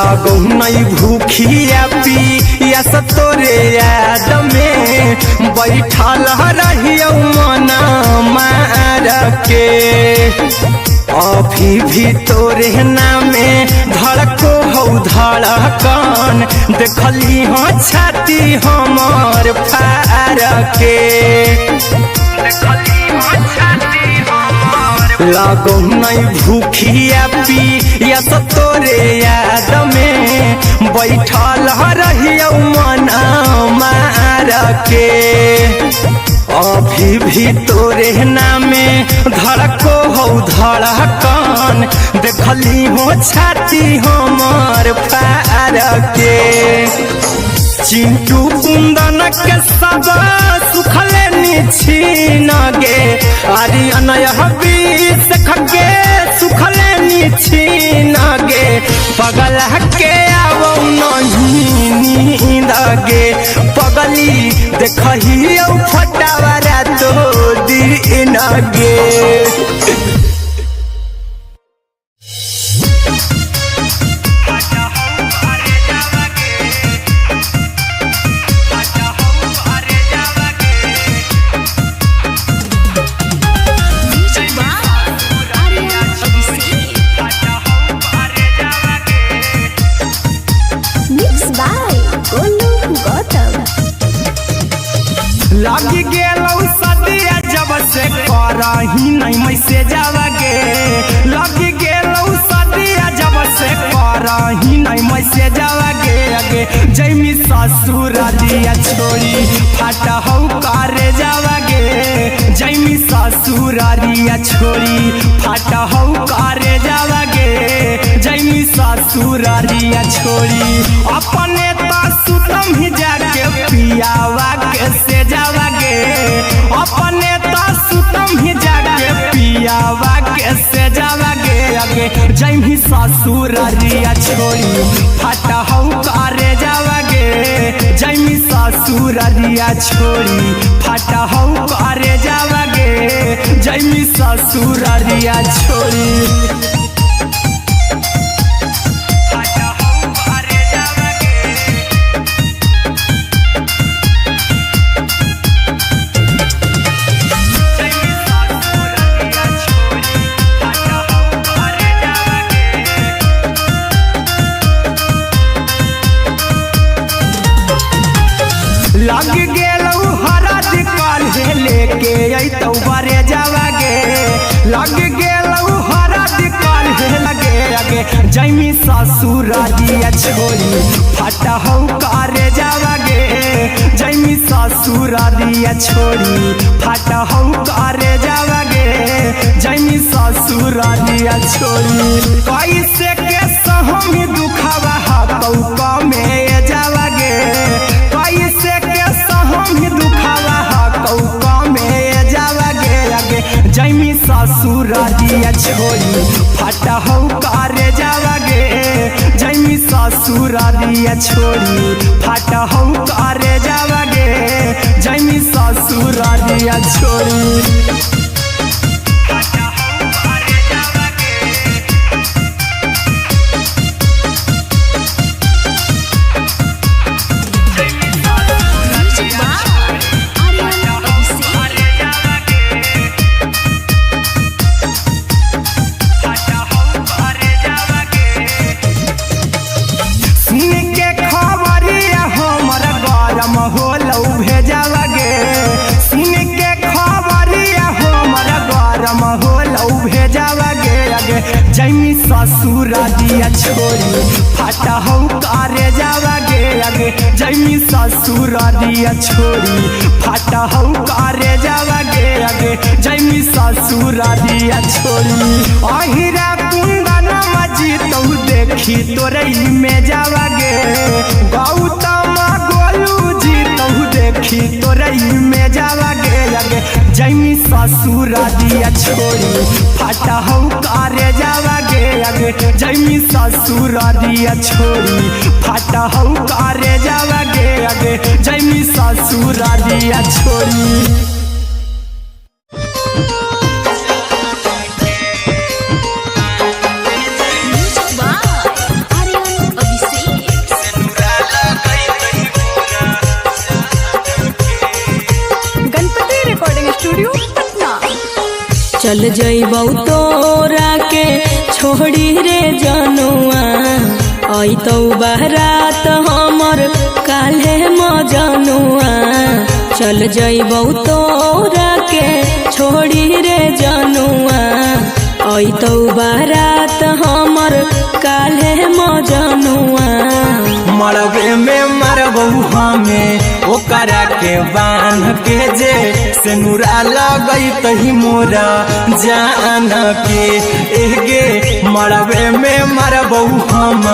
लागो नहीं भूखिया पिया तोरे याद में बैठल रहियो मन मार के अभी भी तोरे नामे धड़को हो धड़कन देखली हो छाती हमर फार के लागो नहीं भूखिया पिया तोरे याद में बैठल रहियो मन मार के अभी भी तोरे नामे धड़को हो धड़कन देखली हो छाती हमर फार के चिंटू कुंदन के सब सुखले छीन गे आर्यन बीस खगे सुखले छीन गे पगल के आवो नहीं नींद गे पगली देखही फटावरा तो दिन गे लगी गेलौ सदिया जब से करही नहीं मैसेज आवागे लगी गेलौ सदिया जब से करही नहीं मैसेज आवागे आगे जैमी ससुर दिया छोड़ी फाटा हो करे जावागे जैमी ससुर दिया छोड़ी फाटा हो करे जावागे जैमी ससुर दिया छोड़ी अपने तो सुतम ही जाके पियावा के से जावागे अपने तो सुतम ही जाके पियावा के से जावागे आगे जैमी ससुर दिया छोड़ी फाटा हो करे जावागे जैमी ससुर दिया छोड़ी फाटा हो करे जावागे जैमी ससुर दिया छोड़ी लग गेलौ हरद काल्हे लेके अइतौ बरे जावागे लग गेलौ हरद काल्हे लगे आगे जैमी ससुर दिया छोड़ी फाटा हो करे जावागे जैमी ससुर दिया छोड़ी फाटा हो करे जावागे जैमी ससुर दिया छोड़ी कैसे के सहमी दुखावा हतौ में जावागे कैसे सहमी दुखावा कौका में जावागे आगे जैमी ससुर दिया छोड़ी फाटा हो करे जावागे जैमी ससुर दिया छोड़ी फाटा हो करे जावागे जैमी ससुर दिया छोड़ी जैमी ससुर दिया छोड़ी फाटा हो करे जावागे आगे जैमी ससुर दिया छोड़ी फाटा हो करे जावागे आगे जैमी ससुर दिया छोड़ी अहिरा कुंदन मजी तो देखी तोरई में जावागे गौतम गोलू जी तो देखी तोरई में जावागे आगे जैमी ससुर दिया छोड़ी फाटा हो करे जावागे आगे जैमी ससुर दिया छोड़ी फाटा हो करे जावागे आगे जैमी ससुर दिया छोड़ी Music by Aryan Abhishek. चल जइबौ तोरा के छोड़ी रे जनुआ अइतौ बारात हमर काल्हे मजनुआ चल जइबौ तोरा के छोड़ी रे जनुआ अइतौ बारात हमर काल्हे मजनुआ मरबे में मरबू हमें ओकरा के बांध के जे सिनुरा लगई तही मोरा जान के एगे मरबे में मरबू हम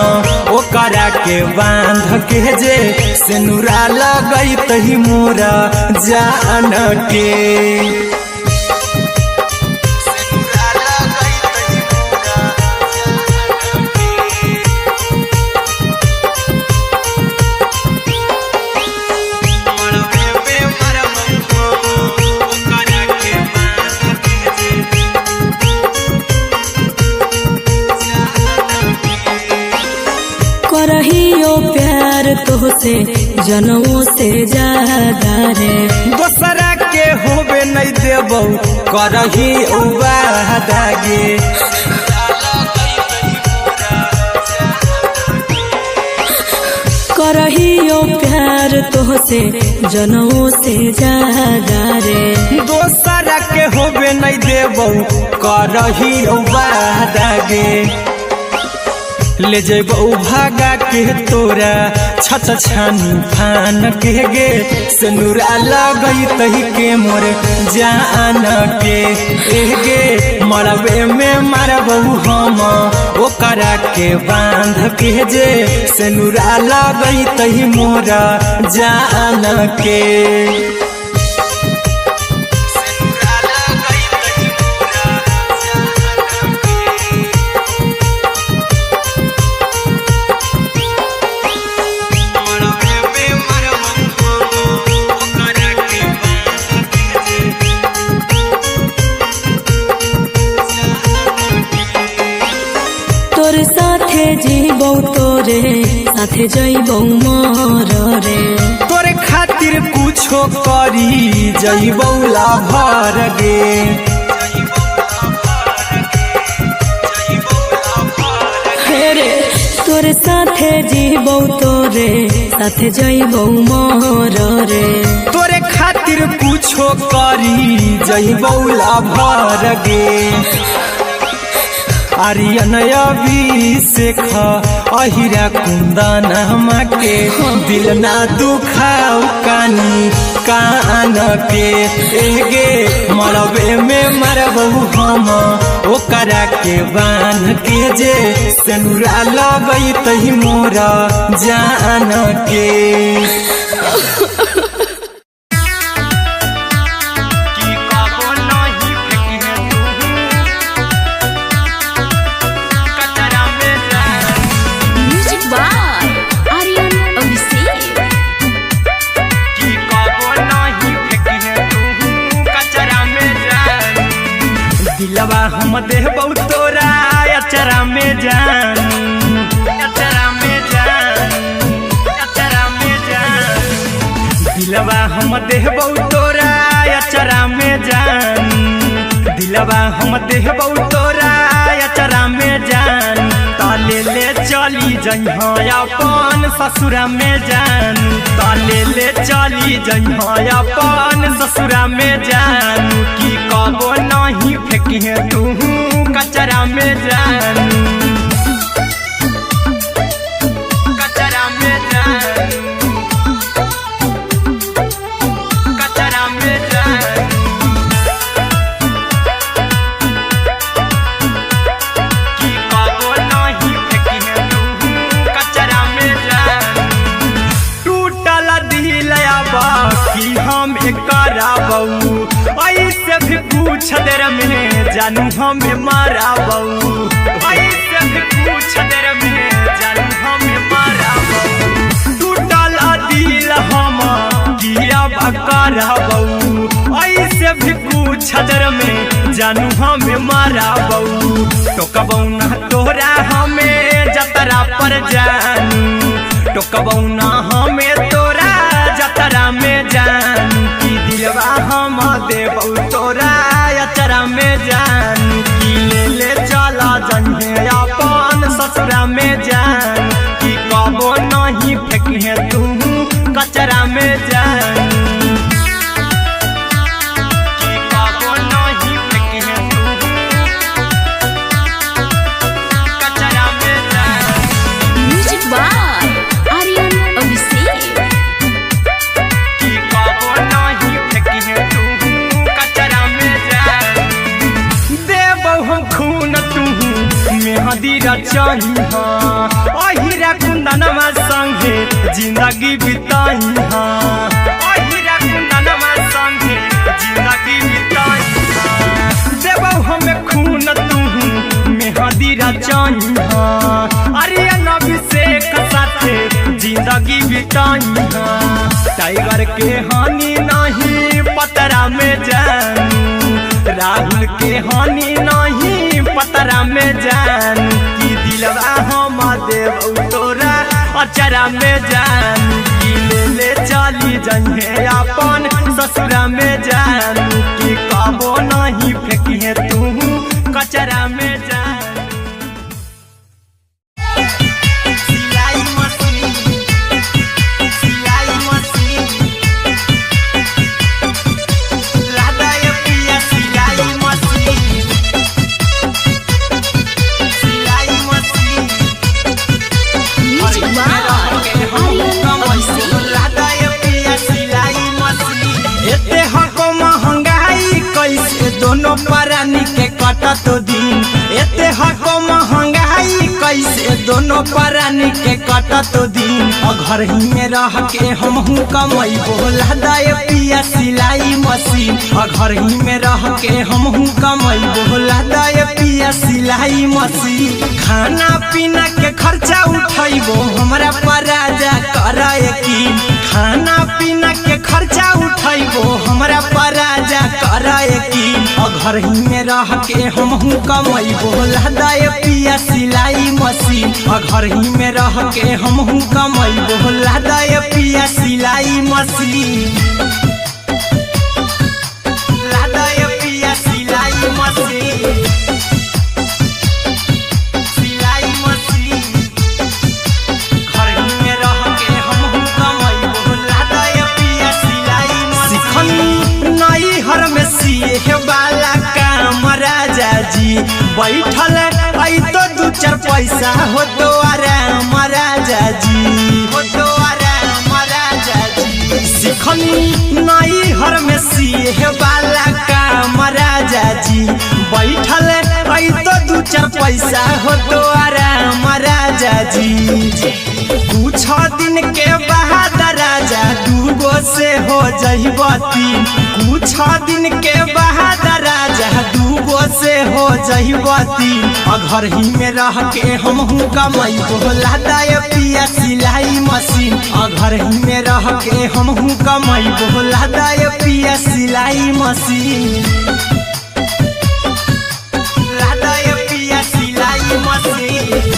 ओकरा के बांध के जे सिनुरा लगई तही मोरा जान के करहियो प्यार तोहसे जनमों से ज्यादा रे दोसरा के होबे नहीं देबौ करही वादा गे करहियो प्यार तोहसे जनमों से ज्यादा रे दोसरा के होबे नहीं देबौ करही वादा गे ले जेबौ भागा के तोरा छत छानी फान के गे सिनुरा लगई तही के मोर जान के एगे मरबे में मरबौ हम ओकरा के बांध के जे सिनुरा लगई तही मोरा जान के तोर साथे जीबौ तोरे साथे जइबौ मर रे तोरे खातिर कुछो करी जइबौ लाभर गे रे तोर साथे जीबौ तोरे साथे जइबौ मर रे तोरे खातिर कुछो करी जइबौ लाभर गे आर्यन अभिषेक अहिरा कुंदन के दिल ना दुखाऊ कानी कान के एगे मरबे में मरबू हम ओकरा के बांध के जे सिनुरा लगई तही मोरा जान के दिलवा हम देबौ तोरा अचरा में जान अचरा में जान अचरा में जान दिलवा हम देबौ तोरा अचरा में जान दिलवा हम देबौ तोरा अचरा में जान ताले ले चली जइहा अपन ससुरा में जान ताले ले चली जइहा अपन ससुरा में जान की कबो नहीं फेंकिहे तू कचरा में जान कचरा में जान कचरा में जान की कबो नहीं फेंकिहे तू कचरा में जान टूटल दिल कि हम कराबौ ऐसे भी पूछ देर में जानू हमें माराबौ ऐसे भी पूछ देर में जानू हमें माराबौ टूटल दिल हम किया कराबौ ऐसे भी पूछ देर में जानू हमें माराबौ टोकबौ ना तोरा हमें जतरा पर जानू टोकबौ ना हमें तोरा जतरा में जानू की दिलवा हम देबौ तोरा अचरा में जान मेहंदी रचाई अहिरा कुंदनमा संगे जिंदगी बिताई अहिरा कुंदनमा संगे जिंदगी बिताई देबौ हमें खून तू मेहंदी रचाई आर्यन अभिषेक साथे जिंदगी बिताई टाइगर के हानि नहीं पतरा में जानू राहुल के हानि नहीं पतरा में जानू कि दिलवा हम देव तोरा अचरा में जानू कि ले चली जइहे अपन ससुरा में जानू कि कबो नहीं फेंकिए तू कचरा में जानू दोनों परानी के कटा तो दिन एते हको महंगाई कैसे दोनों परानी के कटा तो दिन घर ही में रह के हमहू कमाई बोला दाय पिया सिलाई मशीन घर ही में रह के हमहू कमाई बोला दाय पिया सिलाई मशीन खाना पीना के खर्चा उठाइबो हमरा पराजा कराए की खाना पीना के खर्चा उठाइबो हमरा पराजा कराए की घर ही में रह के हमहू कमाई बोला दाय पिया सिलाई मशीन घर ही में रह के हमहू कमाई बोला दाय पिया सिलाई मशीन लादाय पिया सिलाई मशीन सिलाई मशीन घर ही में रह के हमहू कमाई बोला दाय पिया सिलाई मशीन नई हर में सिए वाला काम राजा जी बैठल आई तो दू चार पैसा हो तो आराम राजा जी हो तो आराम राजा जी सिखनी नई हर में सिए वाला काम राजा जी बैठल आई तो दू चार पैसा हो तो आराम राजा जी कुछ दिन के बाद राजा दूगो से हो जहिबती कुछ दिन के बाद राजा दूगो से हो जहिबती घर ही में रह के हमहू कमाई बोला दाय पिया सिलाई मशीन घर ही में रह के हमहू कमाई बोला दाय पिया सिलाई मशीन लादाय पिया सिलाई मशीन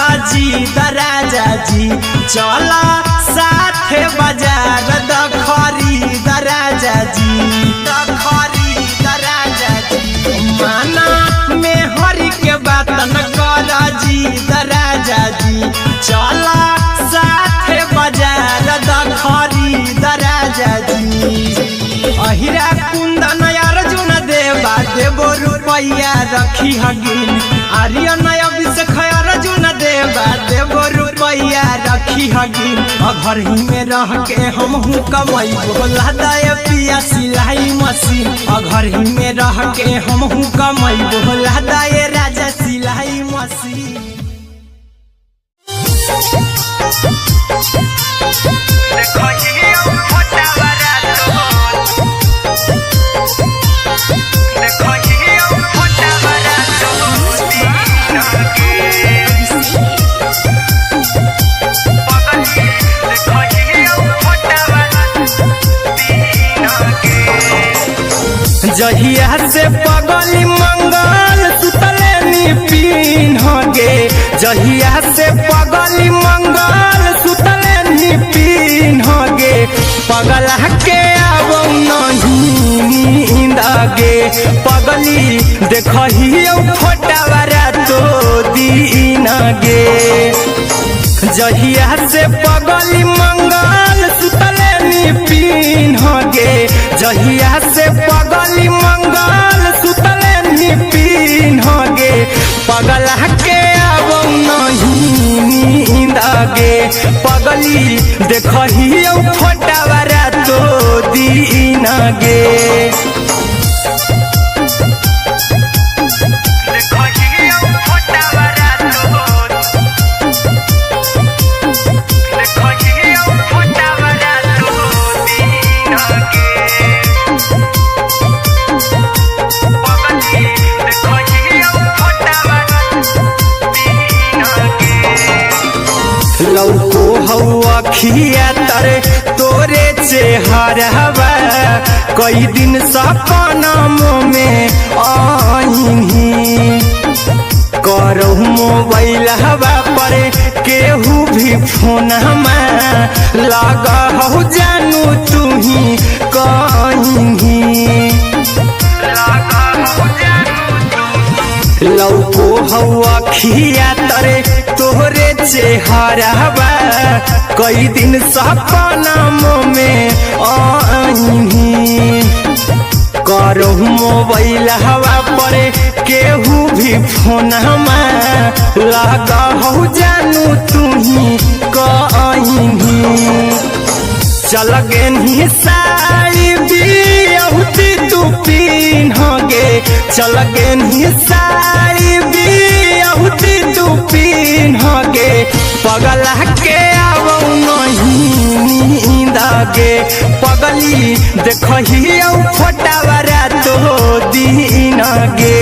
राजा जी चला साथे बाजार द खरीद राजा जी द खरीद राजा जी माना में हरी के बात न कर जी द राजा जी चला साथे बाजार द खरीद राजा जी अहिरा कुंदन अर्जुन देवा देवो रुपया रखी हगिन आर्यन अभिषेक अर्जुन देवा देवो रुपया रखी हगिन घर ही में रह के हमहू कमाई बोला दाय पिया सिलाई मशीन घर ही में रह के हमहू कमाई बोला दाय राजा सिलाई मशीन जहिया से पगली मंगल सुतले निपिन गे जहिया से पगली मंगल सुतले निपिन गे पगला के अब नहीं नींद गे पगली देखियो फोटावारा तो दीन गे जहिया से पगली मंगल सुतले निपिन गे जहिया से पगली मंगल सुतले निपिन गे पगला के अब नहीं गे पगली देखही फोटावा रातो दिन गे लौको हवा खिया तरे तोरे चेहरवा कई दिन सपना में आईनी करहु मोबाइल हवा पर केहू भी फोन लगा हो जानू तू ही कहीं लौको हवा खिया तरे तोहरे चेहरवा कई दिन सपना में आईनी करहु मोबाइल हवा पर केहू भी फोन लगा हो जानू तू ही कहीं चल गे साड़ी बियहुती तू पिन्हगे चल गे साड़ी बियहुती तू पिन्हगे पगला के आवौ नहीं नींद गे पगली देखही फोटावा रातो दिन गे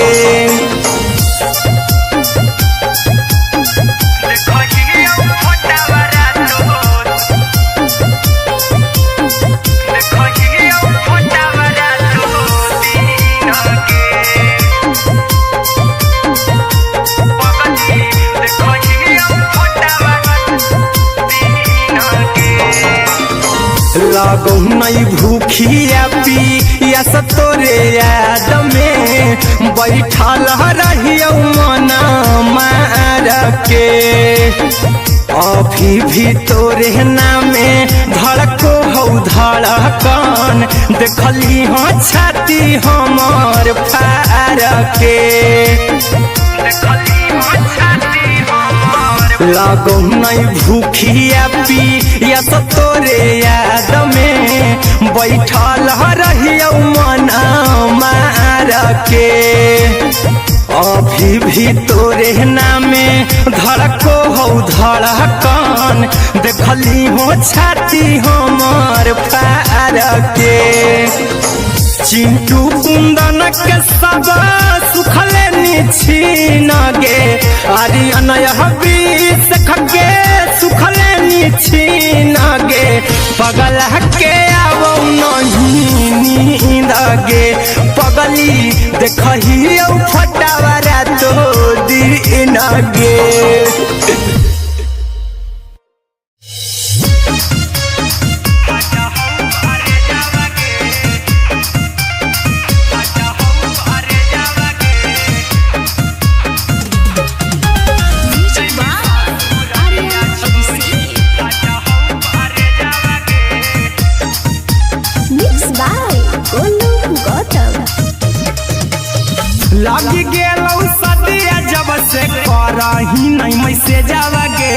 लागो नहीं भूखिया पिया तोरे याद में बैठल रहियो मना मार के अभी भी तोरे नामे धड़को हो धड़कन देखली हाँ छाती हमार फार के लागो नहीं भूखिया पिया तोरे याद में बैठल रहियो मना मार के अभी भी तोरे नामे धड़को हो धड़कन देखली हो छाती हमार फार के चिंटू कुंदन के सब सुखले छीन गे आर्यन बीस खगे सुखले छीन गे पगला के आवो नहीं नींद गे पगली देखही फटावा रातो दिन गे लगी गेलौ सदिया जब से करही नहीं मैसेजवा गे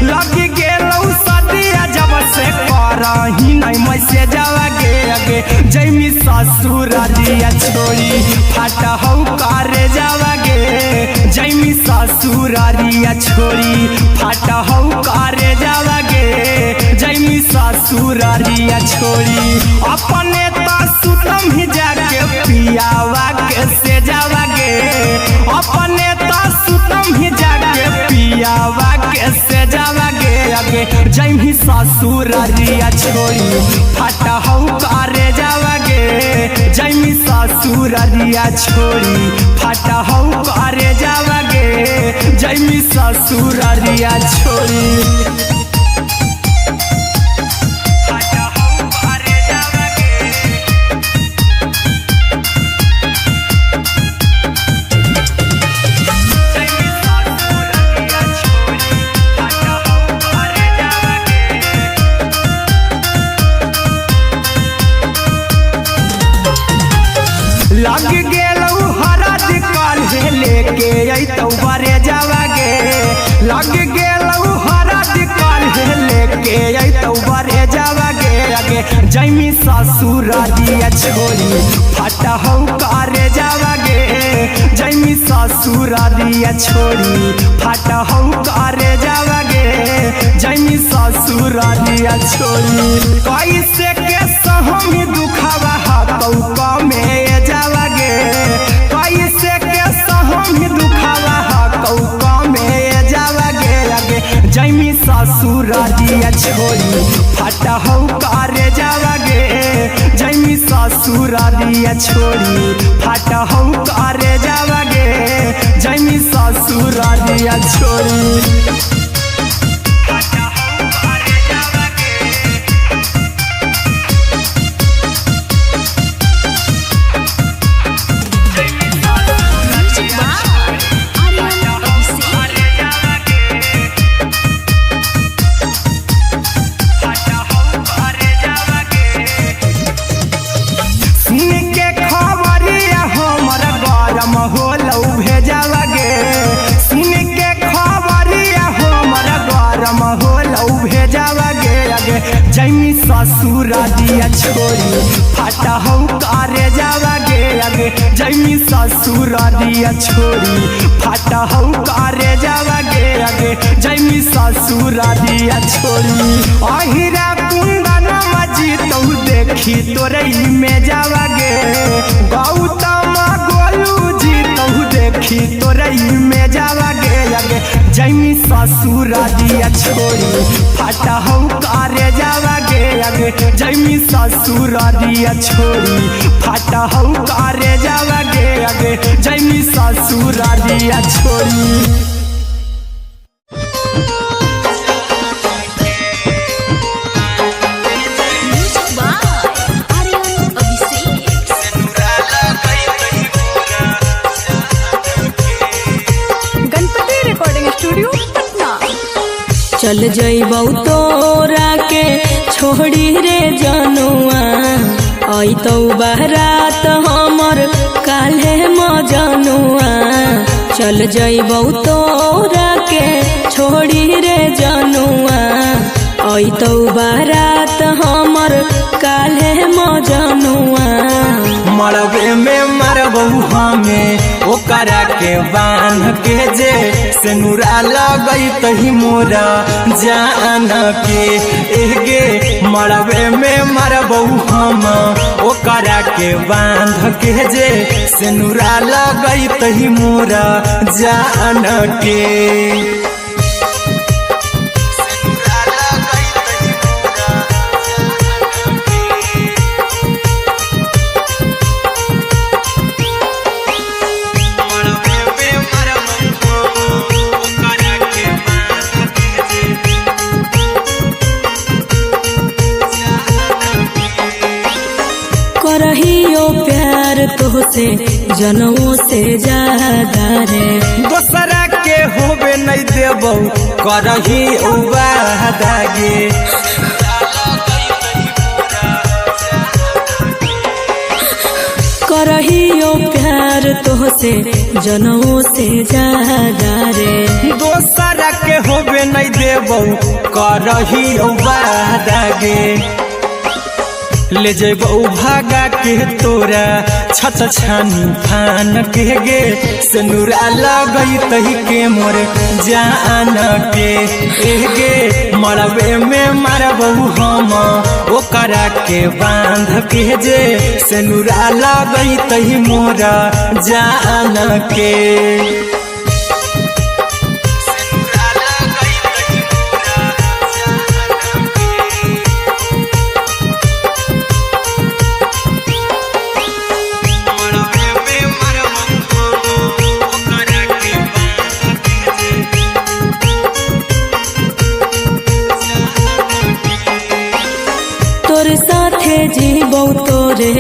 लगी गेलौ सदिया जब से करही नहीं मैसेजवा गे अगे जैमी ससुरारिया छोड़ी फाटा हौ करे जावा गे जैमी ससुरारिया छोड़ी फाटा हौ करे जावा गे जैमी ससुरारिया छोड़ी अपने सुतम ही जाके पियावा के से जावा गे अपने सुतम ही जाके पियावा के से जावा गे अगे जैमी ससुरारिया छोड़ी फाटा हौ करे जावा गे जैमी ससुरारिया छोड़ी फाटा हौ करे जावा गे जैमी ससुरारिया छोड़ी लग गेलौ हरद काल्हे लेके अइतौ बरे जावा गे लग गेलौ हरद जैमी ससुर दिया छोरी फटा हो करे जावागे जैमी ससुर दिया छोरी फटा हो करे जावागे जैमी ससुर दिया छोरी कैसे के सहमी दुखावा हकौका में जावागे कैसे के सहमी दुखावा हकौका में जावागे आगे जैमी ससुर दिया छोरी फटा हो करे जावागे जैमी ससुर दिया छोरी फटा हो करे जावागे जैमी ससुर दिया छोरी जैमी ससुर दिया छोरी फटा हो करे जावागे आगे जैमी ससुर दिया छोरी फटा हो करे जावागे आगे जैमी ससुर दिया छोरी अहिरा कुंदन मजी तो देखी तोरई में जावागे गौतम गोलू जी तो देखी तोरई में जावागे आगे जैमी ससुर दिया छोरी फटा हो करे जावागे आगे जैमी ससुर दिया छोरी फटा हो करे जावागे आगे जैमी ससुर दिया छोरी चल जइबौ तोरा के छोड़ी रे जनुआ अइतौ बारात हमर काल्हे मजनुआ चल जइबौ तोरा के छोड़ी रे जनुआ अइतौ बारात हमर काल्हे मजनुआ मरबे में मरबू हमें ओकरा के बांध के जे सेनुरा लगई तही मोरा जान के एगे मरबे में मरबू हम ओकरा के बांध के जे सेनुरा लगई तही मोरा जान के करहियो प्यार तोहसे जनों से ज्यादा रे दोसरा के होबे नहीं देबौ करही उबादागे करहियो प्यार तोहसे जनों से ज्यादा रे दोसरा के होबे नहीं देबौ करही उबादागे ले जेबौ भागा के तोरा छत छानी फान के गे सेनुरा लगई तही के मोर जान के एगे मरबे में मरबौ हम ओकरा के बांध के जे सेनुरा लगई तही मोरा जान के तोर साथे जीबौ तोरे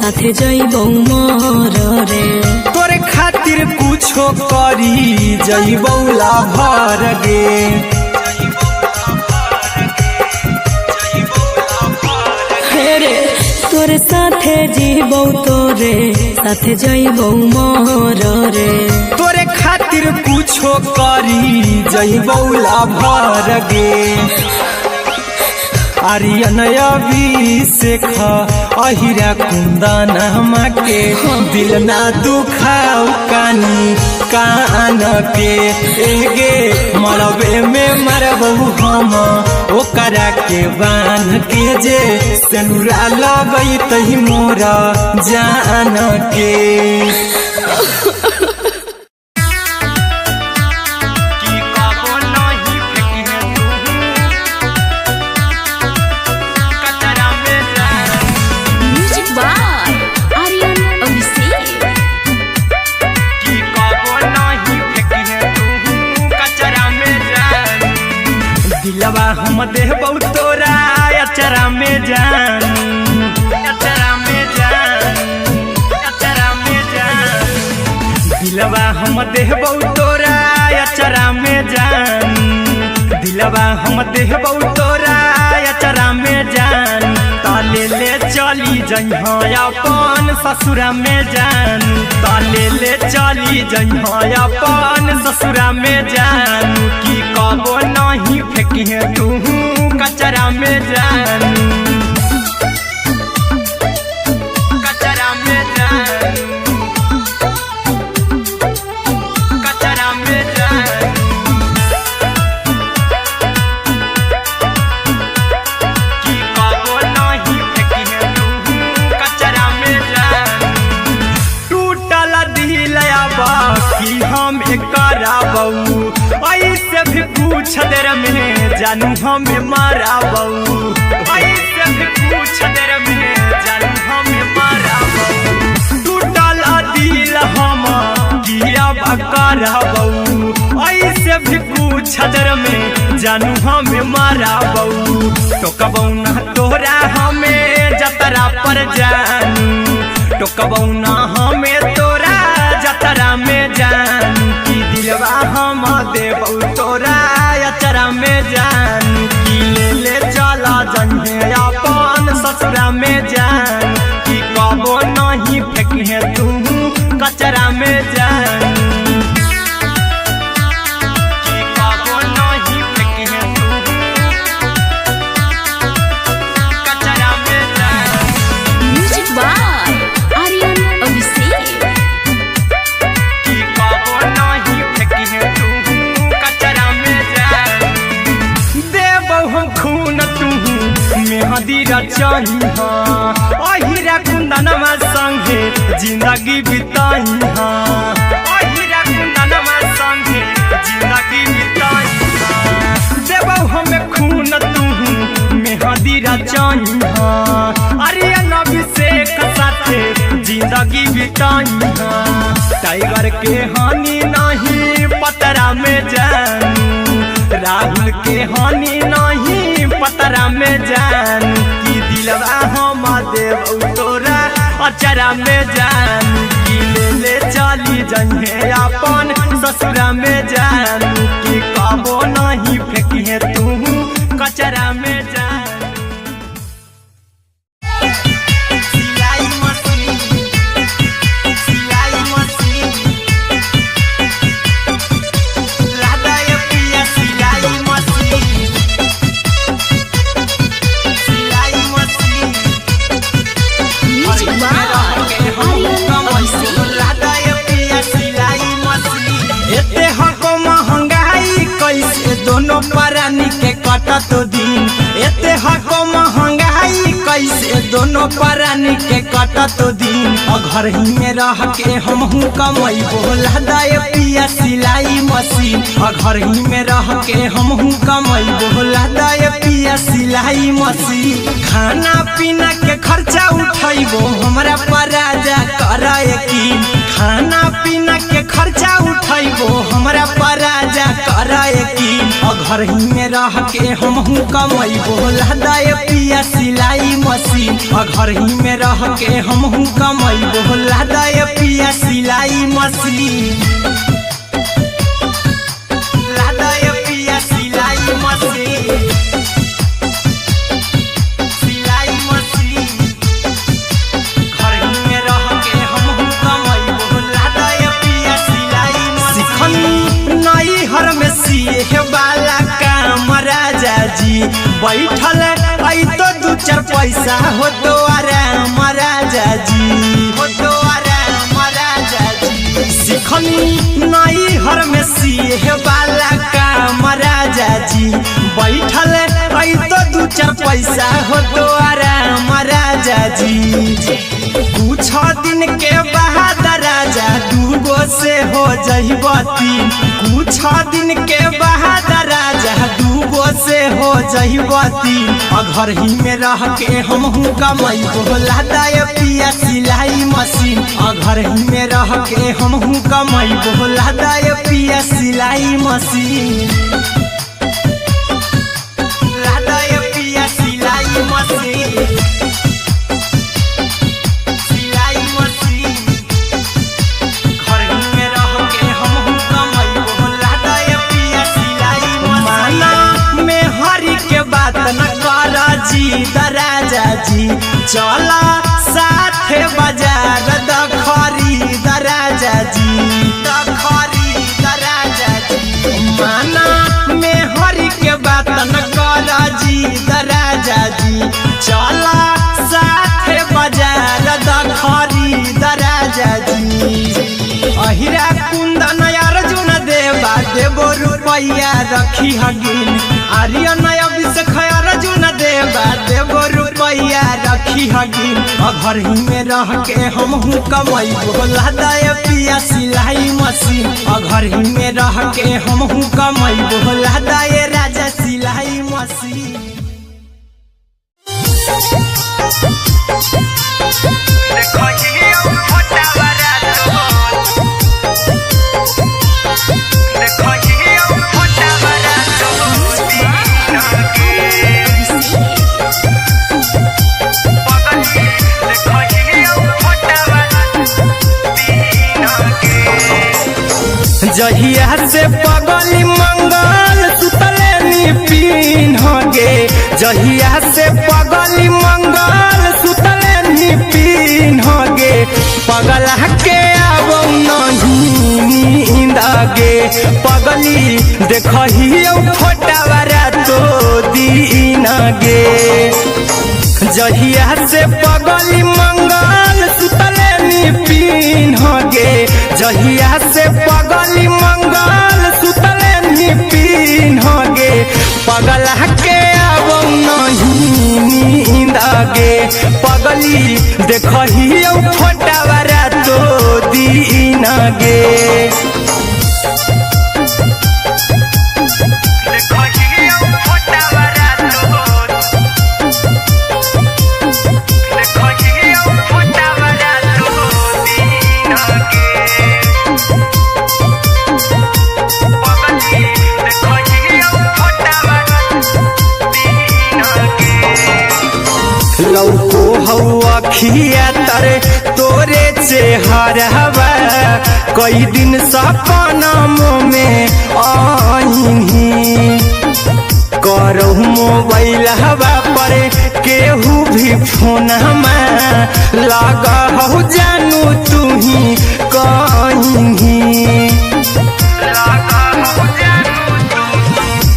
साथे जइबौ मोर रे तोरे खातिर कुछो करी जइबौ लाभर गे रे तोर साथे जीबौ तोरे साथे जइबौ मोर रे तोरे खातिर कुछो करी जइबौ लाभर गे आर्यन अभिषेक अहिरा कुंदन के दिल ना दुखाऊ कानी कान के एगे मरबे में मरबू हम ओकरा के बांध के जे सेनुरा लगई तही मोरा जान के दिलवा हम देबौ तोरा अचरा में जान अचरा में जान अचरा में जान दिलवा हम देबौ तोरा अचरा में जान दिलवा हम देबौ तोरा अचरा में जान ताले ले चली जइहा अपन ससुरा में जान ताले ले चली जइहा अपन ससुरा में जान की कबो नहीं फेंकिहे तू कचरा में जान कचरा में जान कचरा में जान की कबो नहीं फेंकिहे तू कचरा में जान टूटल दिलया बाकी हम कराबू ऐसे भी पूछ देर में जानू हमें माराबू ऐसे भी पूछ देर में जानू हमें माराबू टूटल दिल हम किया कराबू ऐसे भी पूछ देर में जानू हमें माराबू टोकबौ ना तोरा हमें जतरा पर जानू टोकबौ ना हमें तोरा जतरा में जानू की दिलवा हम देबौ तोरा अचरा में जान की ले चला जन्हे अपन ससुरा में जान की कबो नहीं फेंकिहे तू कचरा में जान की कबो नहीं फेंकिहे तू कचरा में जान म्यूजिक बाय आर्यन अभिषेक की कबो नहीं फेंकिहे तू कचरा में जान देबौ हम खून तू मेहदी रचहिहा अहिरा कुंदनमा संगे जिंदगी बिताइहा अहिरा कुंदनमा संगे जिंदगी बिताइहा देबौ हमें खून तू मेहदी रचहिहा आर्यन अभिषेक साथे जिंदगी बिताइहा टाइगर के हानि नहीं पतरा में जानू राहुल के हानि नहीं पतरा में जान की दिलवा हम देबौ तोरा अचरा में जान की ले चली जइहे अपन ससुरा में जान की कबो नहीं फेंकिहे तू कचरा में जान दोनों परानी के कटत दिन एते हको महंगाई कैसे दोनों परानी के कटत दिन घर ही में रह के हमहू कमैबो लहदाय पिया सिलाई मशीन घर ही में रह के हमहू कमैबो लहदाय पिया सिलाई मशीन खाना पीना के खर्चा उठैबो हमरा पराजा कराए की खाना पीना के खर्चा उठैबो हमरा पराजा कराए की घर ही में रह के हमहू कमैबो लहदाय पिया सिलाई मशीन घर ही में रह के हमहू कमैबो लहदाय पिया सिलाई मशीन लहदाय पिया सिलाई मशीन सिलाई मशीन घर ही में रह के हमहू कमैबो लहदाय पिया सिलाई मशीन नई हर में सिए वाला काम राजा जी बैठल आई तो दू चार पैसा हो तो आराम राजा जी, हो तो आराम राजा जी। सिखनी नई हर में सीहे वाला काम राजा जी, बैठल आई तो दू चार पैसा हो तो आराम राजा जी। कुछ दिन के बाद राजा दूगो से हो जहिबती, कुछ दिन के बाद राजा दूगो से हो जहिबती। घर ही में रह के हमहू कमाई बोला दाय पिया सिलाई मशीन, घर ही में रह के हमहू कमाई बोला दाय पिया सिलाई मशीन, लादाय पिया सिलाई मशीन, सिलाई मशीन। घर ही में रह के हमहू कमाई बोला दाय पिया सिलाई मशीन। माना में हरी के बात न कर जी राजा जी, चला साथे बाजार द खरीद राजा जी, द खरीद राजा जी। माना में हरी के बात न कर जी राजा जी, चला साथे बाजार द खरीद राजा जी। अहिरा कुंदन अर्जुन देवा देवो रुपया रखी हगिन, आर्यन अभिषेक अर्जुन देवा देवो रुपया रखी हगिन। घर ही में रह के हमहू कमाई बोला दाय पिया सिलाई मशीन, घर ही में रह के हमहू कमाई बोला दाय राजा सिलाई मशीन। जहिया से पगली मंगल सुतले निपिन गे, जहिया से पगली मंगल सुतले निपिन गे। पगला के अब नहीं नींद गे, पगली देखही फोटावारा तो दीन गे। जहिया से पगली मंगल सुतले निपिन गे, जहिया से पगली मंगल सुतले निपिन गे। पगला के अब नहीं नींद गे, पगली देखही फोटावारा तो दीन गे। लौको हवा खिया तरे तोरे चेहरवा, कई दिन सपना में आईनी। करहु मोबाइल हवा पर केहू भी फोन में लगा हो जानू तू ही कहीं।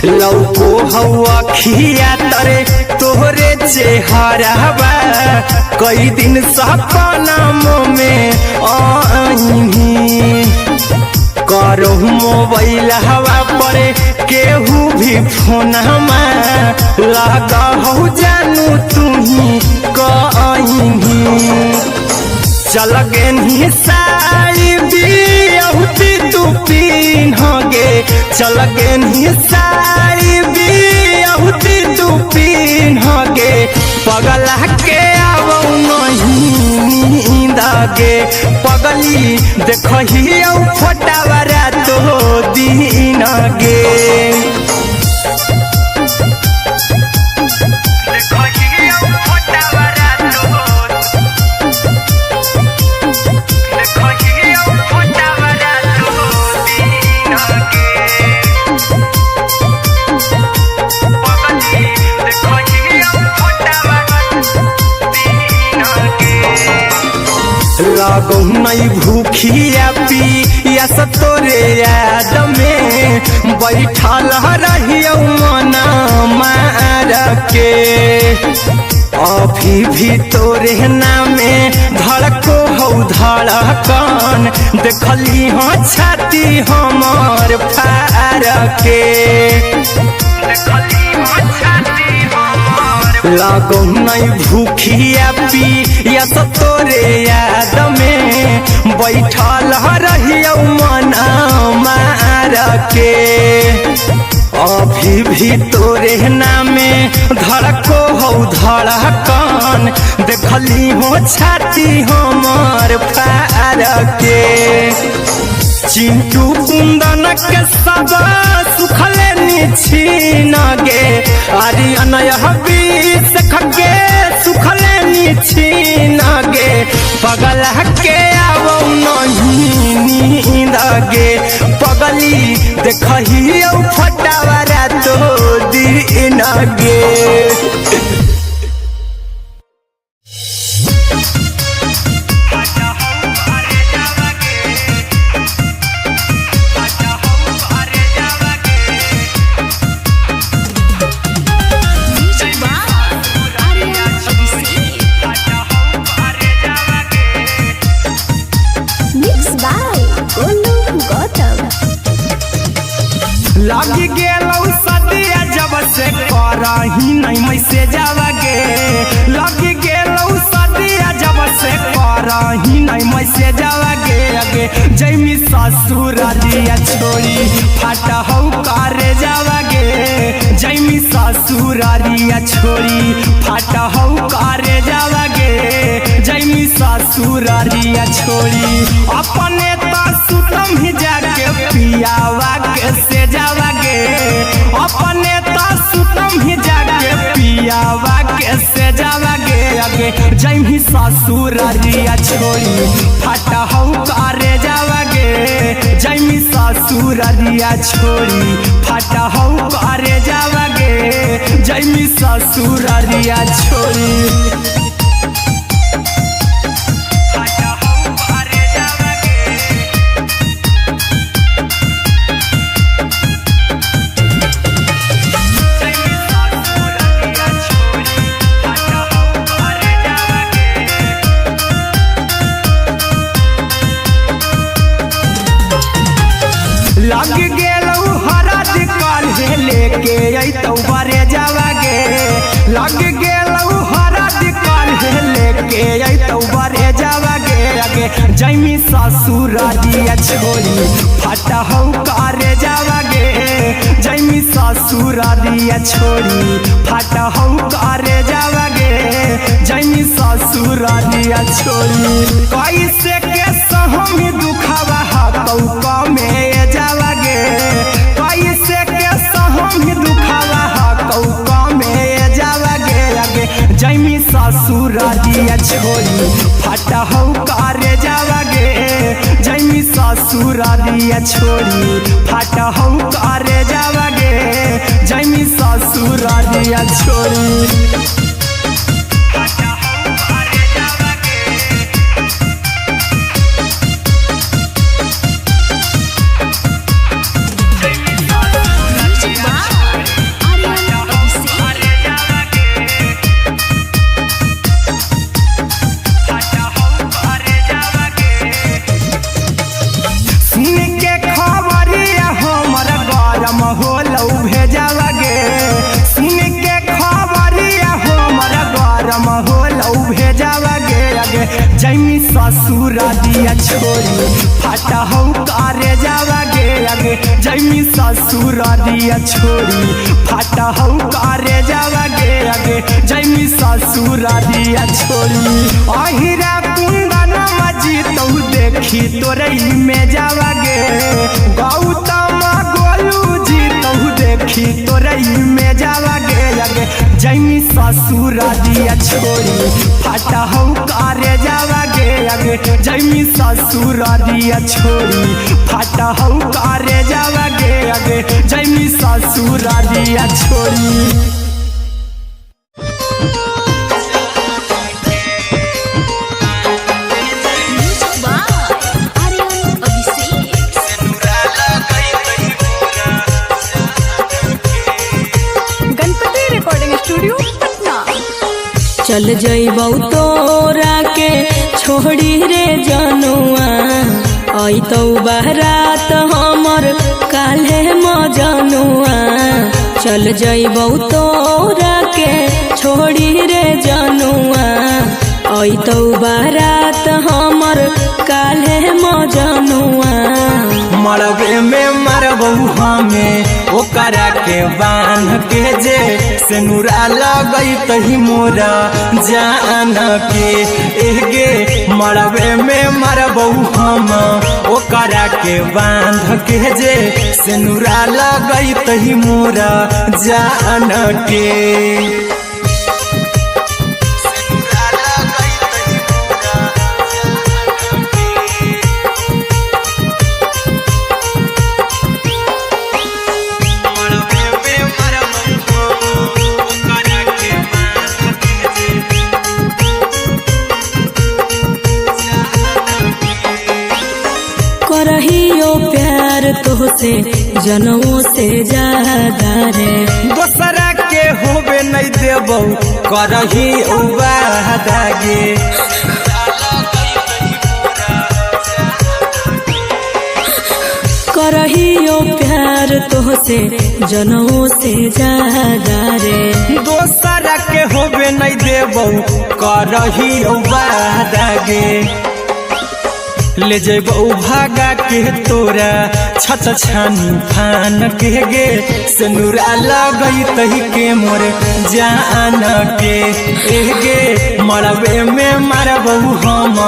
लौको हवा खिया तरे तोहरे चेहरवा, कई दिन सपना में आईनी। करहु मोबाइल हवा पर केहू भी फोन में लगा हो जानू तू ही कहीं। चल गे साड़ी बियहुती तू पीन गे, चल गे साड़ी बियहुती तू पीन गे। पगला के अब नहीं नींद गे, पगली देखही फोटावारा तो दीन गे। लगौ नहीं भूखिया पिया तोरे याद में, बैठल रहियो मन मार के अभी भी तोरे नामे धड़को हो धड़कन देखली हो छाती हमर फार के लागो नहीं भूखिया पी या तो तोरे याद में बैठल रहियो मन मार के अभी भी तोरे नामे धड़को हो धड़कन देखली हो छाती हमर फार के चिंटू कुंदन के सब सुखले निछीन गे आर्यन बीस खगे सुखले निछीन गे पगल के आवो नहीं नींद गे पगली देखही फटावरा तो दिन गे लगी गेलौ सदिया जब से करही नहीं मैसेजवा गे लगी गेलौ सदिया जब से करही नहीं मैसेजवा गे अगे जैमी ससुर दिया छोड़ी फाटा हौ करे जावा गे जैमी ससुर दिया छोड़ी फाटा हौ करे जावा गे जैमी ससुर दिया छोड़ी अपने तो सुतम ही जाके पियावा के से जावा गे अपने तो सुतम ही जाके पियावा के से जावा गे अगे जैमी ससुर दिया छोड़ी फाटा हौ करे जावा गे जैमी ससुर दिया छोड़ी फाटा हौ करे जावा गे जैमी ससुर दिया छोड़ी लग गेलौ हरद काल्हे लेके अइतौ बरे जावा गे लग गेलौ हरद काल्हे लेके अइतौ बरे जावा गे अगे जैमी ससुर दिया छोड़ी फाटा हौ करे जावा गे जैमी ससुर दिया छोड़ी फाटा हौ करे जावा गे जैमी ससुर दिया छोड़ी कैसे के सहम दुखवा हतौ कमे जावा गे कैसे के सहम दुखवा हतौ कमे जावा गे अगे जैमी ससुर दिया छोड़ी फाटा हौ करे जावा गे जैमी ससुर दिया छोड़ी फाटा हौ करे जावा गे जैमी ससुर दिया छोड़ी जैमी ससुर दिया छोड़ी फाटा हौ करे जावा गे अगे जैमी ससुर दिया छोड़ी फाटा हौ करे जावा गे अगे जैमी ससुर दिया छोड़ी अहिरा कुंदन मजी तो देखी तोरई में जावा गे गौतम गोलू जी तो देखी तोरई में जावा गे अगे जैमी ससुर दिया छोड़ी फाटा हौ करे जावा गे अगे जैमी ससुर दिया छोड़ी फाटा हौ करे जावा गे अगे जैमी ससुर दिया छोड़ी Music by Aryan Abhishek. चल जइबौ तोरा के छोड़ी रे जनुआ अइतौ बारात हमर काल्हे मजनुआ चल जइबौ तोरा के छोड़ी रे जनुआ अइतौ बारात हमर काल्हे मजनुआ मरबे में मरबौ हमें ओकरा के बांध के जे सेनुरा लगई तही मोरा जान के एगे मरबे में मरबौ हम ओकरा के बांध के जे सेनुरा लगई तही मोरा जान के करहियो प्यार तोहसे जनमों से ज्यादा रे दोसरा के होबे नहीं देबौ करही वादा गे करहियो प्यार तोहसे जनमों से ज्यादा रे दोसरा के होबे नहीं देबौ करही वादा गे ले जेबौ भागा के तोरा छत छानी फान के गे सेनुरा लगई तही के मोर जान के एगे मरबे में मरबौ हम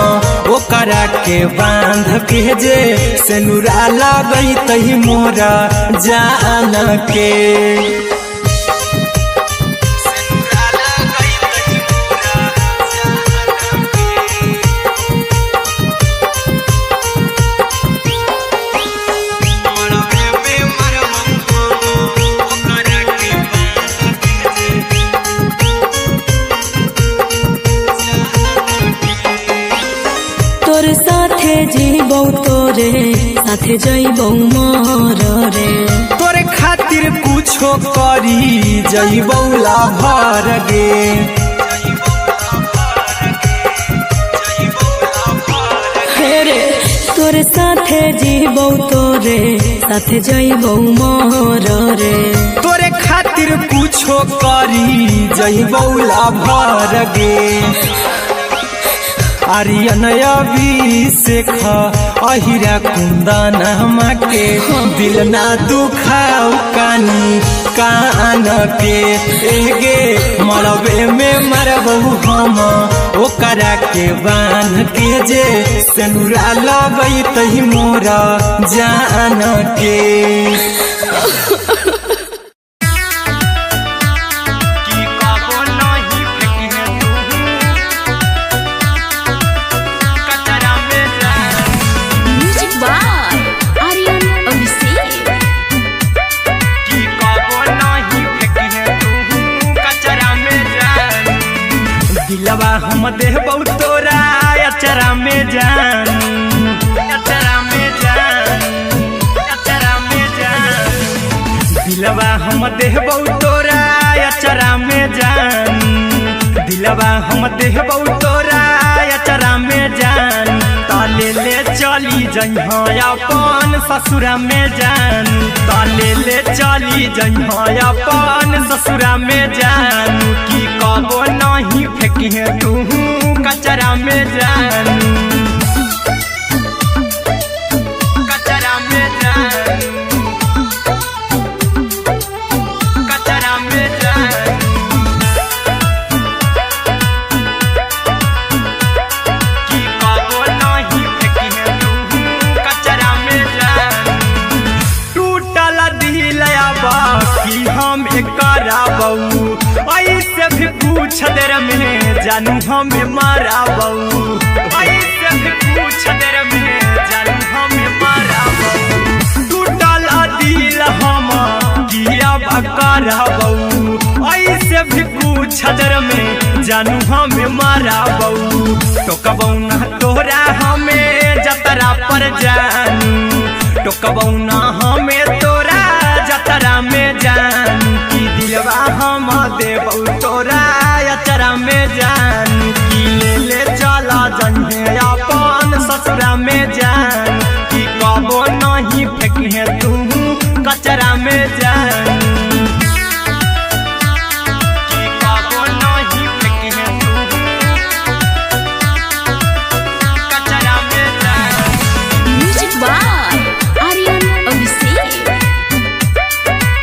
ओकरा के बांध के जे सेनुरा लगई तही मोरा जान के तोर साथे जीबौ तोरे साथे जइबौ मर रे तोरे खातिर कुछो करी जइबौ लाभर गे रे तोर साथे जीबौ तोरे साथे जइबौ मर रे तोरे खातिर कुछो करी जइबौ लाभर गे आर्यन अभिषेक अहिरा कुंदन के दिल ना दुखाऊ कानी कान के एगे मरबे में मरबौ हम ओकरा के बांध के जे सेनुरा लगई तही मोरा जान के दिलवा हम देबौ तोरा अचरा में जान अचरा में जान अचरा में जान दिलवा हम देबौ तोरा अचरा में जान दिलवा हम देबौ तोरा अचरा में जान ताले ले चली जइहा अपन ससुरा में जान ताले ले चली जइहा अपन ससुरा में जान की कबो नहीं फेंकिहे तू कचरा में जान कचरा में जान कचरा में जान की कबो नहीं फेंकिहे तू कचरा में जान टूटल दिल बाकी हम कराबौ ऐसे भी कुछ देर में जानू हमें माराबौ ऐसे भी कुछ देर में जानू हमें माराबौ टूटल दिल हम किया कराबौ ऐसे भी कुछ देर में जानू हमें माराबौ टोकबौ ना तोरा हमें जतरा पर जानू टोकबौ ना हमें तोरा जतरा में जानू की दिलवा हम देबौ तोरा अचरा में जान में जान कि कबो नहीं फेंके तू कचरा में जान कि कबो नहीं फेंके तू कचरा में जान। Music by Aryan Abhishek.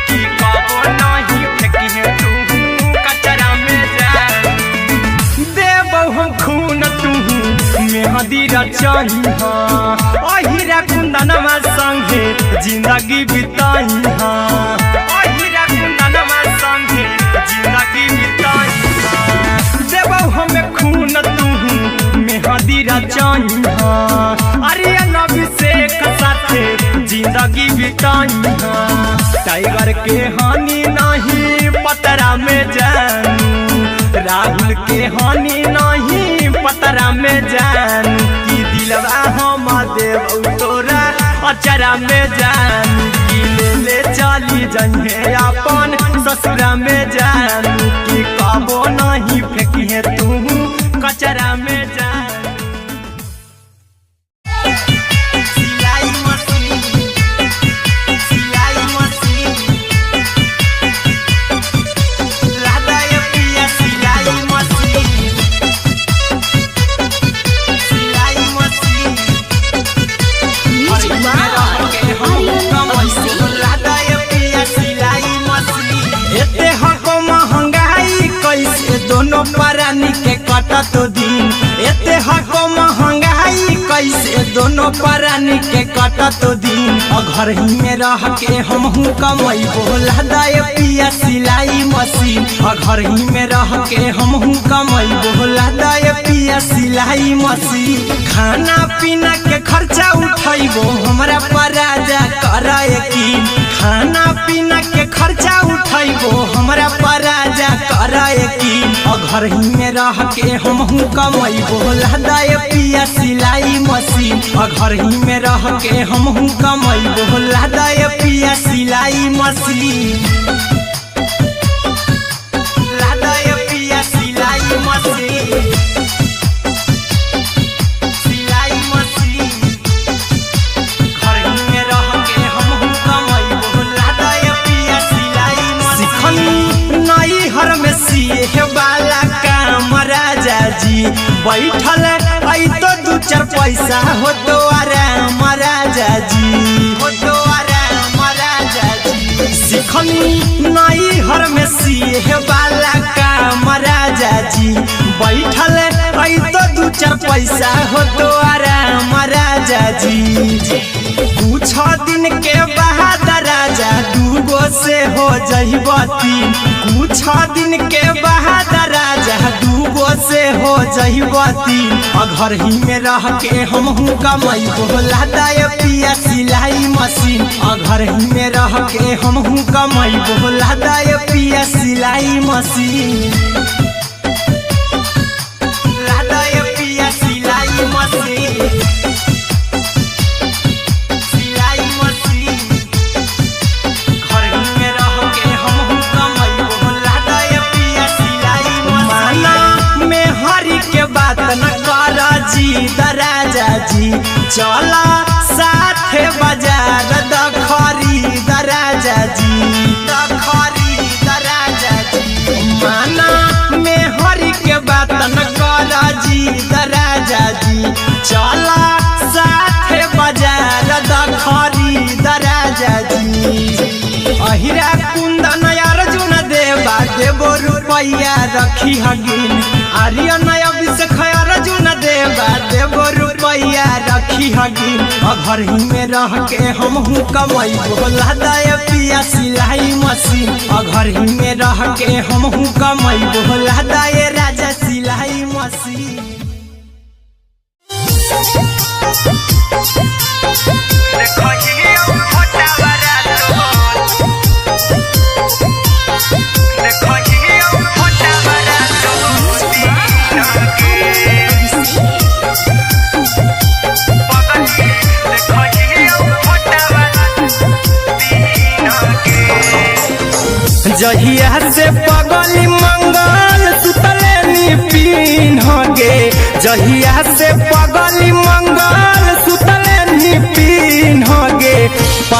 कि कबो नहीं फेंके तू कचरा में जान। देबो हम खून तू मेहदी रचाई अहिरा कुंदनमा संगे जिंदगी बिताई अहिरा कुंदनमा संगे जिंदगी बिताई देबो हमें खून तू मेहदी रचाई आर्यन अभिषेक साथे जिंदगी बिताई टाइगर के हानि नहीं पतरा में जानू राहुल के हानि नहीं पतरा में जान कि दिलवा हम देव तोरा अचरा में जान कि ले चली जइहे अपन ससुरा में जान कि कबो नहीं फेंकिए तू कचरा में जान। दोनों परानी के कटा तो दिन एते हको महंगाई कैसे दोनों परानी के कटा तो दिन घर ही में रह के हमहू कमाई बोला दाय पिया सिलाई मशीन घर ही में रह के हमहू कमाई बोला दाय पिया सिलाई मशीन खाना पीना के खर्चा उठाइबो हमरा पराजा कराए की खाना पीना के खर्चा उठाइबो हमरा पराजा कराए की घर ही में रह के हमहू कमाई बोला दाय पिया सिलाई मशीन घर ही में रह के हमहू कमाई बोला दाय पिया सिलाई मशीन लादाय पिया सिलाई मशीन सिलाई मशीन घर ही में रह के हमहू कमाई बोला दाय पिया सिलाई मशीन नई हर में सिए वाला काम राजा जी बैठल आई तो दू चार पैसा हो तो आराम राजा जी हो तो आराम राजा जी सिखनी नई हर में सिए वाला काम राजा जी बैठल आई तो दू चार पैसा हो तो आराम राजा जी कुछ दिन के बाद राजा दूगो से हो जहिबती कुछ दिन के बाद राजा दूगो से हो जहिबती घर ही में रह के हमहू कमाई बोला दाय पिया सिलाई मशीन घर ही में रह के हमहू कमाई बोला दाय पिया सिलाई मशीन लादाय पिया सिलाई मशीन राजा जी चला साथे बाजार द खरीद राजा जी द खरीद राजा जी माना में हरी के बात न कर जी द राजा जी चला साथे बाजार द खरीद राजा जी अहिरा कुंदन अर्जुन देवा देबो रुपया रखी हगिन आर्यन अभिषेक अर्जुन देवा देबो रुपया रखी हगिन घर ही में रह के हमहू कमाई बोला दाय पिया सिलाई मशीन घर ही में रह के हमहू कमाई बोला दाय राजा सिलाई मशीन जहिया से पगली मंगल सुतले पिन्ह गे जहिया से पगली मंगल सुत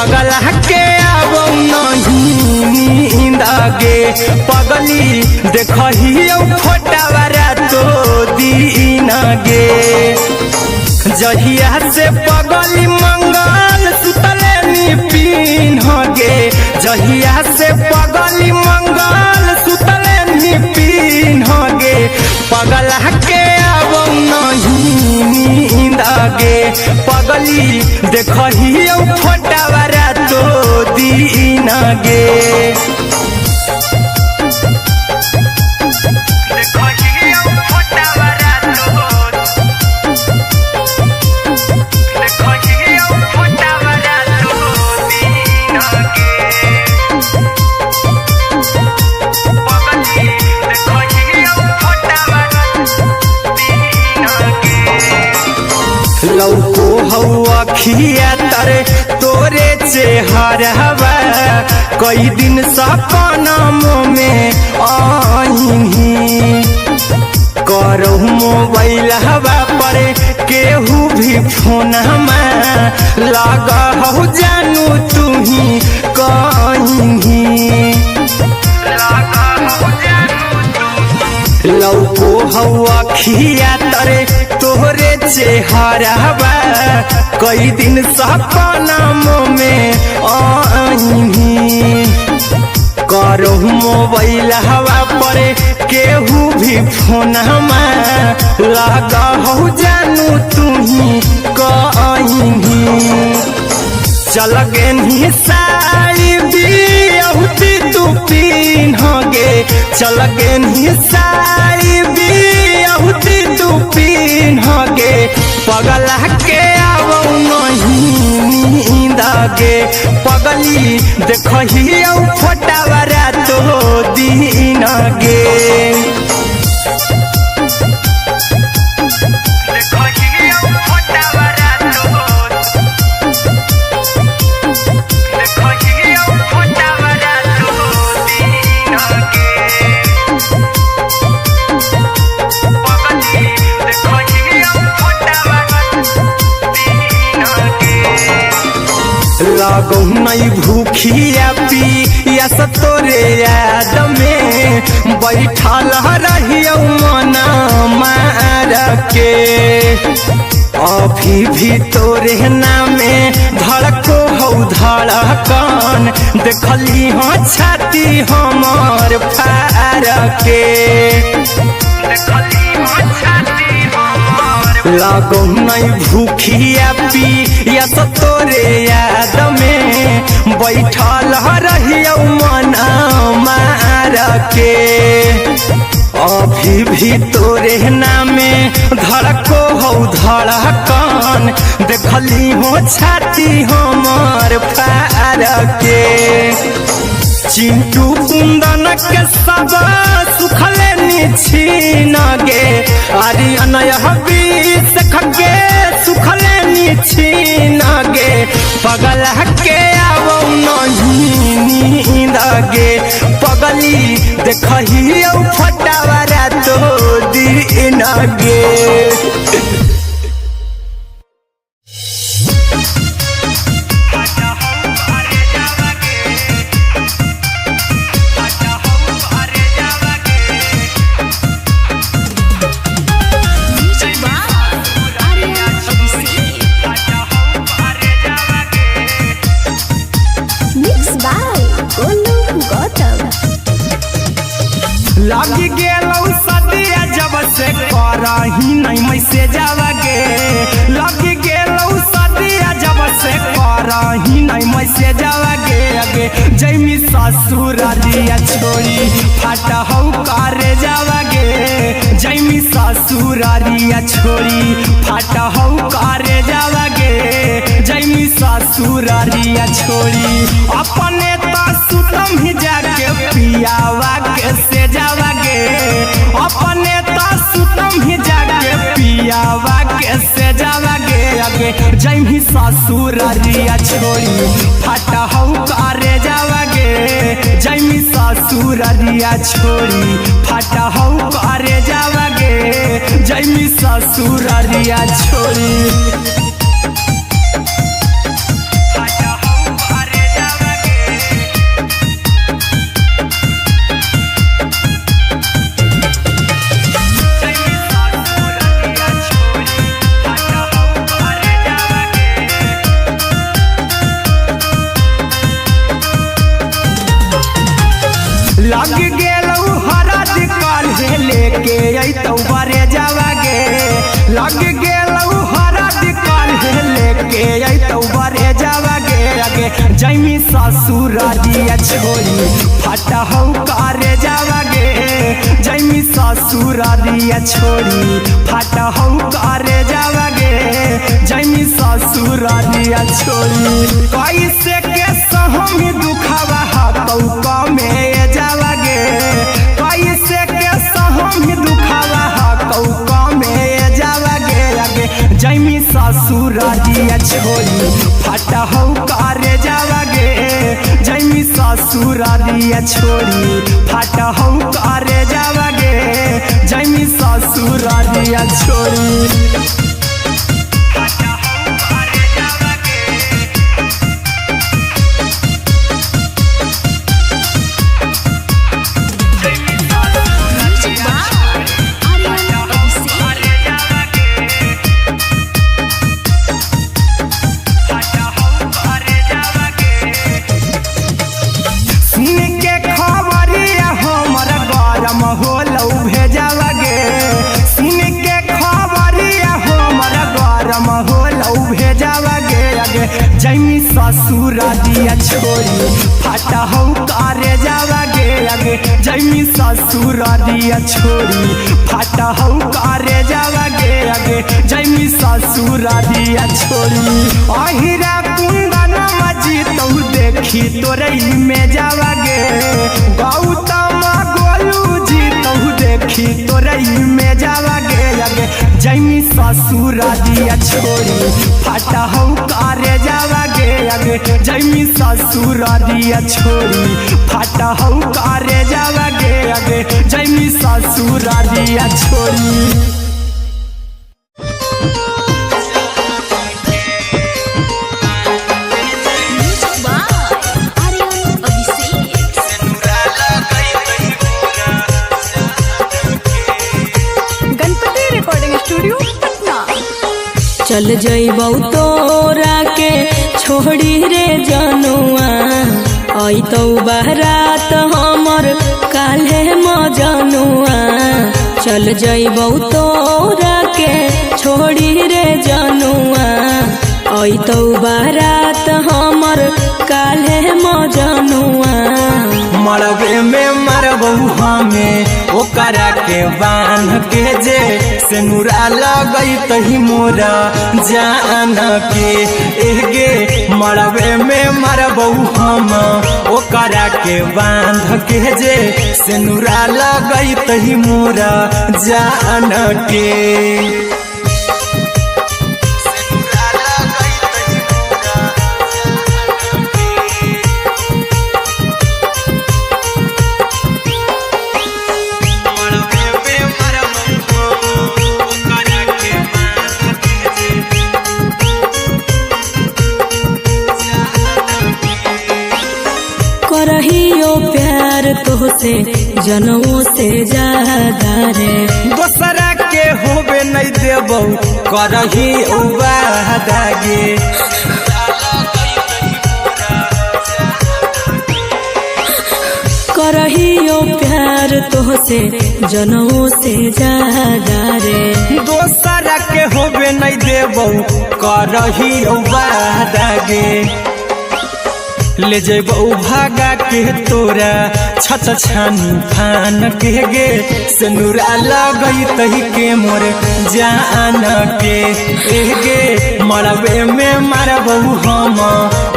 पगला के आवो नहीं नींद गे पगली देखही फोटावारा तो दीन गे जहिया से पगली मंगल सुतले निपिन गे जहिया से पगली मंगल सुतले निपिन गे पगला के आवो नहीं नींद गे पगली देखही फोटावारा तो दीन गे लौको हवा खिया तरे तोरे चेहरवा कई दिन सपनों में आईनी करो मोबाइल हवा पर केहू भी फोन लगा हो जानू तू ही कहीं लौको हवा खिया तरे तोहरे चेहरवा कई दिन सपनों में आईनी करो मोबाइल हवा पर केहू भी फोन लगा हो जानू तू ही कहीं चल गे साड़ी बिहुती तू पीन गे चल गे साड़ी बिहुती तू पीन गे पगला के आवो नहीं नींद गे पगली देखही फोटावारा तो दीन गे लागो नहीं भूखिया पिया तोरे याद में बैठल रहियो मना मार के अभी भी तोरे नामे धड़को हो धड़कन देखली हाँ छाती हमार फार के लागो नहीं भूखिया पिया तोरे याद में बैठल रहियो मना मार के अभी भी तोरे नामे धड़को हो धड़कन देखली हो छाती हमार फार के चिंटू कुंदन के सब सुखले छीन गे आर्यन खगे सुखले छीन गे पगला के आवो नहीं नींद गे पगली देखही फोटावारा तो दीन गे लगी गेलौ सदिया जब से करही नहीं मैसेजवा गे लगी गेलौ सदिया जब से करही नहीं मैसेजवा गे जैमी ससुरारिया छोड़ी फाटा हौ करे जावा गे जैमी ससुरारिया छोड़ी फाटा हौ करे जावा गे जैमी ससुरारिया छोड़ी अपने तो सुतम ही जाके पियावा के से जावा गे अपने तो सुतम ही जाके पियावा के से जावा गे जैमी ससुरारिया छोड़ी फाटा हौ करे जावा गे जैमी ससुरारिया छोड़ी फाटा हौ करे जावा गे जैमी ससुरारिया छोड़ी फाटा हौ जैमी ससुरारिया छोरी फटा हौ करे जावागे जैमी ससुरारिया छोरी फटा हौ करे जावागे जैमी ससुरारिया छोरी कैसे के सहमी दुखावा हाथौ कमे जावागे कैसे के सहमी दुखावा हाथौ कमे जावागे आगे जैमी ससुरारिया छोरी फटा हौ करे जावागे जैमी ससुरारिया छोरी फटा हौ करे जावागे जैमी ससुरारिया छोरी जैमी ससुरारिया छोरी फटा हौ करे जावागे आगे जैमी ससुरारिया छोरी फटा हौ करे जावागे आगे जैमी ससुरारिया छोरी अहिरा कुंदन मजी तौ देखी तोरई में जावागे गौतम गोलू जी तौ देखी तोरई में जावागे आगे जैमी ससुरारिया छोरी फटा हौ करे जावागे आगे जैमी ससुरारिया छोरी फटा हौ करे जावागे आगे जैमी ससुरारिया छोरी चल जइबौ तोरा के छोड़ी रे जनुआ अइतौ बारात हमर काल्हे मजनुआ चल जइबौ तोरा के छोड़ी रे जनुआ अइतौ बारात हमर काल्हे मजनुआ मरबे में मरबौ हमें ओकरा के बांध के जे सेनुरा लगई तही मोरा जान के एगे मरबे में मरबौ हम ओकरा के बांध के जे सेनुरा लगई तही मोरा जान के करहियो प्यार तोहसे जनों से ज्यादा रे दोसरा के होबे नहीं देबौ करही उबादागे करहियो प्यार तोहसे जनों से ज्यादा रे दोसरा के होबे नहीं देबौ करही उबादागे ले जेबौ भागा के तोरा छत छानी फान के गे सेनुरा लगई तही के मोर जान के एगे मरबे में मरबौ हम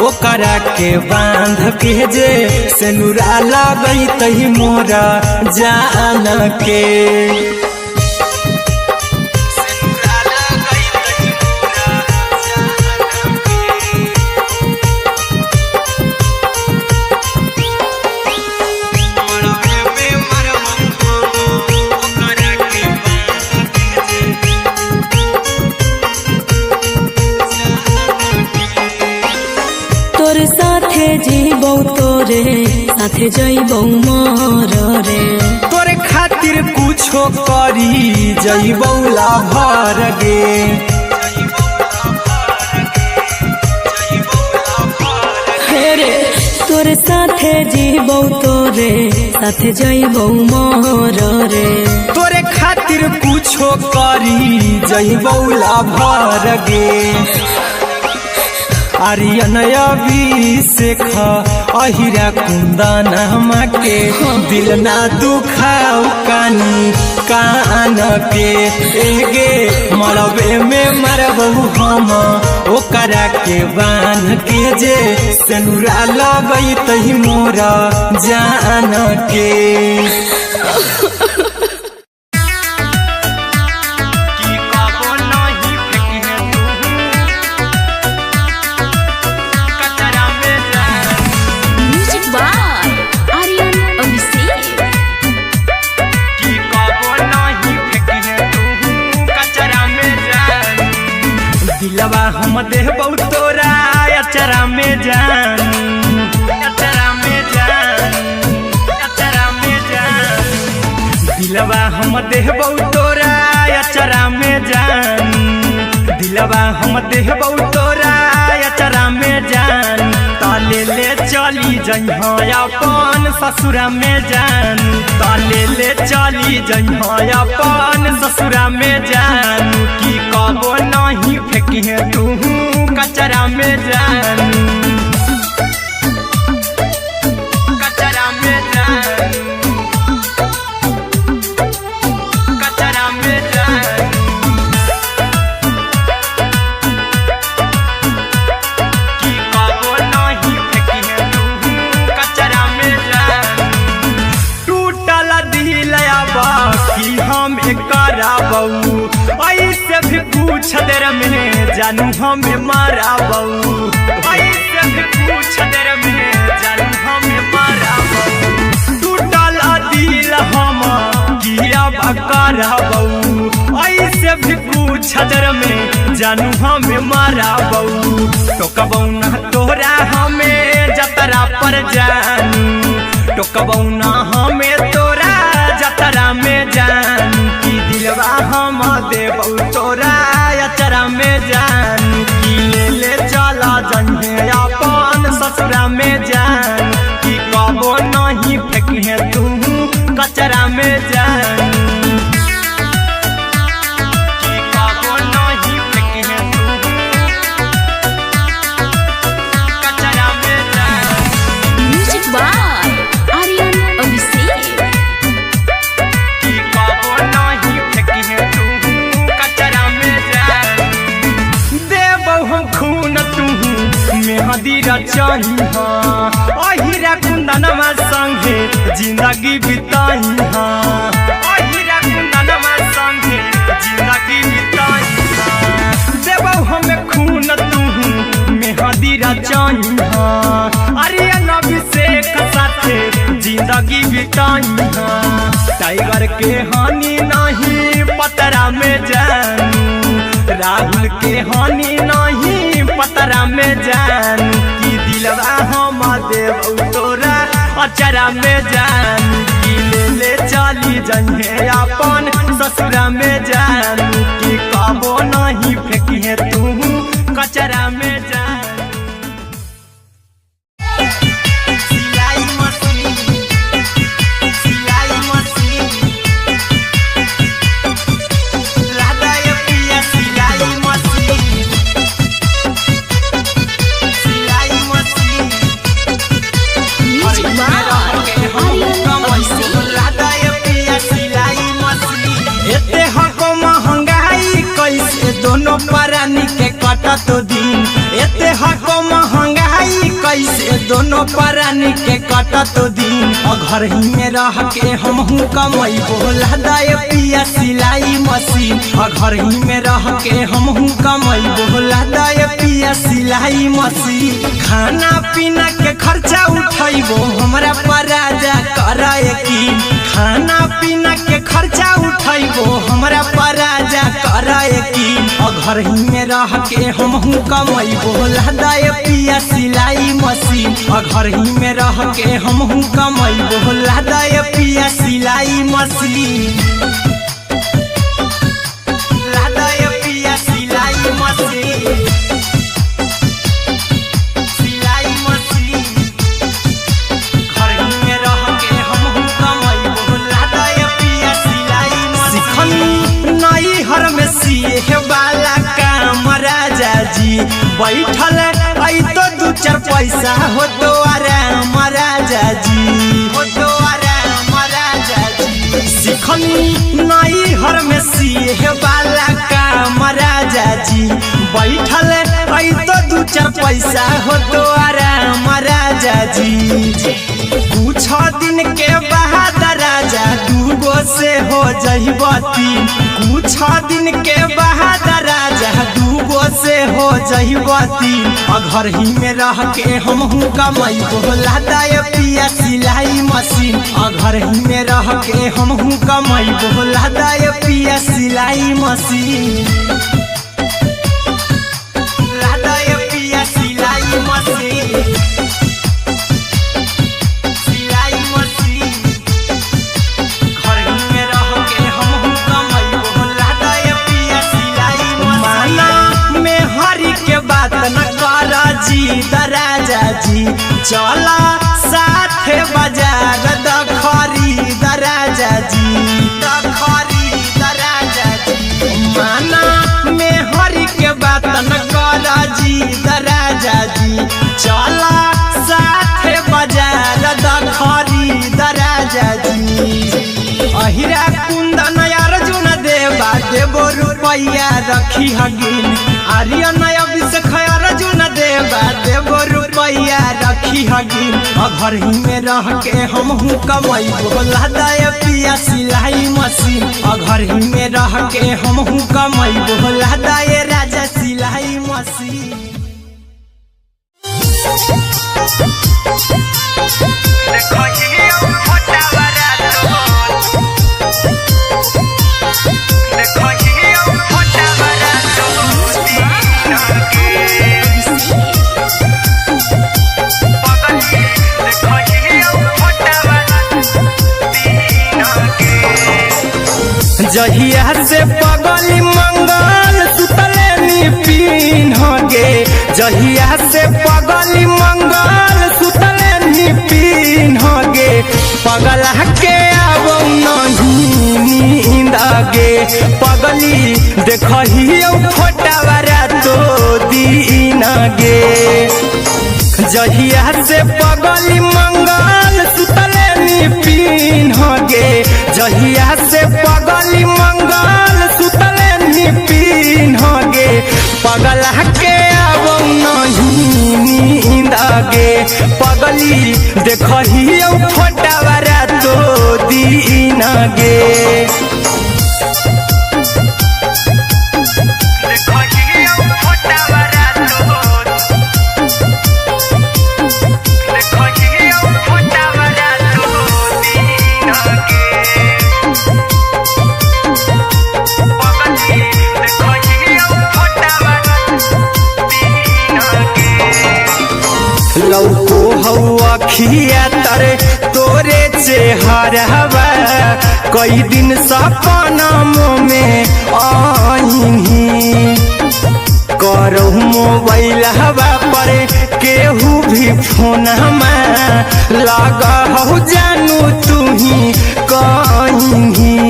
ओकरा के बांध के जे सेनुरा लगई तही मोरा जान के जीबौ तोरे साथे जइबौ मोर रे तोरे खातिर कुछो करी जइबौ लाभर गे हेरे तोरे साथे जीबौ तोरे साथे जइबौ मोर रे तोरे खातिर कुछो करी जइबौ लाभर गे आर्यन अभिषेक अहिरा कुंदन के दिल ना दुखाऊ कानी कान के एगे मरबे में मरबू हम ओकरा के बांध के जे सेनुरा लगई तही मोरा जान के दिलवा हम देबौ तोरा अचरा में जान अचरा में जान अचरा में जान दिलवा हम देबौ तोरा अचरा में जान दिलवा हम देबौ तोरा अचरा में जान ताले ले चली जइहा अपन ससुरा में जान ताले ले चली जइहा अपन ससुरा में जान की कबो नहीं फेंकिहे तू कचरा में जान कचरा में जान कचरा में जान की कबो नहीं फेंकिहे तू कचरा में जान टूटल दिल बाकी हम कराबू ऐसे भी कुछ देर में जानू हमें माराबू ऐसे भी कुछ देर में जानू हमें माराबू टूटल दिल हम किया कराबू ऐसे भी कुछ देर में जानू हमें माराबू टोकबौ ना तोरा हमें जतरा पर जानू टोकबौ ना हमें तोरा जतरा में जानू की दिलवा हम देबौ तोरा अचरा में जानू की ले चला जइहे अपन ससुरा में जान की कबो नहीं फेंकिहे तू कचरा में जानू की कबो नहीं फेंकिहे तू कचरा में जानू म्यूजिक बाय आर्यन अभिषेक की कबो नहीं फेंकिहे तू कचरा में जान देबौ हम खून तू मेहंदी रचही अहिरा कुंदनमा संगे जिंदगी बिताई अहिरा कुंदनमा संगे जिंदगी बिताई देबौ हमें खून तू मेहंदी रचही आर्यन अभिषेक साथे जिंदगी बिताई टाइगर के हानि नहीं पतरा में जानू राहुल के हानि नहीं पतरा में जानू की दिलवा हम देबौ तोरा अचरा में जानू की ले चली जइहे अपन ससुरा में जानू की कबो नहीं फेंकिहे तू कचरा में जानू दोनों परानी के कटत दिन एते हको महंगाई कैसे दोनों परानी के कटत दिन घर ही में रह के हमहू कमैबो लदाय पिया सिलाई मशीन घर ही में रह के हमहू कमैबो लदाय पिया सिलाई मशीन खाना पीना के खर्चा उठैबो हमरा पराजा कराए की खाना पीना के खर्चा उठैबो हमरा पराजा कराए की घर ही में रह के हमहू कमैबो लदाय पिया सिलाई मशीन घर ही में रह के हमहू कमैबो लदाय पिया सिलाई मशीन लदाय पिया सिलाई मशीन सिलाई मशीन घर ही में रह के हमहू कमैबो लदाय पिया सिलाई मशीन नई हर में सिए वाला काम राजा जी बैठल आई तो 2-4 पैसा हो तो आराम राजा जी, हो तो आराम राजा जी। सिखनी नई हर में सीहे वाला काम राजा जी, बैठल आई तो 2-4 पैसा हो तो आराम राजा जी। कुछ दिन के बाद राजा 2 से हो जहिबती, कुछ दिन के बाद राजा 2 से हो जहिबती। घर ही में रह के हमहू कमाई बोला दाय पिया सिलाई मशीन, घर ही में रह के हमहू कमाई बोला दाय पिया सिलाई मशीन, लादाय पिया सिलाई मशीन, सिलाई मशीन। घर ही में रह के हमहू कमाई बोला दाय पिया सिलाई मशीन। माना में हरी के बात न कर जी राजा जी, चला साथे बाजार द खरीद राजा जी, द खरीद राजा जी। माना में हरी के बात न कर जी राजा जी, चला साथे बाजार द खरीद राजा जी। अहिरा कुंदन अर्जुन देवा देवो रुपया रखी हगिन, आर्यन अभिषेक अर्जुन देवा देवो रुपया रखी हगिन। घर ही में रह के हमहू कमाई बोला दाय पिया सिलाई मशीन, घर ही में रह के हमहू कमाई बोला दाय राजा सिलाई मशीन। जहिया से पगली मंगल सुतले निपिन गे, जहिया से पगली मंगल सुतले निपिन गे। पगला के अब नहीं नींद गे, पगली देखही फोटावारा तो दीन गे। जहिया से पगली मंगल सुतले निपिन गे, जहिया से पगली मंगल सुतले निपिन गे। पगला के अब नहीं नींद गे, पगली देखही फोटावारा तो दीन गे। लौको हवा खिया तरे तोरे चेहरवा, कई दिन सपना में आईनी। करहु मोबाइल हवा पर केहू भी फोन लगा हो जानू तू ही कहीं।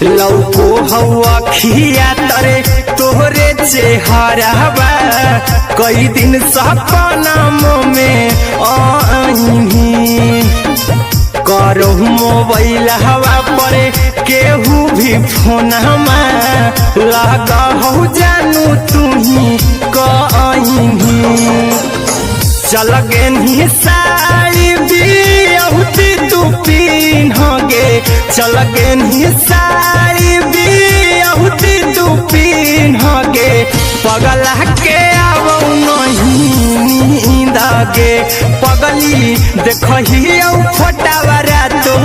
लौको हवा खिया तरे तोहरे चेहरवा, कई दिन सपना में आईनी। करहु मोबाइल हवा पर केहू भी फोन लगा हो जानू तू ही कहीं। चल गे साड़ी बियाहुती तू पीन गे, चल गे साड़ी बियाहुती तू पीन गे। पगला के अब नहीं नींद गे, पगली देखही फोटावारा तो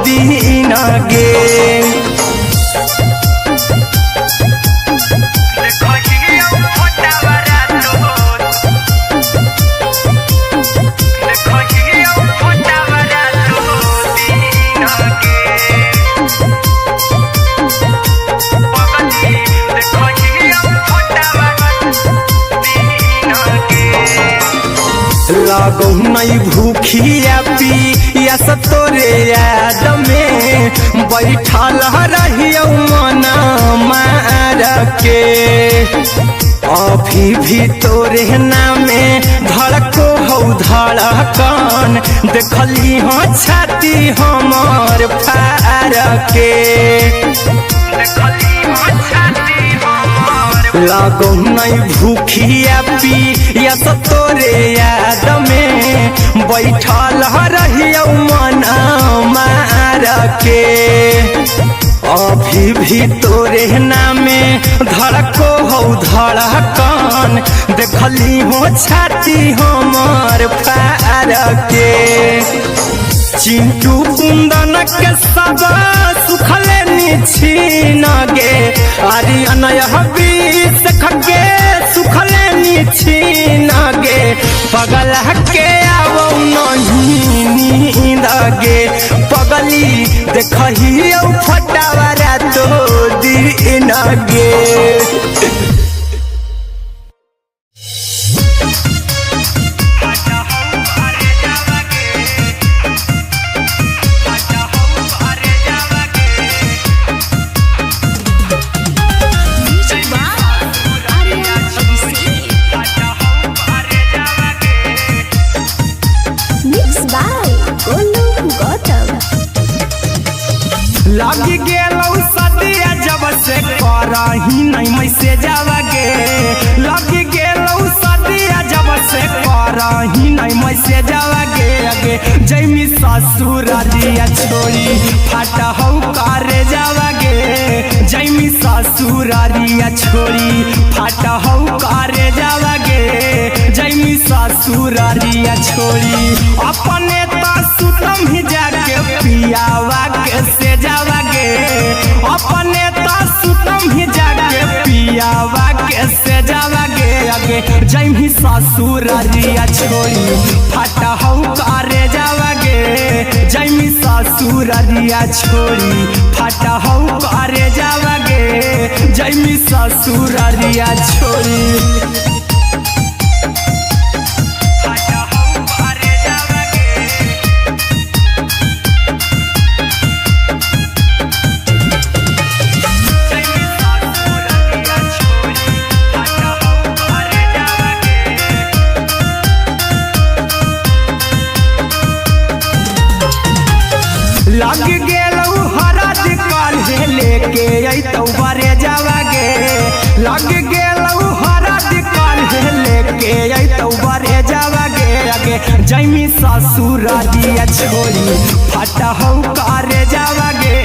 दीन गे। लगौ नहीं भूखिया पिया या तोरे याद में बैठल रहियो मन मार के अभी भी तोरे नामे धड़को हो धड़कन देखली हो छाती हमर फार के लागो नहीं भूखिया पी या तोरे याद में बैठल रहियो मन मार के अभी भी तोरे नामे धड़को हो धड़कन देखली हो छाती हमर फार के चिंटू कुंदन के सब सुखले निछीन गे आर्यन बीस खगे सुखले निछीन गे पगल के आवो नहीं नींद गे पगली देखही फटावरा तो दिन गे लगी गेलौ सदिया जब से करही नहीं मैसेजवा गे लगी गेलौ सदिया जब से करही नहीं मैसेजवा गे अगे जैमी ससुरारिया छोड़ी फाटा हौ करे जावा गे जैमी ससुरारिया छोड़ी फाटा हौ करे जावा गे जैमी ससुरारिया छोड़ी अपने तो सुतम ही जाके पियावा के से जावा गे अपने तो सुतम ही जाके पियावा के से जावा गे अगे जैमी ससुरारिया छोड़ी फाटा हौ करे जावा गे जैमी ससुरारिया छोड़ी फाटा हौ करे जावा गे जैमी ससुरारिया छोड़ी लग गेलौ हरद काल्हे लेके अइतौ बरे जावा गे लग गेलौ हरद काल्हे लेके अइतौ बरे जावा गे अगे जैमी ससुरारिया छोड़ी फाटा हौ करे जावा गे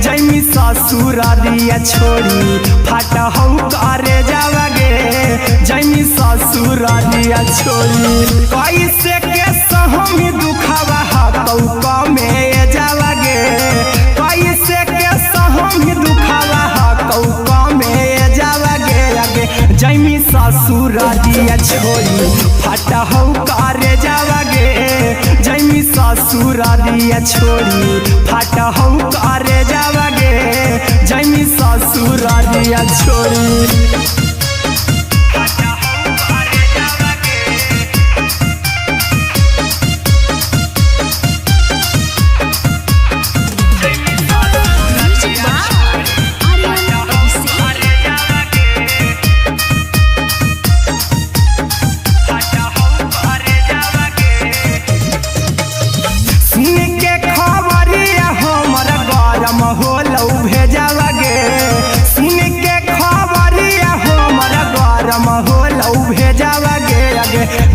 जैमी ससुरारिया छोड़ी फाटा हौ करे जावा गे जैमी ससुरारिया छोड़ी कैसे के सहमी दुखावा हतौ कमे जावा गे कैसे के सहमी दुखावा हतौ कमे जावा गे अगे जैमी ससुरारिया छोड़ी फाटा हौ करे जावा गे जैमी ससुरारिया छोड़ी फाटा हौ करे जावा गे जैमी ससुरारिया छोड़ी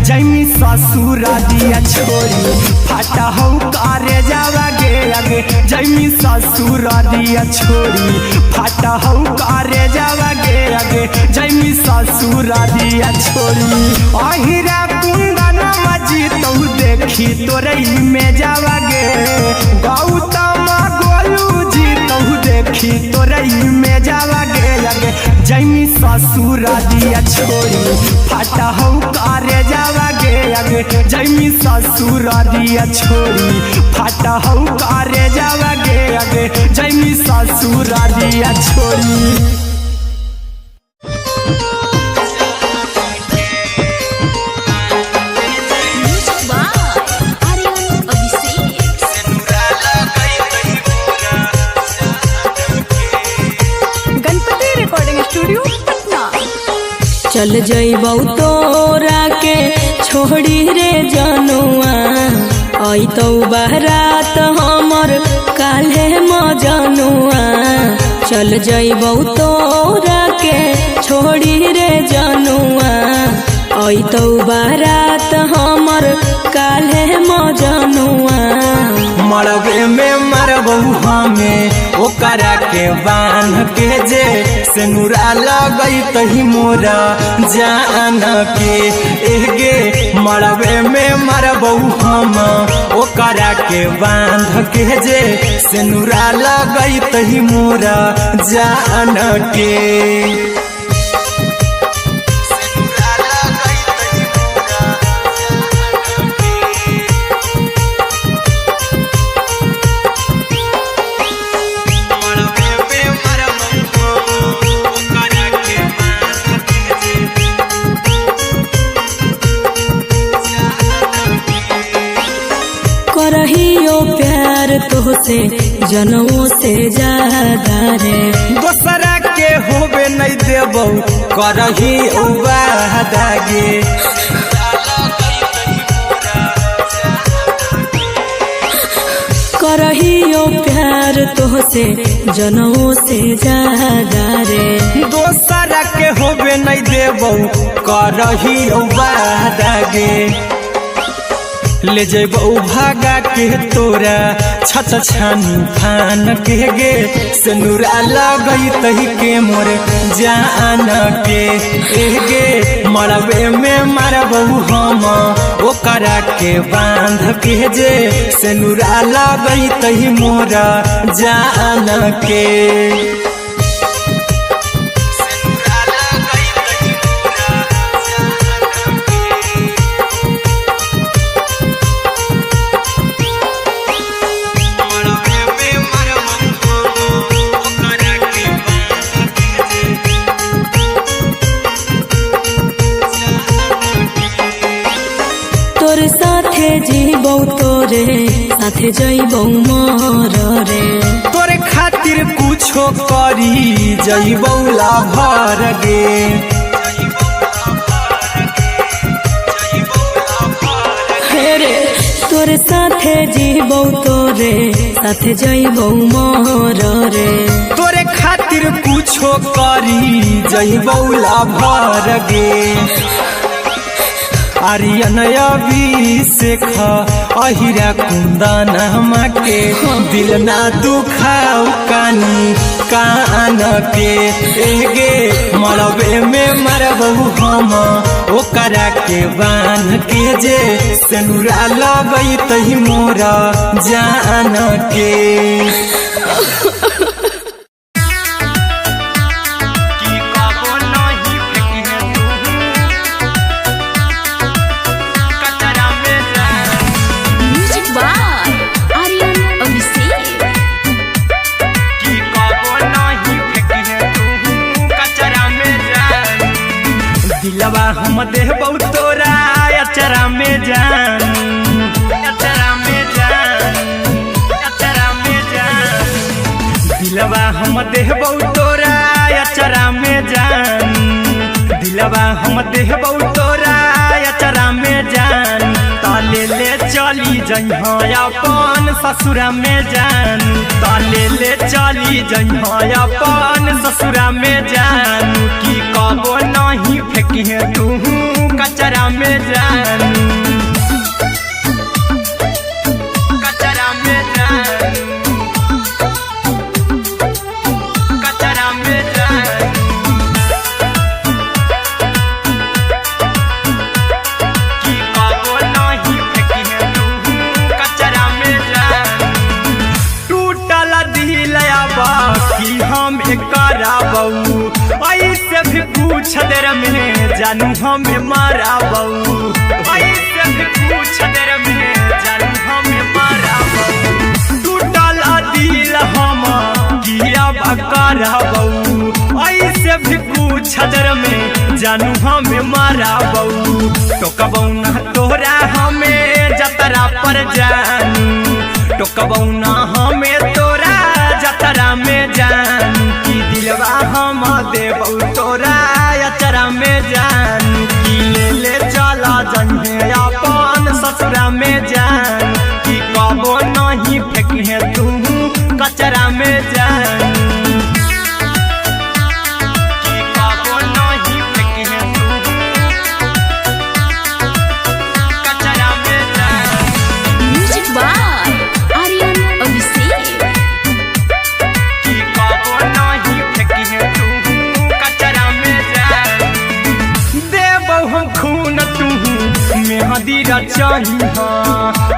जैमी ससुरारिया छोड़ी फाटा हौ करे जावा गे अगे जैमी ससुरारिया छोड़ी फाटा हौ करे जावा गे अगे जैमी ससुरारिया छोड़ी अहिरा कुंदन मजी तो देखी तोरई में जावा गे गौतम गोलू जी तो देखी तोरई में जावा गे अगे जैमी ससुरारिया छोड़ी फाटा हौ करे जावा गे अगे जैमी ससुरारिया छोड़ी फाटा हौ करे जावा गे अगे जैमी ससुरारिया छोड़ी Music by Aryan Abhishek. चल जइबौ तोरा के छोड़ी रे जनुआ अइतौ बारात हमर काल्हे मजनुआ चल जइबौ तोरा के छोड़ी रे जनुआ अइतौ बारात हमर काल्हे मजनुआ मरबे में मरबू हमें ओकरा के बांध के जे सिनुरा लगई तही मोरा जान के एगे मरबे में मरबू हम ओकरा के बांध के जे सिनुरा लगई तही मोरा जान के करहियो प्यार तोहसे जनमों से ज्यादा रे दोसरा के होबे नहीं देबौ करही वादा गे करहियो प्यार तोहसे जनमों से ज्यादा रे दोसरा के होबे नहीं देबौ करही वादा गे ले जेबौ भागा के तोरा छत छानी थान के गे सिनुरा लगई तही के मोर जान के एगे मरबे में मरबौ हम ओकरा के बांध के जे सिनुरा लगई तही मोरा जान के तोरे साथे जीबौ तोरे साथे जइबौ मर रे तोरे खातिर कुछो करी जइबौ लाभर गे रे तोरे साथे जीबौ तोरे साथे जइबौ मर रे तोरे खातिर कुछो करी जइबौ लाभर गे आर्यन अभिषेक अहिरा कुंदन के दिल ना दुखाऊ कानी कान के एगे मरबे में मरबू हम ओकरा के बांध के जे सिनुरा लगई तही मोरा जान के दिलवा हम देबौ तोरा अचरा में जान अचरा में जान अचरा में जान दिलवा हम देबौ तोरा अचरा में जान दिलवा हम देबौ तोरा अचरा में जान ताले ले चली जइहा अपन ससुरा में जान ताले ले चली जइहा अपन ससुरा में जान की कबो नहीं फेंकिहे तू कचरा में जान कचरा में जान कचरा में जान की कबो नहीं फेंकिहे तू कचरा में जान टूटल दिलया बाकी हम कराबौ ऐसे भी पूछ देर में जानू हमें माराबौ ऐसे भी पूछ देर में जानू हमें माराबौ टूटल दिल हम किया कराबौ ऐसे भी पूछ देर में जानू हमें माराबौ टोकबौ ना तोरा हमें जतरा पर जानू टोकबौ ना हमें तोरा जतरा में जानू की दिलवा हम देबौ तोरा अचरा में जान जन्हे अपन ससुरा में जान कि कबो नहीं फेंके तू कचरा में जान कि कबो नहीं फेंके तू कचरा में जान। Music by Aryan Abhishek. कि कबो नहीं फेंके तू कचरा में जान। देबो हम खून तू मेहदी रचाई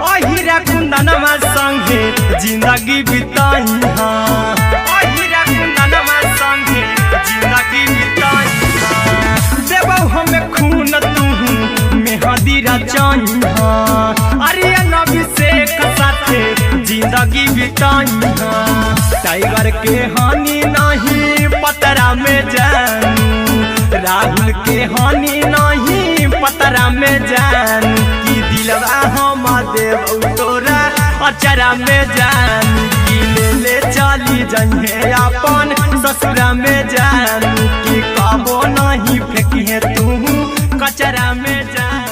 अहिरा कुंदनमा संगे जिंदगी बिताई अहिरा कुंदनमा संगे जिंदगी बिताई देबो हमें खून तू मेहदी रचाई आर्यन अभिषेक साथे जिंदगी बिताई टाइगर के हानि नहीं पतरा में जानू राहुल के हानि नहीं पतरा में जान कि दिलवा हम देव तोरा अचरा में जान कि ले चली जन्हे अपन ससुरा में जान कि कबो नहीं फेंकिए तू कचरा में जान।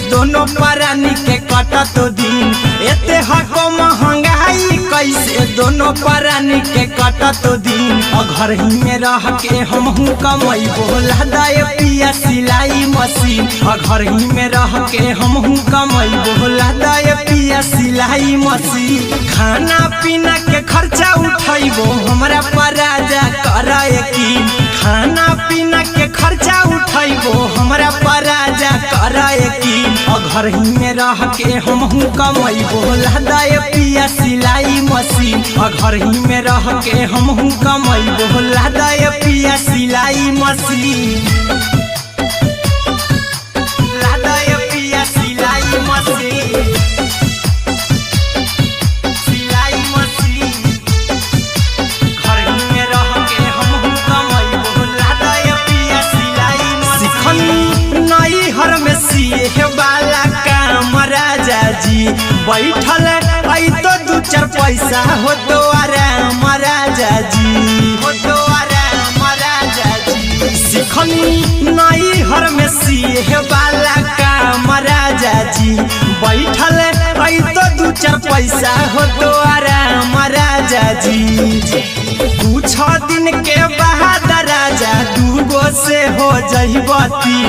दोनों परानी के कटा तो दिन एते हको महंगाई कैसे दोनों परानी के कटा तो दिन घर ही में रह के हमहू कमाई बोला दाय पिया सिलाई मशीन घर ही में रह के हमहू कमाई बोला दाय पिया सिलाई मशीन खाना पीना के खर्चा उठाइबो हमरा पराजा कराए की खाना पीना के खर्चा उठाइबो हमरा पराजा कराए की घर ही में रह के हमहू कमाई बोला दाय पिया सिलाई मशीन घर ही में रह के हमहू कमाई बोला दाय पिया सिलाई मशीन लादाय पिया सिलाई मशीन सिलाई मशीन घर ही में रह के हमहू कमाई बोला दाय पिया सिलाई मशीन नई हर में सिए वाला काम राजा जी बैठल आई तो दू चार पैसा हो तो आराम राजा जी हो तो आराम राजा जी सिखनी नई हर में सिए वाला काम राजा जी बैठल आई तो दू चार पैसा हो तो आराम राजा जी कुछ दिन के बाद राजा दूगो से हो जहिबती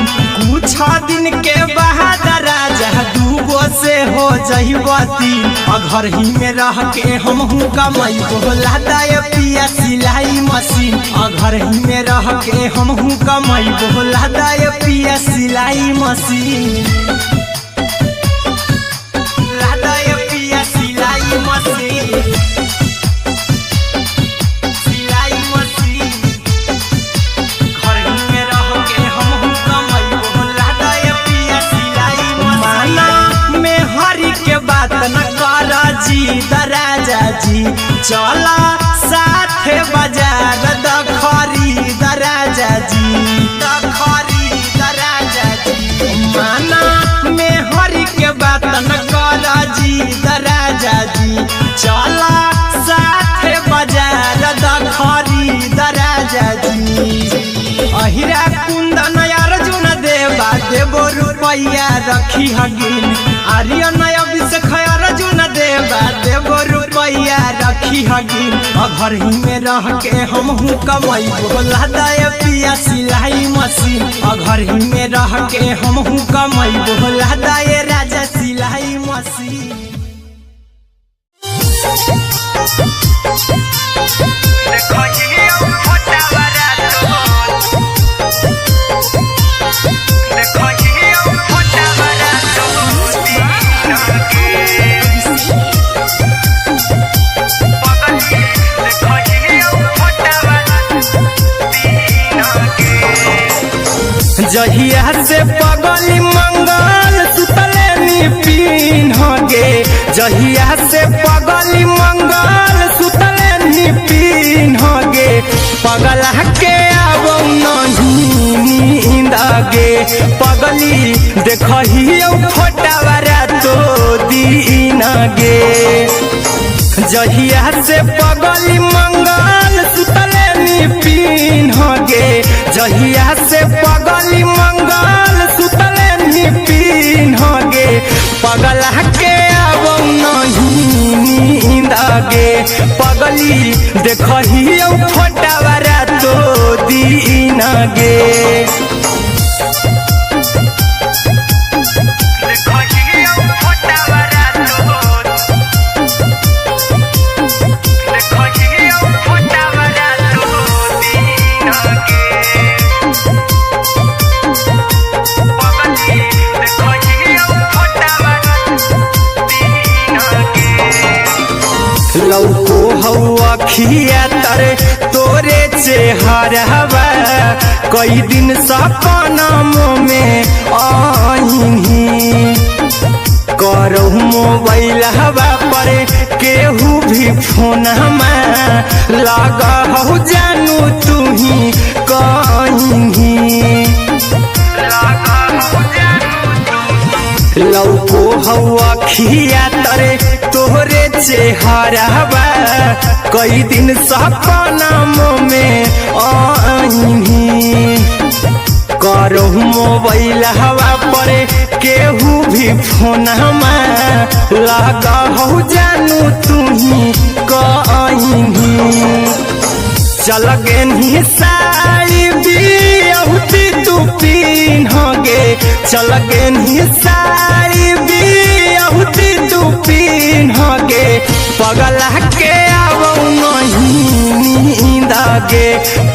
कुछ दिन के बाद राजा दूगो से हो जहिबती घर ही में रह के हमहू कमाई बोला दाय पिया सिलाई मशीन घर ही में रह के हमहू कमाई बोला दाय पिया सिलाई मशीन लादाय पिया सिलाई मशीन सिलाई मशीन घर ही में रह के हमहू कमाई बोला दाय पिया सिलाई मशीन में हरी के बात न कर जी दराजा जी चला साथे बाजार दखरी दराजा जी दखरी दराजा जी माना में हरी के बात न कर जी दराजा जी चला साथे बाजार दखरी दराजा जी अहिरा कुंदन अर्जुन देवा देवो रुपया रखी हगिन आर्यन अभिषेक अर्जुन देवा देवो रुपया रखी हगिन घर ही में रह के हमहू कमाई बोला दाय पिया सिलाई मशीन घर ही में रह के हमहू कमाई बोला दाय राजा सिलाई मशीन जहिया से पगली मंगल सुतले नी पीन गे जहिया से पगली मंगल सुतले नी पीन गे पगला के अब नहीं नींद गे पगली देखही फोटावरा तो दीन गे जहिया से पगली मंगल सुतले नी पीन गे जहिया से पगली मंगल सुतले नी पीन गे पगला के अब नहीं नींद गे पगली देखही फोटावरा तो दीन गे लौको हवा खिया तरे तोरे चेहरवा कई दिन सपनों में आईनी करो मोबाइल हवा पर केहू भी फोन लगा हो जानू तू ही कहीं लौको हवा खिया तरे तोहरे चेहरवा कई दिन सपनों में आईनी करो मोबाइल हवा पर केहू भी फोन लगा हो जानू तू ही कहीं चल गे साड़ी बिहुती तू पीन गे चल गे साड़ी बिहुती तू पीन गे पगला के अब नहीं नींद गे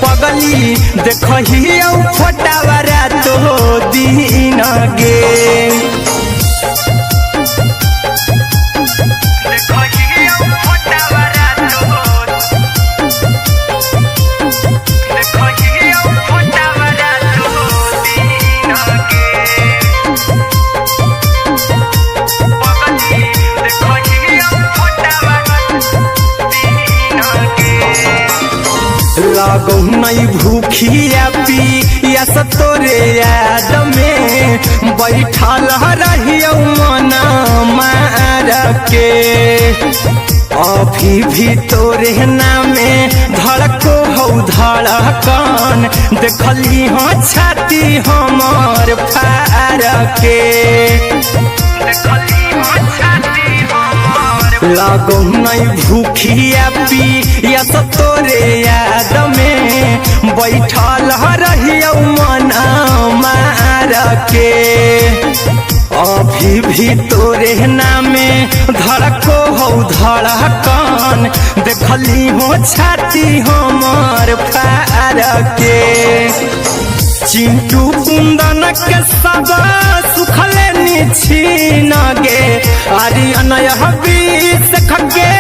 पगली देखही फोटावरा तो दीन गे लागो नहीं भूखिया पिया तोरे याद में बैठल रहियो मना मार के अभी भी तोरे नामे धड़को हो धड़कन देखली हाँ छाती हमार फार के लागो नहीं भूखिया पिया तोरे याद में बैठल रहियो मना मार के अभी भी तोरे नामे धड़को हो धड़कन देखली हो छाती हमार फार के चिंटू कुंदन के सब सुखले छीन गे आर्यन बीस खगे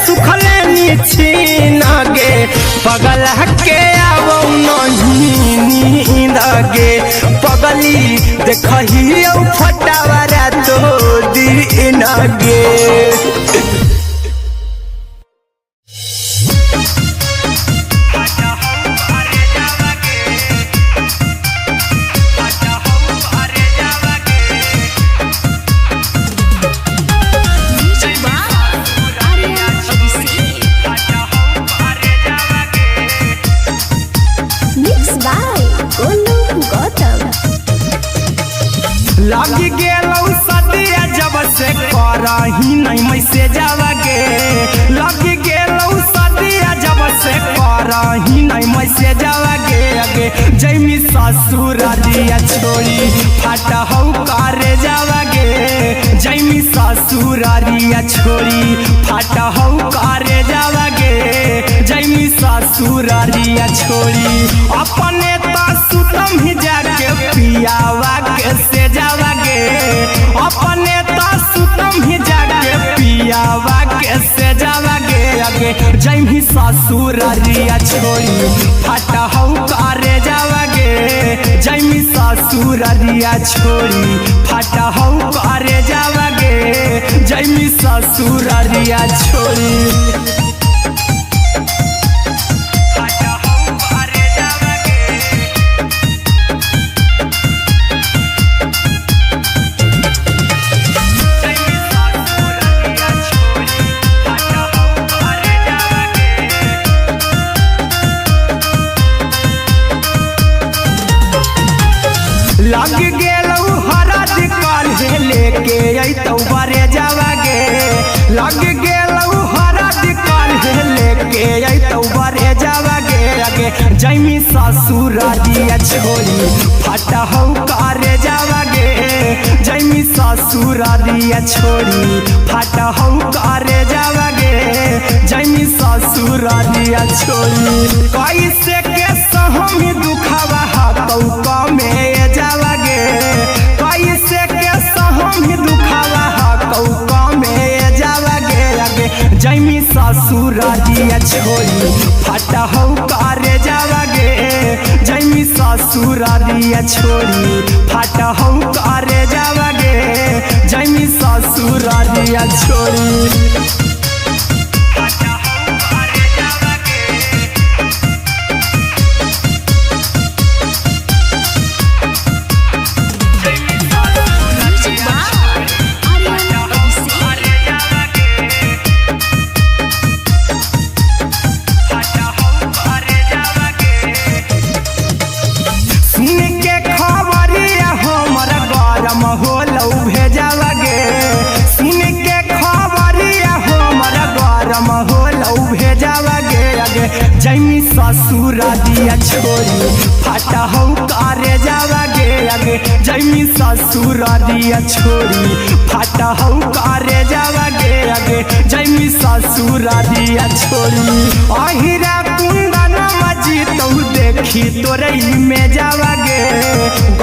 सुखले छीन गे पगला के अब नहीं नींद गे पगली देखही फटावरा तो दीन गे लगी गेलौ सदिया जब से करही नहीं मैसेजवा गे लगी गेलौ सदिया जब से करही नहीं मैसेजवा गे अगे जैमी ससुरारिया छोड़ी फाटा हौ करे जावा गे जैमी ससुरारिया छोड़ी फाटा हौ करे जावा गे जैमी ससुरारिया छोड़ी अपने सुतम ही जाके पियावा के से जावा गे अपने सुतम ही जाके पियावा के से जावा गे अगे जैमी ससुरारिया छोड़ी फाटा हौ करे जावा गे जैमी ससुररिया छोड़ी फाटा हौ करे जावगे जैमी ससुररिया छोड़ी लग गेलौ हरद काल्हे लेके अइतौ बरे जावगे लग गेलौ हरद काल्हे लेके अइतौ बरे जावगे अगे जैमी ससुररिया छोड़ी फाटा हौ करे जावगे जैमी ससुररिया छोड़ी फाटा हौ करे जावगे जैमी ससुररिया छोड़ी कैसे के सहमी दुखवा हतौ कमे जावगे कैसे के सहमी दुखवा हतौ कमे जावगे अगे जैमी ससुररिया छोड़ी फाटा हौ करे जावगे जैमी ससुररिया छोड़ी फाटा हौ करे जावगे जैमी ससुररिया छोड़ी जैमी ससुररिया छोड़ी फाटा हौ करे जावगे अगे जैमी ससुररिया छोड़ी फाटा हौ करे जावगे अगे जैमी ससुररिया छोड़ी अहिरा कुंदन मजीतौ देखी तोरई में जावगे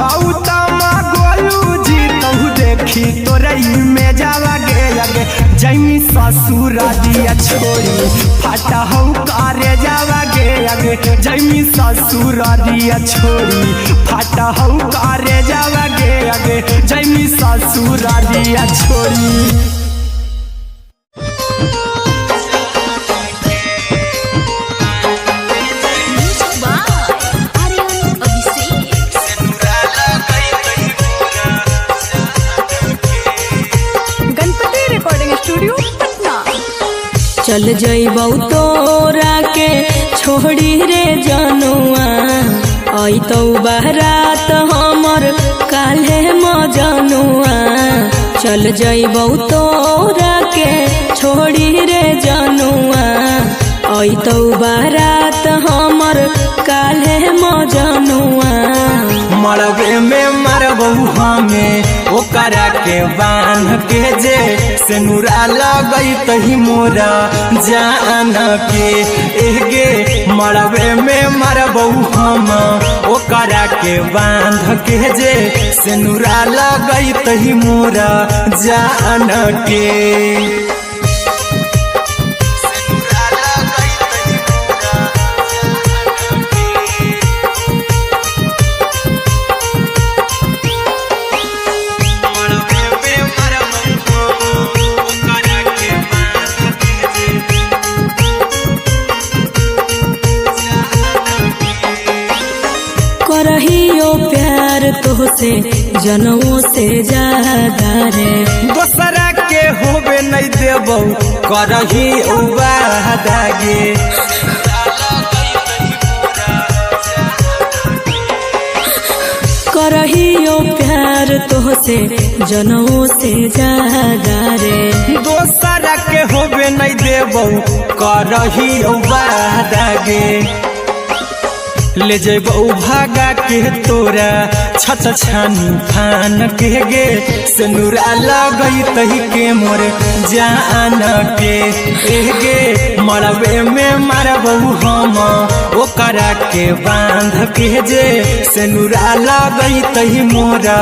गौतम गोलू जीतौ देखी तोरई में जावगे अगे जैमी ससुररिया छोड़ी फाटा हौ करे जावगे अगे जैमी ससुररिया छोड़ी फाटा हौ करे जावगे अगे जैमी ससुररिया छोड़ी चल जइबौ तोरा के छोड़ी रे जनुआ अइतौ बारात हमर काल्हे मजनुआ चल जइबौ तोरा के छोड़ी रे जनुआ अइतौ बारात हमर काल्हे मजनुआ मरबे में मरबौ हमें ओकरा के बांध के जे सेनुरा लगैतहि मोरा जान के एगे मरबे में मरबौ हम ओकरा के बांध के जे सेनुरा लगैतहि मोरा जान के करहियो प्यार तोहसे जनमों से ज्यादा रे दोसरा के होबे नहीं देबौ करही उबादागे करहियो प्यार तोहसे जनमों से ज्यादा रे दोसरा के होबे नहीं देबौ करही उबादागे ले जेबौ भागा के तोरा छत छानी फान के गे सेनुरा लगैतहि के मोर जान के एगे मरबे में मरबौ हम ओकरा के बांध के जे सेनुरा लगैतहि मोरा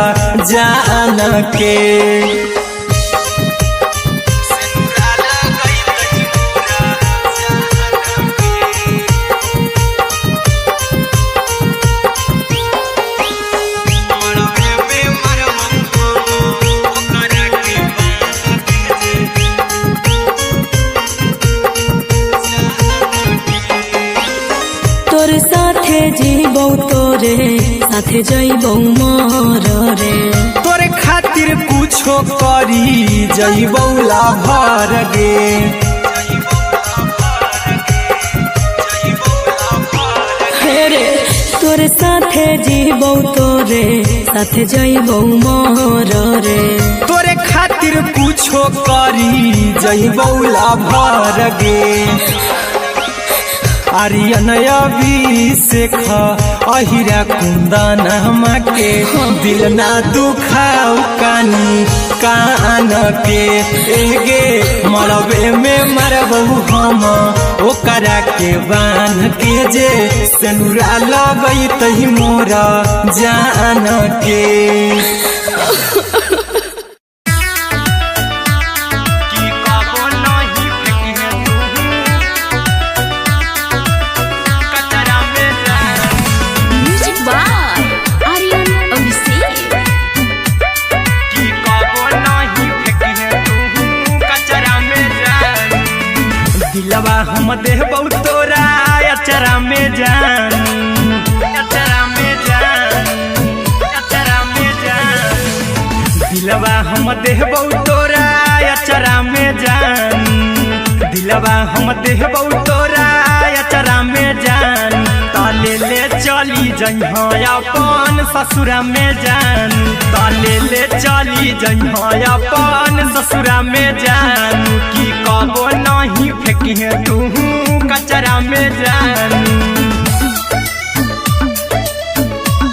जान के जीबौ तोरे साथे जइबौ मोर रे तोरे खातिर कुछो करी जइबौला भर गे रे तोरे साथे जीबौ तोरे साथे जइबौ मोर रे तोरे खातिर कुछो करी जइबौला भर गे आर्यन अभिषेक अहिरा कुंदन के दिल ना दुखाऊ कानी कान के एगे मरबे में मरबहू हम ओकरा के बान के जे सेनुरा लगैत मोरा जान के दिलवा हम देबौ तोरा अचरा में जान अचरा में जान अचरा में जान दिलवा हम देबौ तोरा अचरा में जान दिलवा हम देबौ तोरा अचरा में जान ताले ले चली जइहा अपन ससुरा में जान ताले ले चली जइहा अपन ससुरा में जान की कबो नहीं फेंकिहे तू कचरा में जान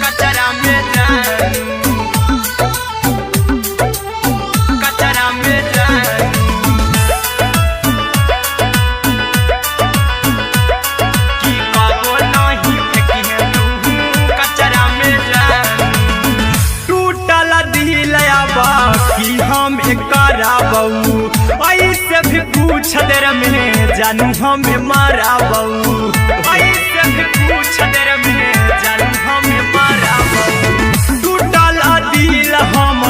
कचरा में जान कचरा में जान की कबो नहीं फेंकिहे तू कचरा में जान टूटल दिल बाकी हम कराबू ऐसे भी पूछ देर में जानू हमें माराबू ऐसे भी पूछ देर में जानू हमें माराबू टूटल दिल हम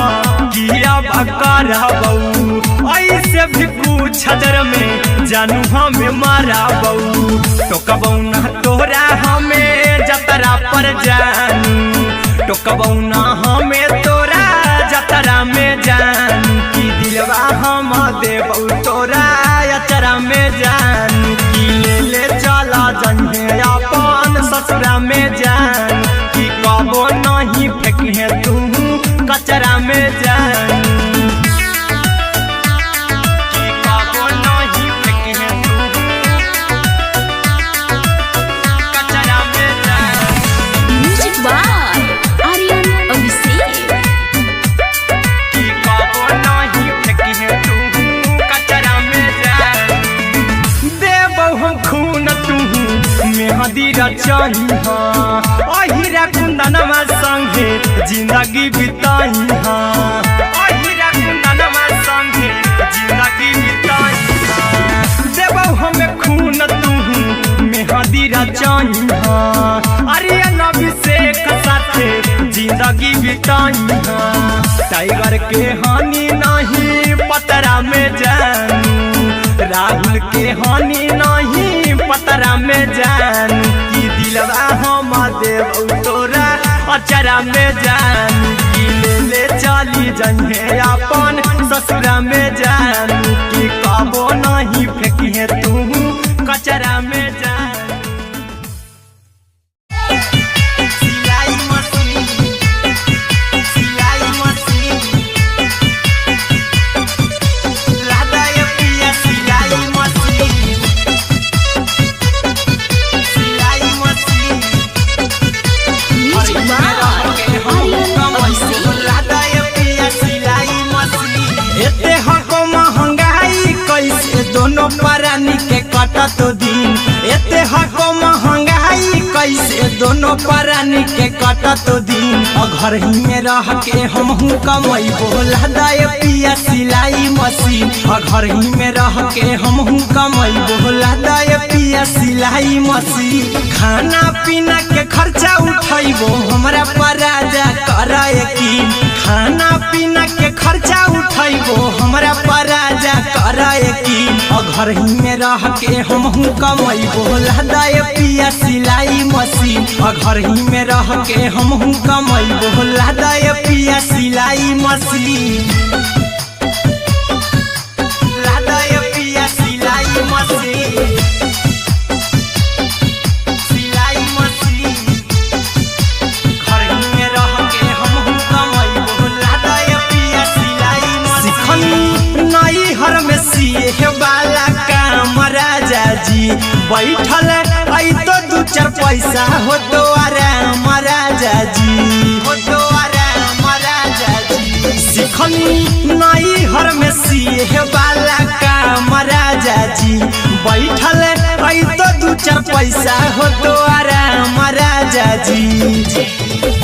किया कराबू ऐसे भी पूछ देर में जानू हमें माराबू टोकबौ ना तोरा हमें जतरा पर जानू टोकबौ ना हमें तोरा जतरा में जानू की दिलवा हम देबौ तोरा अचरा में जान की ले चला जइहे अपन ससुरा में जान की कबो नहीं फेंकिहे तू कचरा में जान की कबो नहीं फेंकिहे तू कचरा में जान म्यूजिक बाय आर्यन अभिषेक की कबो नहीं फेंकिहे तू कचरा में जान देबौ हम खून तू मेहदी रचइहा अहिरा कुंदनमा संगे जिंदगी बिताइहा अहिरा कुंदनमा संगे जिंदगी बिताइहा देबौ हम खून तू मेहदी रचइहा आर्यन अभिषेक साथे जिंदगी बिताइहा टाइगर के हानि नहीं पतरा में जानू राहुल के हानि नहीं पतरा में जान की दिलवा हम देबौ तोरा अचरा में जान की ले चली जइहे अपन ससुरा में जान की कबो नहीं फेंकिहे तू कचरा में जान परानी के कटत दिन एते हको महंगाई कैसे दोनों परानी के कटत दिन घर ही में रह के हमहू कमैबो लदाय पिया सिलाई मशीन घर ही में रह के हमहू कमैबो लदाय पिया पिया सिलाई मशीन। खाना पीना के खर्चा उठाइबो हमरा पर राजा कर यकीन। खाना पीना के खर्चा उठाइबो हमरा पर राजा कर यकीन। और घर ही में रह के हमहू कमैबो लहदाय पिया सिलाई मशीन। और घर ही में रह के हमहू कमैबो लहदाय पिया सिलाई मशीन। लहदाय पिया सिलाई मशीन। सिलाई मशीन घर ही में रह के हमहू कमैबो लहदाय पिया सिलाई मशीन। सिखनी नई हर में सिए वाला काम राजा जी। बैठल आई तो दू चार पैसा हो तो आराम राजा जी। हो तो आराम राजा जी। सिखनी नई हर में सिए वाला काम राजा जी। बैठल आई तो दू चार पैसा हो तो आराम राजा जी।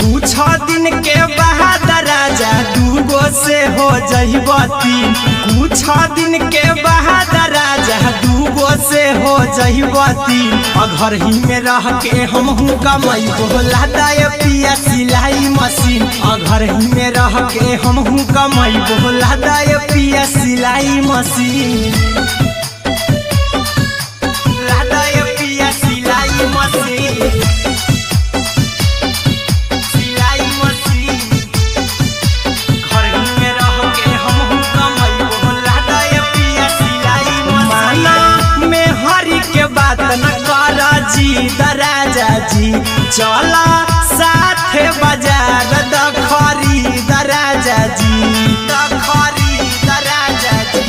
कुछ दिन के बाद राजा दूगो से हो जइबो तीन। कुछ दिन के बाद राजा दूगो से हो जइबो तीन। और घर ही में रह के हमहू कमैबो लहदाय पिया सिलाई मशीन। और घर ही में रह के हमहू कमैबो लहदाय पिया सिलाई मशीन। लहदाय पिया सिलाई मशीन। सिलाई मशीन घर ही में रह के हमहू कमैबो लहदाय पिया सिलाई मशीन। माना में हरी के बात न कर जी राजा जी। चला साथे बाजार द खरीद राजा जी। द खरीद राजा जी।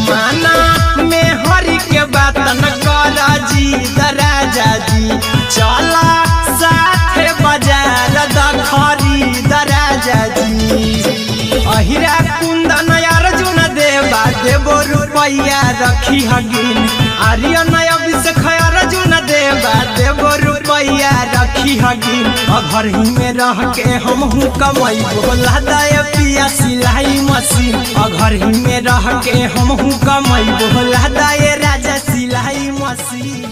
माना में हरी के बात न कर जी राजा जी। चला साथे बाजार द खरीद राजा जी। अहिरा कुंदन अर्जुन देवा देवो रुपैया रखी हगिन। आर्यन अभिषेक अर्जुन देवा देवो रुपैया रखी हगिन। और घर ही में रह के हमहू कमैबो लहदाय पिया सिलाई मशीन। और घर ही में रह के हमहू कमैबो लहदाय राजा सिलाई मशीन।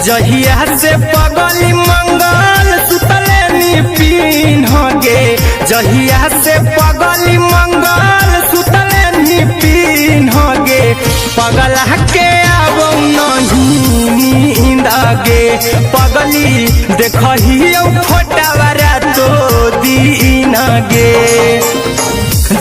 जहिया से पगली मंगल सुतले निपिन गे। जहिया से पगली मंगल सुतले निपिन गे। पगला के अब नहीं नींद गे। पगली देखही फोटावारा तो दीन गे।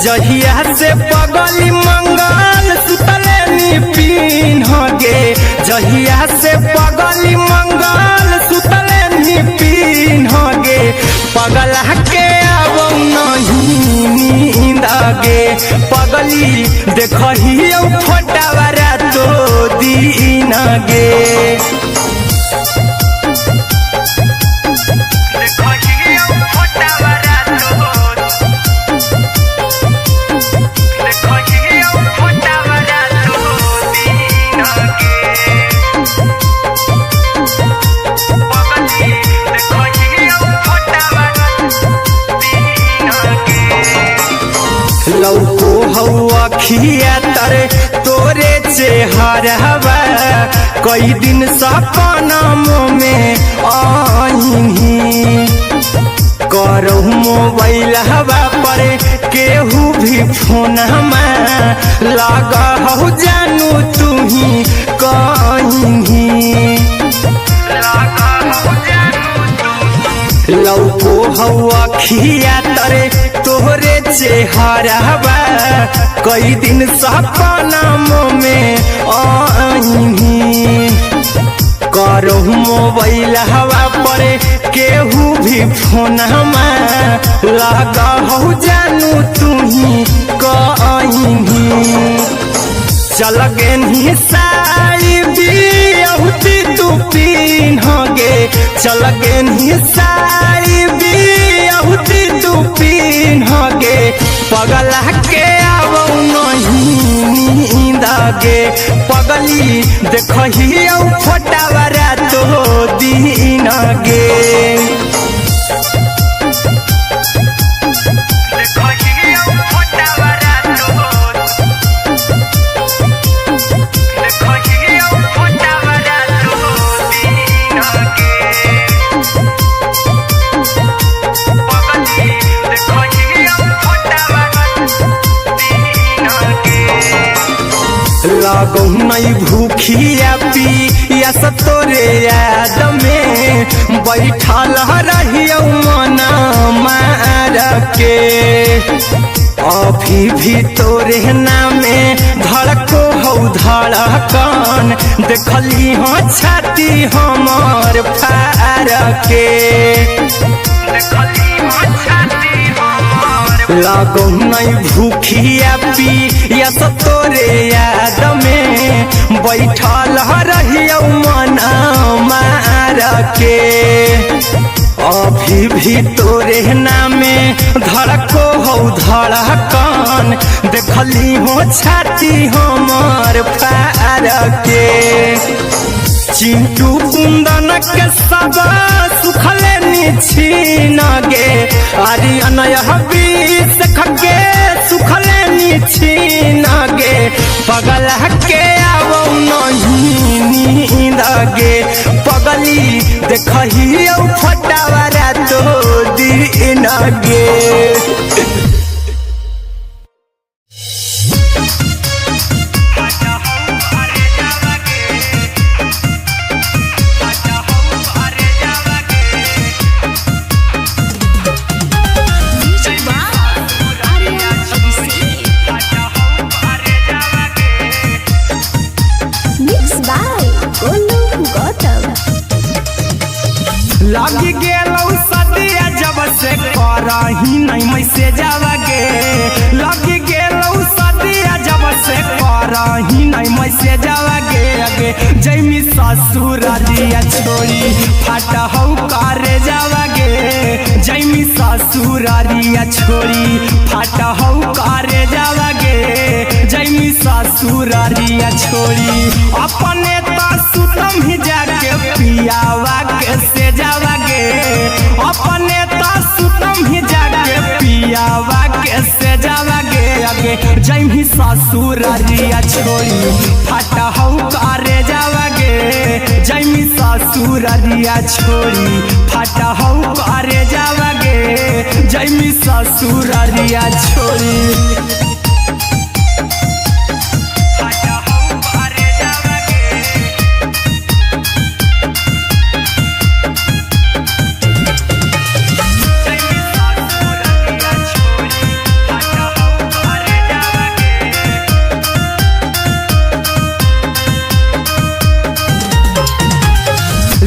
जहिया से पगली मंगल सुतले निपिन गे। जहिया से पगली मंगल सुतले निपिन गे। पगला के अब नहीं नींद गे। पगली देखही फोटावारा तो दीन गे। लौको हवा खिया तरे तोरे चेहरवा। कई दिन सपना में आईनी। करहु मोबाइल हवा पर केहू भी फोन में लगा हो जानू तू ही कहीं। लौको हवा खिया तरे तोहरे चेहरवा। कई दिन सपना में आईनी। करहु मोबाइल हवा पर केहू भी फोन में लगा हो जानू तू ही कहीं। चल गेनी साड़ी बियाहुती तू पीन गे। चल गेनी साड़ी बियाहुती तू पीन गे पगली देखही फोटावरा तो दिन गे लागो नहीं भूखिया पिया तोरे याद में बैठल रहियो मना मार के अभी भी तोरे नामे धड़को हो धड़कन देखली हो छाती हमर फार के लागो नहीं भूखिया पिया तोरे याद में बैठल रहियो मना मार के अभी भी तोरे नामे धड़को हो धड़कन देखली हो छाती हमर फार के चिंटू कुंदन के सब सुखले निछीन गे आर्यन बीस खगे सुखले निछीन गे पगल के आवो नहीं नींद गे पगली देखही फटावरा तो दिन गे लगी गेलौ सदिया जब से करही नहीं मैसे जावगे लगी गेलौ सदिया जब से करही नहीं मैसे जावगे अगे जैमी ससुरारिया छोड़ी फाटा हौ करे जावगे जैमी ससुरारिया छोड़ी फाटा हौ करे जावगे जैमी ससुरारिया छोड़ी अपने सुतम ही जाके पियावा के से जावागे अपने सुतम ही जाके पियावा के से जावागे अगे जैमी ससुरारिया छोड़ी फाटा हौ करे जावागे जैमी ससुरारिया छोड़ी फाटा हौ करे जावागे जैमी ससुरारिया छोड़ी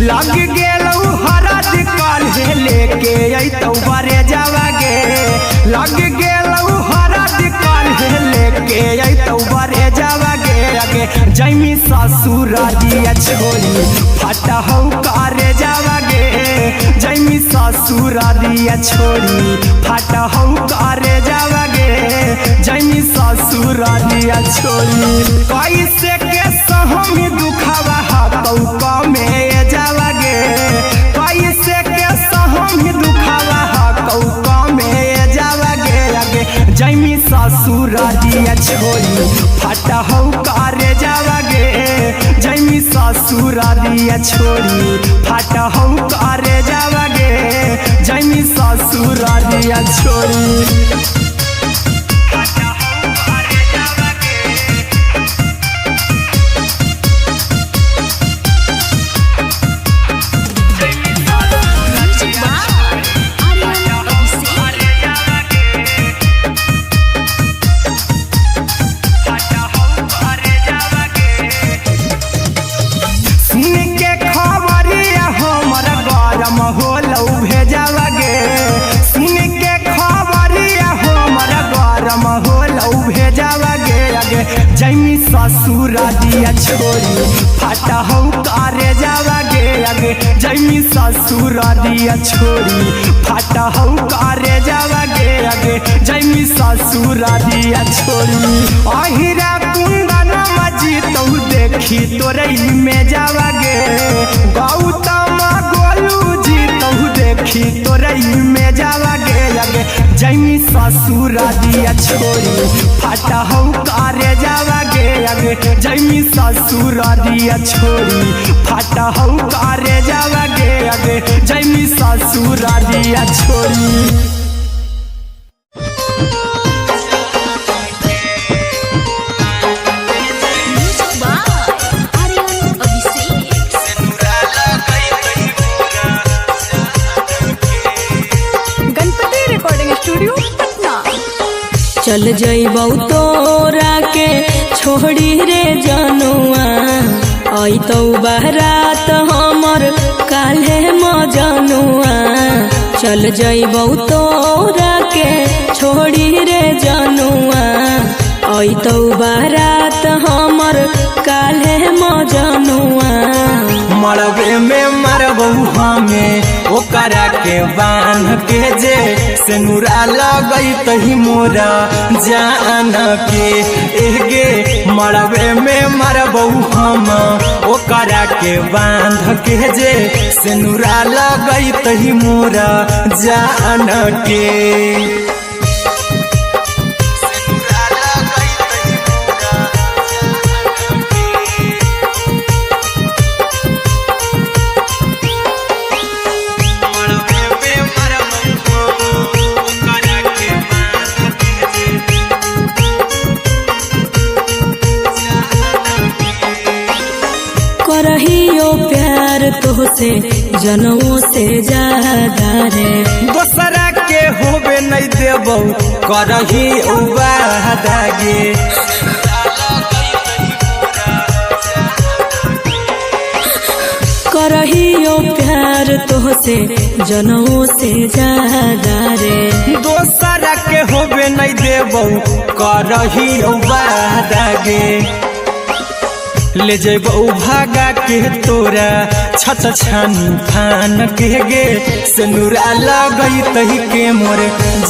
लग गेलौ हरद काल्हे लेके अइतौ बरे जावागे लग गेलौ हरद काल्हे लेके अइतौ बरे जावागे अगे जैमी ससुरारिया छोड़ी फाटा हौ करे जावागे जैमी ससुरारिया छोड़ी फाटा हौ करे जावागे जैमी ससुरारिया छोड़ी कैसे के सहम दुखवा हतौ कमे जावागे कैसे के सहम दुखवा हतौ कमे जावागे अगे जैमी ससुरारिया छोड़ी फाटा हौ करे जावागे जैमी ससुरारिया छोड़ी फाटा हौ करे जावागे जैमी ससुरारिया छोड़ी जैमी ससुरारिया छोड़ी फाटा हौ करे जावागे अगे जैमी ससुरारिया छोड़ी फाटा हौ करे जावागे अगे जैमी ससुरारिया छोड़ी अहिरा कुंदन मजी देखी तोरई में जावागे गौतम गोलू जी तहु देखी तोरई में जावागे लगे जैमी ससुर दिया छोरी फाटा हौ करे जावागे लगे जैमी ससुर दिया छोरी फाटा हौ करे जावागे लगे जैमी ससुर दिया छोरी। चल जइबौ तोरा के छोड़ी रे जनुआ अइतौ बारात हमर काल्हे मजनुआ। चल जइबौ तोरा के छोड़ी रे जनुआ अइतौ बारात हमर काल्हे मजनुआ। मरबे में मरबू हमें ओकरा के बांध के जे सेनुरा लगई तही मोरा जान के एगे मरबे में मरबू हम ओकरा के बांध के जे सेनुरा लगई तही मोरा जान के। करहियो प्यार तोहसे जनों से ज्यादा रे दोसरा के होबे नहीं देबौ करही उबादागे। करहियो प्यार तोहसे जनों से ज्यादा रे दोसरा के होबे नहीं देबौ करही उबादागे। ले जेबौ भागा के तोरा छत छानी फान के गे सेनुरा लगई तही के मोर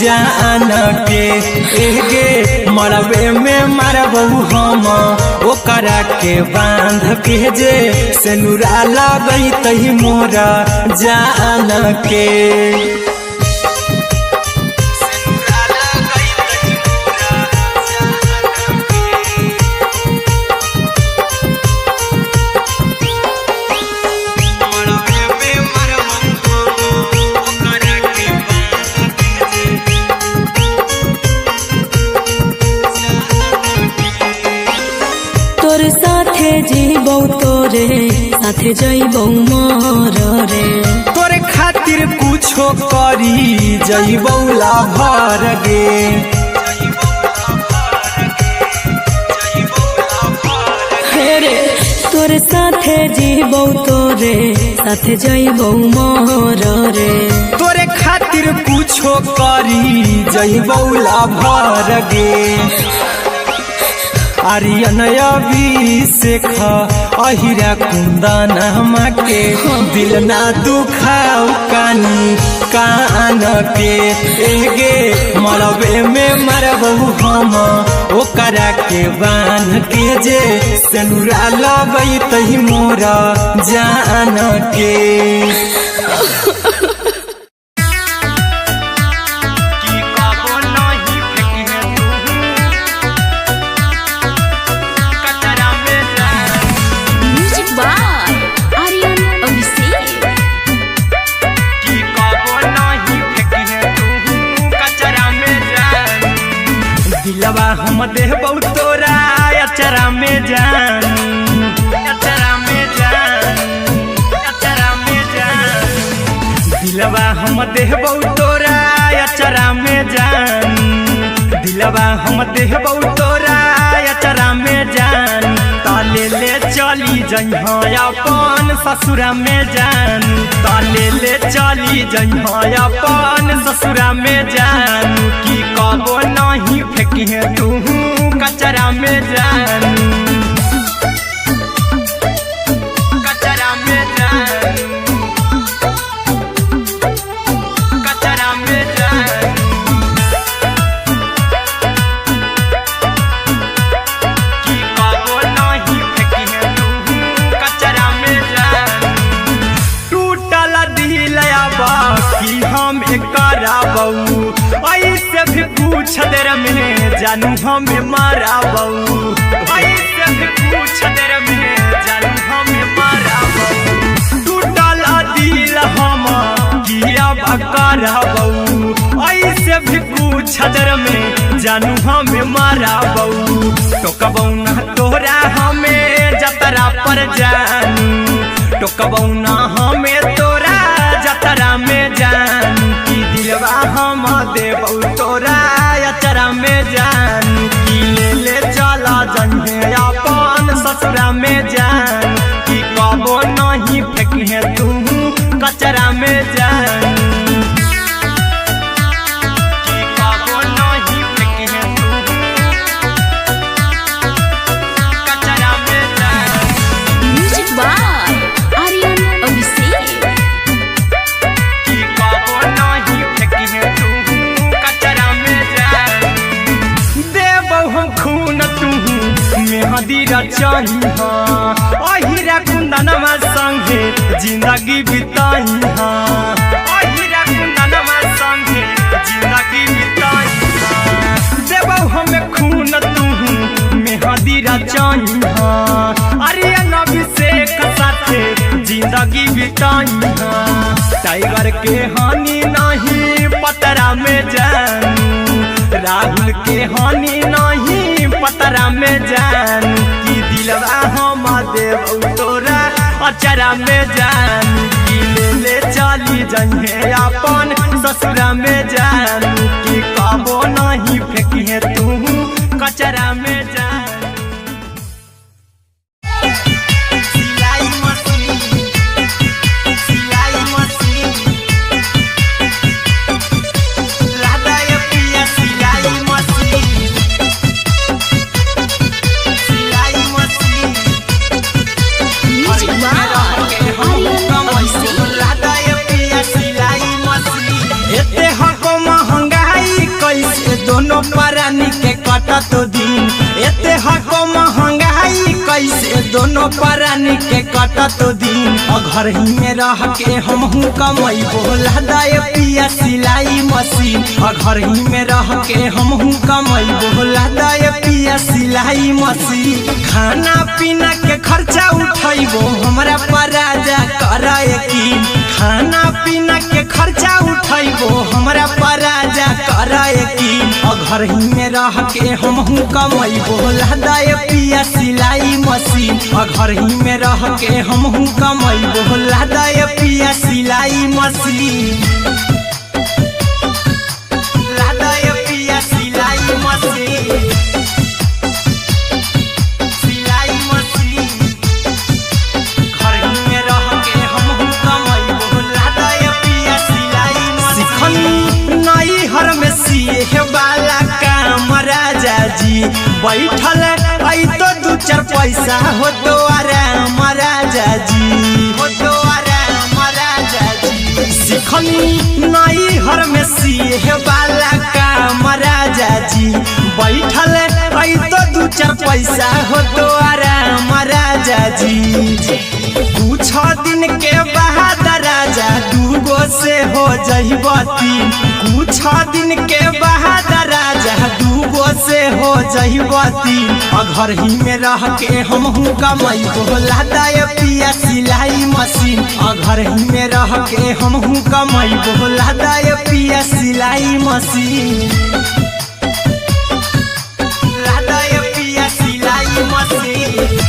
जान के एगे मरबे में मरबौ हम ओकरा के बांध के जे सेनुरा लगई तही मोरा जान के। तोर साथे जीबौ तोरे साथे जइबौ मोर रे तोरे खातिर कुछो करी जइबौ लाभर गे। रे तोर साथे जीबौ तोरे साथे जइबौ मोर रे तोरे खातिर कुछो करी जइबौ लाभर गे। आर्यन अभिषेक अहिरा कुंदन के दिल ना दुखाऊ कानी कान के एगे मरबे में मरबू हम ओकरा के बांध के जे सेनुरा लगई तही मोरा जान के। दिलवा हम देबौ तोरा अचरा में जान अचरा में जान अचरा में जान। दिलवा हम देबौ तोरा अचरा में जान दिलवा हम देबौ तोरा अचरा में जान। ताले ले चली जइहा अपन ससुरा में जान ताले ले चली जइहा अपन ससुरा में जान। की कबो नहीं फेंकिहे तू कचरा में जान कचरा में जान कचरा में जान। की कबो नहीं फेंकिहे मारा बहू ऐसे भी पूछ देर में जानू हमें मारा बहू ऐसे भी पूछ देर में जानू हमें मारा बहू टूटल दिल हम किया बकारा बहू ऐसे भी पूछ देर में जानू हमें मारा बहू टोकबौ ना तोरा हमें जतरा पर जानू टोकबौ ना हमें तोरा जतरा में जानू की दिलवा हम देबौ तोरा अचरा में जानू की ले चला जन्हे अपन ससुरा में जान की कबो नहीं फेंके तू कचरा में जानू अहिरा कुंदनमा संगे जिंदगी बिताई अहिरा कुंदनमा संगे जिंदगी बिताई देबौ हमें खून तू मेहदी रचाई आर्यन अभिषेक साथे जिंदगी बिताई टाइगर के हानि नहीं पतरा में जानू राहुल के हानि नहीं पतरा में जानू की दिलवा हम देबौ तोरा अचरा में जानू की ले चली जन्हे अपन ससुरा में जानू की कबो नहीं फेंकिए तू कचरा में जानू परानी के कटा तो दिन एते हको महंगाई कैसे दोनों परानी के कटा तो दिन घर ही में रह के हमहू कमाई बोला दाय पिया सिलाई मशीन घर ही में रह के हमहू कमाई बोला दाय पिया सिलाई मशीन खाना पीना के खर्चा उठाइबो हमरा पराजा कराए की खाना पीना के खर्चा उठाइबो हमरा पराजा कराए की घर ही में रह के हमहू कमाई बोला दाय पिया सिलाई मशीन घर ही में रह के हमहू कमाई बोला दाय पिया सिलाई मशीन लादाय पिया सिलाई मशीन सिलाई मशीन घर ही में रह के हमहू कमाई बोला दाय पिया सिलाई मशीन नई हर में सिए वाला काम राजा जी बैठल आई तो दू चार पैसा हो तो आराम राजा जी हो तो आराम राजा जी सिखनी नई हर में सिए वाला काम राजा जी बैठल आई तो दू चार पैसा हो तो आराम राजा जी कुछ दिन के बाद राजा दूगो से हो जहिबती कुछ दिन के बाद राजा दूगो से हो जहिबती घर ही में रह के हमहू कमाई बोला दाय पिया सिलाई मशीन घर ही में रह के हमहू कमाई बोला दाय पिया सिलाई मशीन लादाय पिया सिलाई मशीन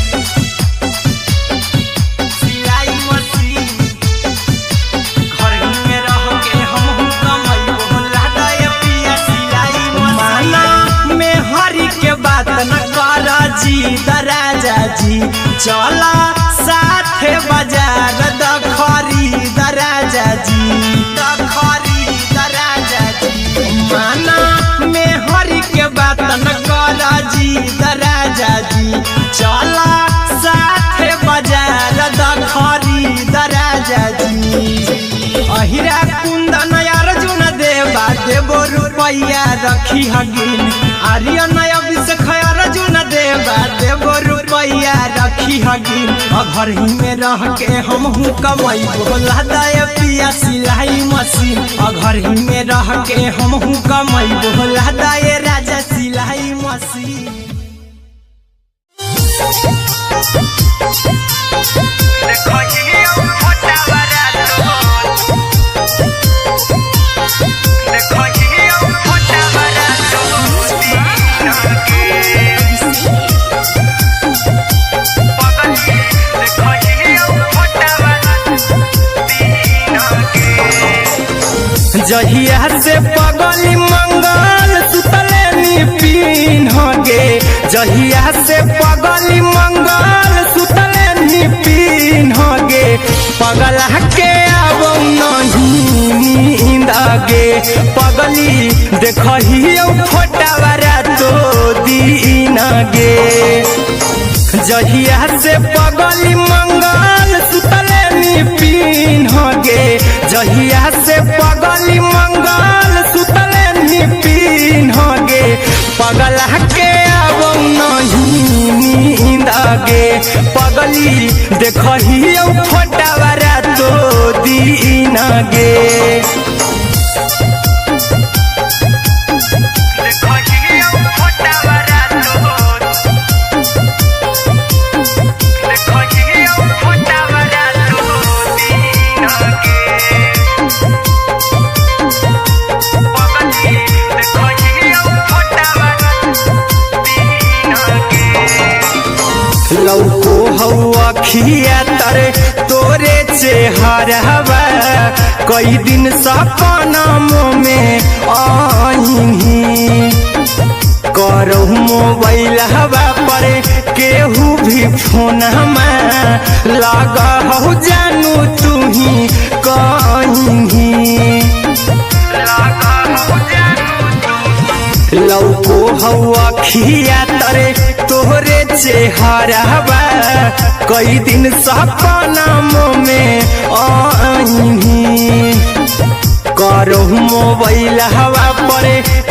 राजा जी चला साथे बाजार द खरीद राजा जी द खरीद राजा जी माना में हरी के बात न कर जी द राजा जी चला साथे बाजार द खरीद राजा जी अहिरा कुंदन अर्जुन देवा देबो रुपया रखी हगिन आर्यन अभिषेक अर्जुन देवा देबो रुपया रखी हगी घर ही में रह के हम हूँ कमाई बोला दाए पिया सिलाई मशीन घर ही में रह के हम हूँ कमाई बोला दाए राजा सिलाई मशीन जहिया से पगली मंगल सुतले निपिन गे जहिया से पगली मंगल सुतले निपिन गे पगला के अब नहीं नींद गे पगली देखही फोटावारा तो दीन गे जहिया से पगली मंगल सुतले निपिन गे जहिया से पगली मंगल सुतले निपिन गे पगला के अब नहीं नींद गे पगली देखही फोटावारा तो दीन गे लौको हवा खिया तरे तोरे चेहरवा कई दिन सपना में आईनी करो मोबाइल हवा पर केहू भी फोन में लगा हो जानू तू ही कहीं लौको हवा खिया तरे तोहरे चेहरवा कई दिन सपना में आईनी करो मोबाइल हवा पर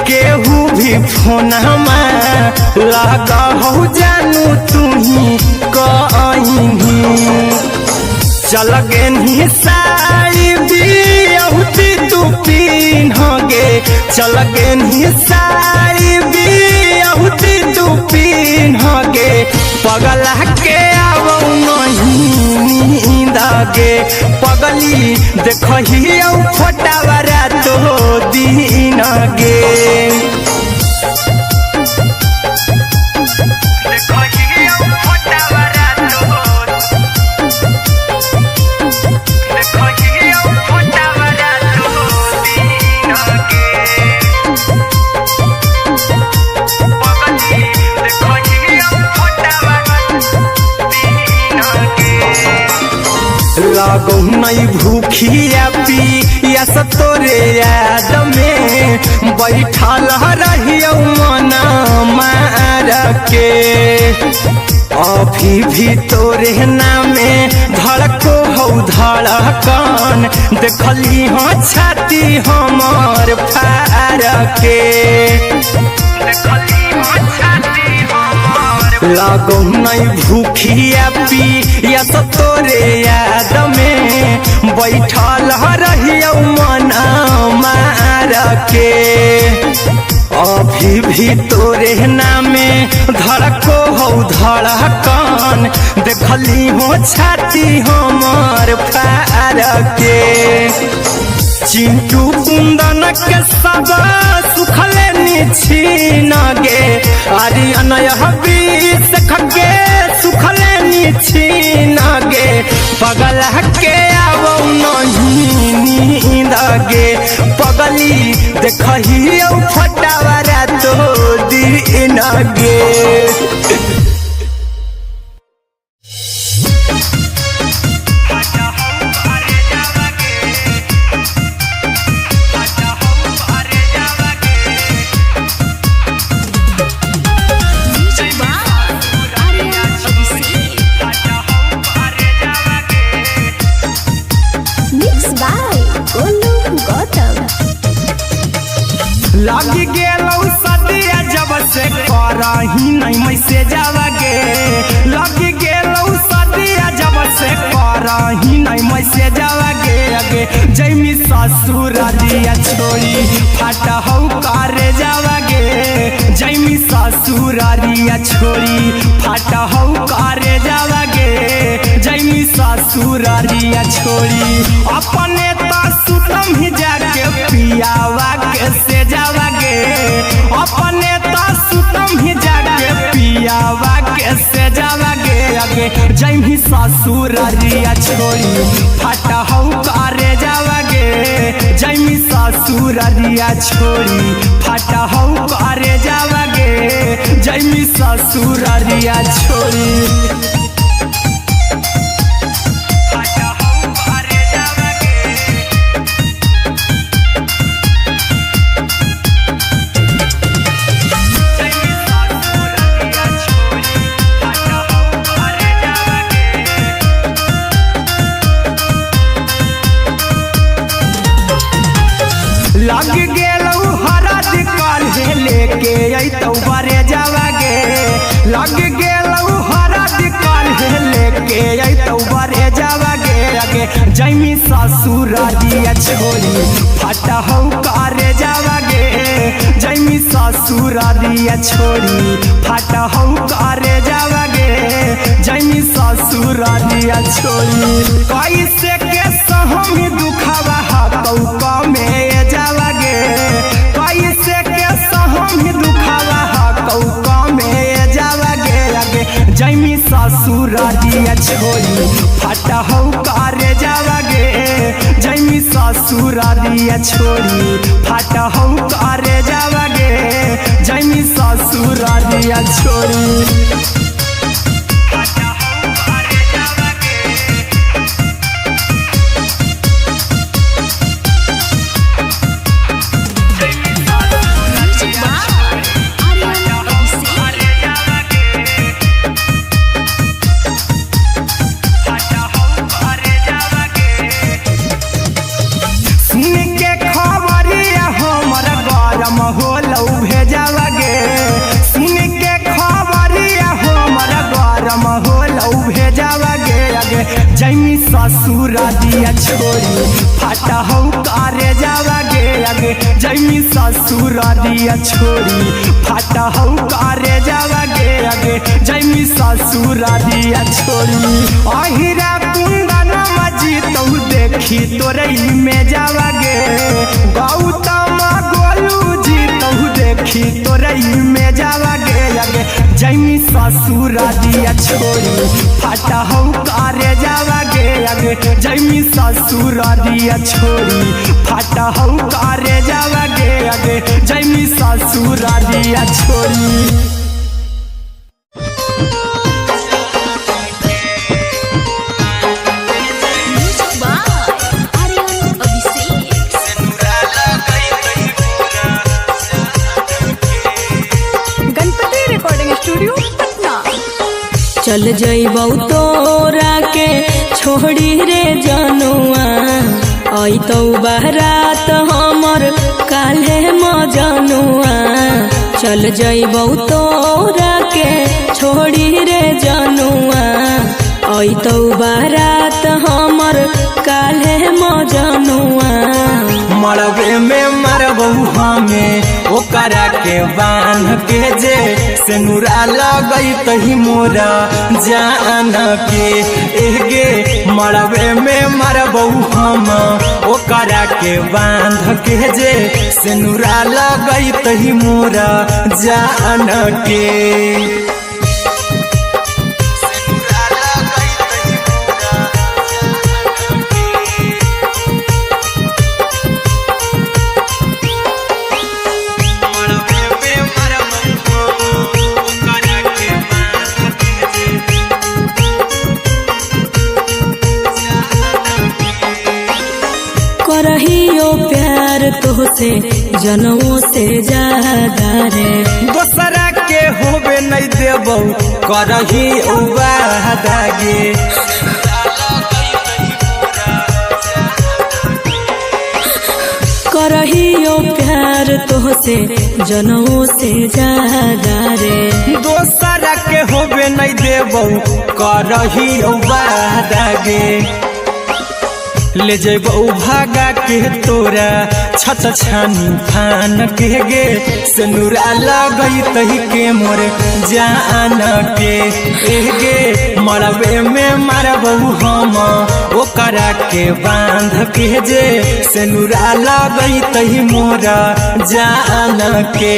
केहू भी फोन में लगा हो जानू तू ही कहीं चल गे साड़ी बिहुती तू पीन गे चल गे साड़ी बिहुती तू पीन गे पगला के अब नहीं नींद गे पगली देखही फोटावारा तो दीन गे लागो नहीं भूखिया पिया तोरे याद में बैठल रहियो मना मार के अभी भी तोरे नामे धड़को हो धड़कन देखली हो छाती हमर फार के लागो नहीं भूखिया पिया तोरे याद में बैठल रहियो मना मार के अभी भी तोरे नामे धड़को हो धड़कन देखली हो छाती हमर फार के चिंटू कुंदन के सब सुखले निछीन गे आर्यन बीस खगे सुखले निछीन गे पगला के अब नहीं नींद गे पगली देखही फटावारा तो दीन गे लगी गेलौ सदिया जब से करही नहीं मैसेज आवा गे लगी गेलौ से करही नहीं मैसेजवा गे जैमी ससुरारिया छोड़ी फाटा हौ करे जावा गे जैमी ससुरारिया छोड़ी फाटा हौ करे जावा गे जैमी ससुरारिया छोड़ी अपने तो सुतम ही जाके पियावा के से जावा गे अपने तो सुतम ही जाके पियावा के से जावा गे जैमी ससुरारिया छोड़ी फाटा हौ करे जावा गे जैमी ससुरारिया छोड़ी फाटा हौ करे जावा गे जैमी ससुरारिया छोड़ी लग गेलौ हरद काल्हे लेके अइतौ बरे जावा गे लग गेलौ हरद काल्हे लेके अइतौ बरे जावा गे जैमी ससुरारिया छोड़ी फाटा हौ करे जावा गे जैमी ससुरारिया छोड़ी फाटा हौ करे जावा गे जैमी ससुरारिया छोड़ी कैसे के सहम दुखवा हतौ कमे जावा गे कैसे के सहम दुखवा हतौ कमे जावा गे जैमी ससुरारिया छोड़ी फाटा हौ करे जावा गे जैमी ससुरारिया छोड़ी फाटा हौ करे जावा गे जैमी ससुरारिया छोड़ी होलौ भेजावा गे सुन के खबरिया हमर गरम होलौ भेजावा गे जैमी ससुरारिया छोड़ी फाटा हौ करे जावा गे जैमी ससुरारिया छोड़ी फाटा हौ करे जावा गे जैमी ससुरारिया छोड़ी अहिरा कुंदन मजीतौ देखी तोरई में जावा गे गौतम देखी तोरई में जावा गे जैमी ससुरारिया छोड़ी फाटा हौ करे जावा गे जैमी ससुरारिया छोड़ी फाटा हौ करे जावा गे जैमी ससुरारिया छोड़ी चल जइबौ तोरा के छोड़ी रे जनुआ अइतौ बारात हमर काल्हे मजनुआ चल जइबौ तोरा के छोड़ी रे जनुआ अइतौ बारात हमर काल्हे मजनुआ मरबे में मरबौ हमें ओकरा के बांध के जे सेनुरा लगई तही मोरा जान के एगे मरबे में मरबौ हम ओकरा के बांध के जे सेनुरा लगई तही मोरा जान के करहियो प्यार तोहसे जनमों से ज्यादा रे दोसरा के होबे नहीं देबौ करही वादा गे करहियो प्यार तोहसे जनमों से ज्यादा रे। दोसरा के होबे नहीं देबो करही वादा गे, ले जेबो भागा के तोरा छत छानी फान के गे, सिनुरा लगई तही के मोर जान के गे, मरबे में मारबो हम ओकरा के बांध के जे, सिनुरा लगई तही मोर जान के।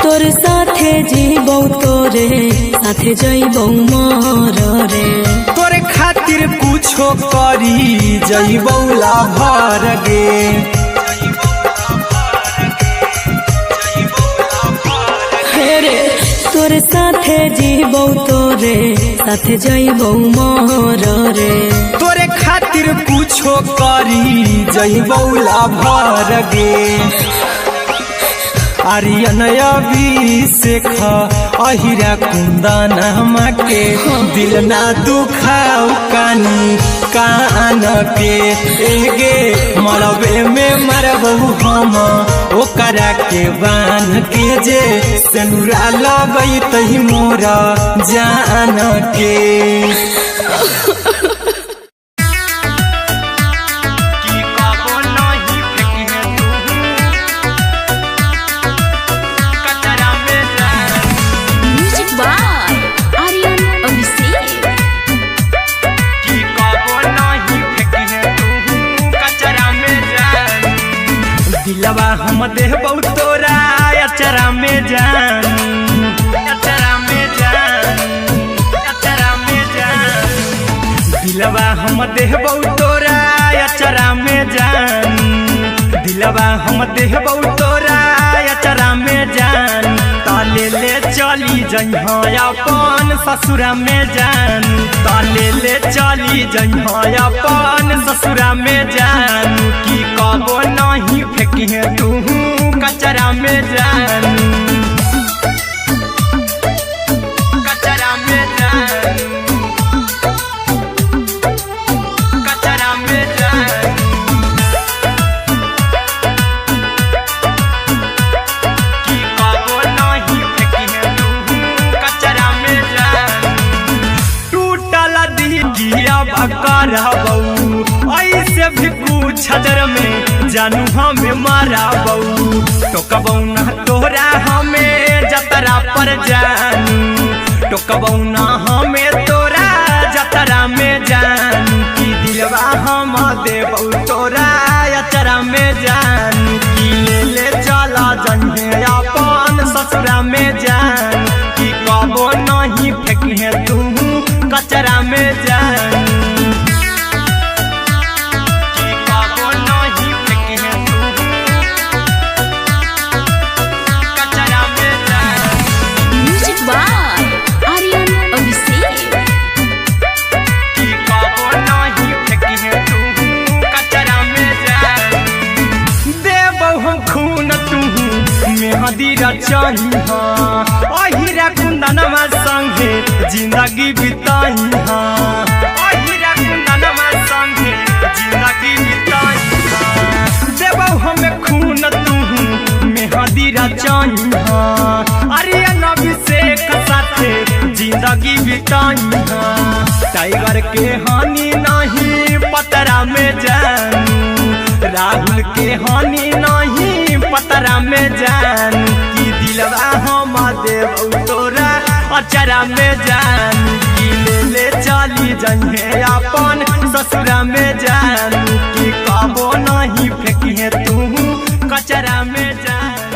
तोर साथे जीबौ तोरे साथे जइबौ मर रे, तोरे खातिर कुछो करी जइबौ लाभर गे, रे तोर साथे जीबौ तोरे साथे जइबौ मर रे, तोरे खातिर कुछो करी जइबौ लाभर गे। आर्यन अभिषेक अहिरा कुंदन के, दिल ना दुखाऊ कानी कान के गे, मरबे में मरबो हम ओकरा के बांध के जे, सिनुरा लगई तही मोर जान के। दिलवा हम देबौ तोरा अचरा में जान, अचरा में जान, अचरा में जान, दिलवा हम देबौ तोरा अचरा में जान, दिलवा हम देबौ तोरा अचरा में जान, ताले ले चली जइहा अपन ससुरा में जान, ताले ले चली जइहा अपन ससुरा में जान, की कबो नहीं फेंकिहे तू कचरा में जान, कचरा में जान, कचरा में जान, की कबो नहीं फेंकिहे तू कचरा में जान, टूटल दिया बकरबौ ऐसे भी कुछ छदर में जानू हमें माराबौ, टोकबौ ना तोरा हमें जतरा पर जानू, टोकबौ ना हमें तोरा जतरा में जानू, की दिलवा हम देबौ तोरा अचरा में जानू, की ले ले चला जन्हे अपन ससुरा में जानू, की कबो नहीं फेंकिहे तू कचरा में जानू, चाहिहा अहिरा कुंदनमा संगे जिंदगी बिताईहा, अहिरा कुंदनमा संगे जिंदगी बिताईहा, देबौ हमें खून तू मेहदी रचाईहा, आर्यन अभिषेक साथे जिंदगी बिताईहा, टाइगर के हानि नहीं पतरा में जानू, राहुल के हानि नहीं पतरा में जानू, की दिलवा हम देबौ तोरा अचरा में जानू, की ले ले चली जइहे अपन ससुरा में जानू, की कबो नहीं फेंकिहे तू कचरा में जानू।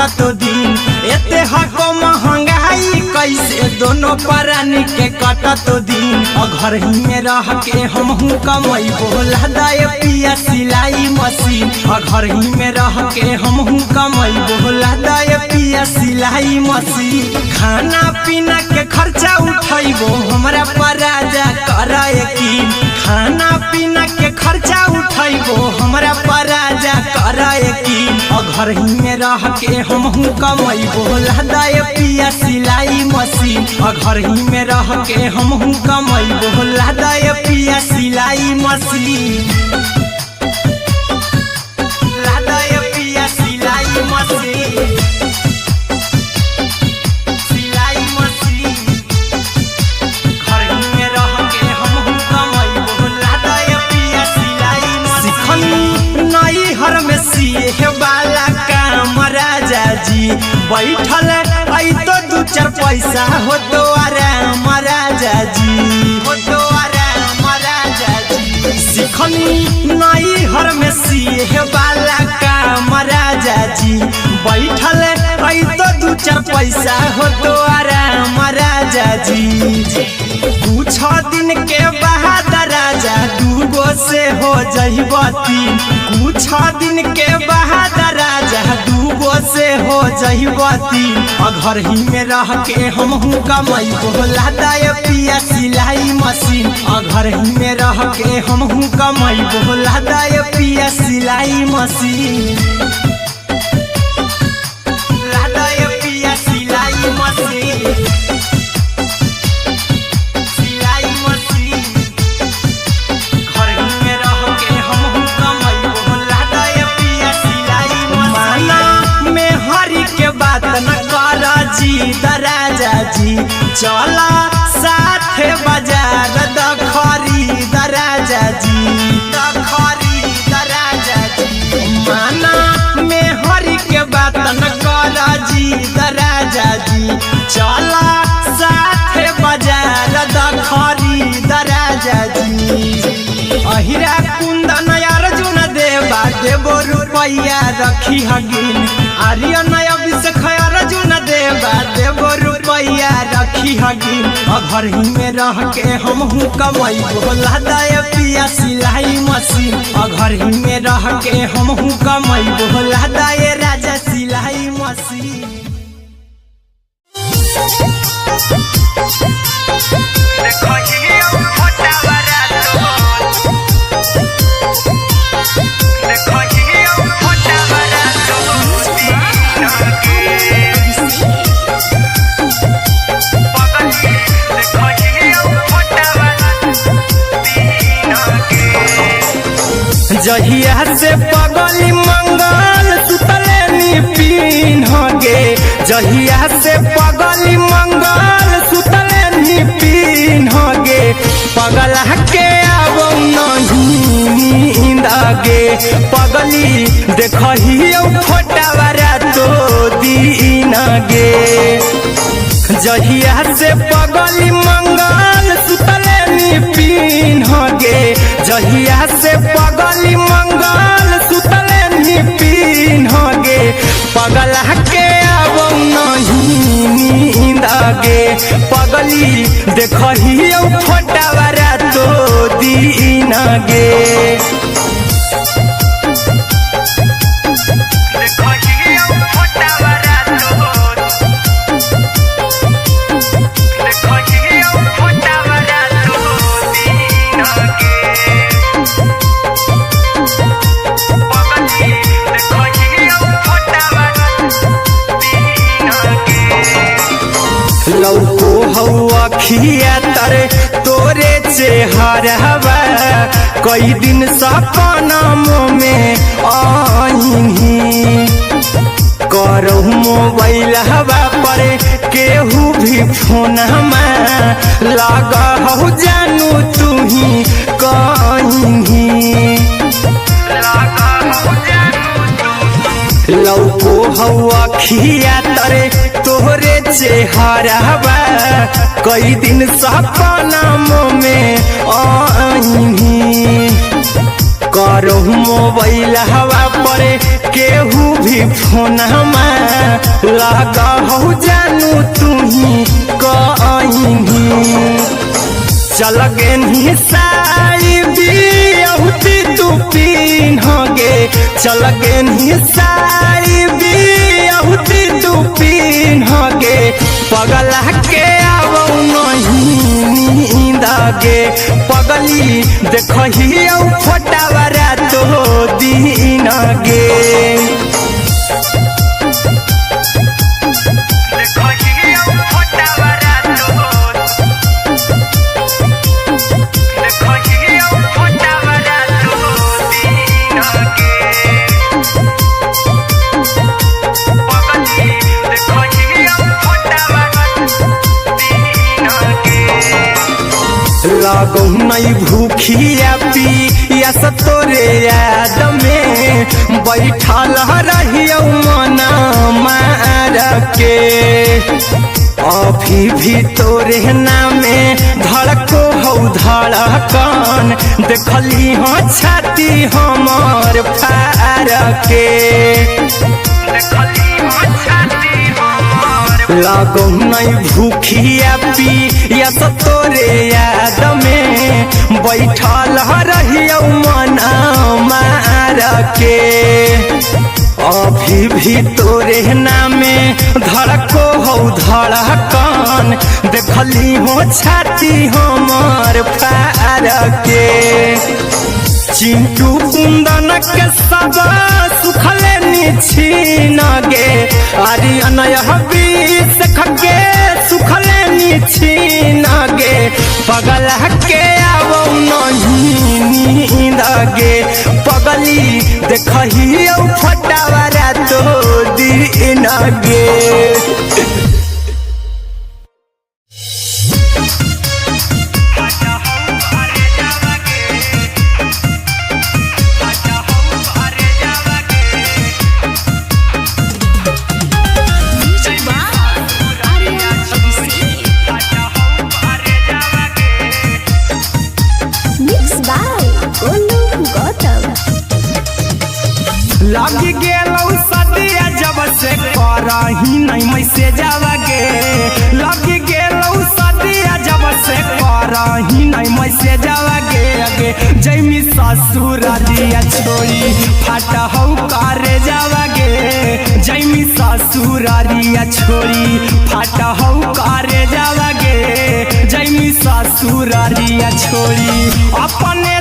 कटत दिन एते हको महंगाई कैसे दोनों प्राणी के कटत दिन घर ही में रह के हमहू कमैबो लहदाए पिया सिलाई मशीन घर ही में रह के हमहू कमैबो लहदाए पिया सिलाई मशीन खाना पीना के खर्चा उठैबो हमरा पर राजा करा यकीन खाना पीना के खर्चा उठैबो हमरा पर राजा करा यकीन घर ही में रह के हमहू कमैबो लहदाए पिया सिलाई मशीन घर ही में रह के हमहू कमैबो लहदाए पिया सिलाई मशीन लहदाए पिया सिलाई मशीन सिलाई मशीन घर ही में रह के हमहू कमैबो लहदाए पिया सिलाई मशीन नई हर में सिए वाला काम राजा जी बैठल आई तो दू चार पैसा हो तो आराम राजा जी हो तो आराम राजा जी सिखनी नई हर में सिए वाला काम राजा जी बैठल आई तो दू चार पैसा हो तो आराम राजा जी कुछ दिन के बाद राजा दूगो से हो जहिबती कुछ दिन के बाद राजा दूगो से हो जहिबती घर ही में रह के हमहू कमैबो लहदाए पिया सिलाई मशीन घर ही में रह के हमहू कमैबो लहदाए पिया सिलाई मशीन लहदाए पिया सिलाई मशीन सिलाई मशीन घर ही में रह के हमहू कमैबो लहदाए पिया सिलाई मशीन में हरि के बात न कर जी दराजा जी चला साथे बाजार द खरीद राजा जी द खरीद राजा जी माना में हरि के बात न कर जी दराजा जी चला साथे बाजार द खरीद राजा जी अहिरा कुंदन अर्जुन देवा देबो रुपैया रखी हगिन आर्यन अभिषेक अर्जुन देवा देबो रुपैया रखी हगिन घर ही में रह के हमहू कमैबो लहदाए पिया सिलाई मशीन घर ही में रह के हमहू कमैबो लहदाए राजा सिलाई मशीन जहिया से पगली मंगल सुतले पीन गे जहिया से पगली मंगल सुतले पीन गे पगला के आब नहीं नींद गे पगली देखही फोटावारा तो दीन गे जहिया से पगली मंगल सुतले पीन गे जहिया से पगली मंगल सुतले पीन गे पगला के आब नहीं नींद गे पगली देखही फोटावारा तो दीन गे लौको हवा खिया तरे तोरे चेहरवा कई दिन सपना में आईनी करो मोबाइल हवा पर केहू भी फोन में लगा हो जानू तू ही कहीं लौको हवा खिया तरे तोहरे चेहरवा कई दिन सपना में आईनी करो मोबाइल हवा पर केहू भी फोन लगा हो जानू तुही कहीं चल गे साड़ी बियहुती तू पिन्हगे चल गे साड़ी बियहुती तू पिन्हगे पगला के आवो नहीं नींदगे पगली देखही फोटावरा तो दीन गे लगो नहीं भूखिया पिया तोरे याद में बैठल रहियो मन मार के अभी भी तोरे नामे धड़को हो धड़कन देखली हो छाती हमर फार के लगो नहीं भूखिया पिया तोरे याद में बैठल रहियो मन मार के अभी भी तोरे नामे धड़को हो धड़कन देखली हो छाती हमर फार के चिंटू कुंदन के सब सुखले निछीन गे आर्यन हबीस खगे सुखले निछीन गे पगला के आवो नहीं नींद गे पगली देखही फटावरा तो दीन गे लगी गेलौ सदिया जब से करही नहीं मैसेजवा गे लगी गेलौ सदिया जब से करही नहीं मैसेजवा गे जैमी ससुरारिया छोड़ी फाटा हौ करे जावा गे जैमी ससुरारिया छोड़ी फाटा हौ करे जावा गे जैमी ससुरारिया छोड़ी अपने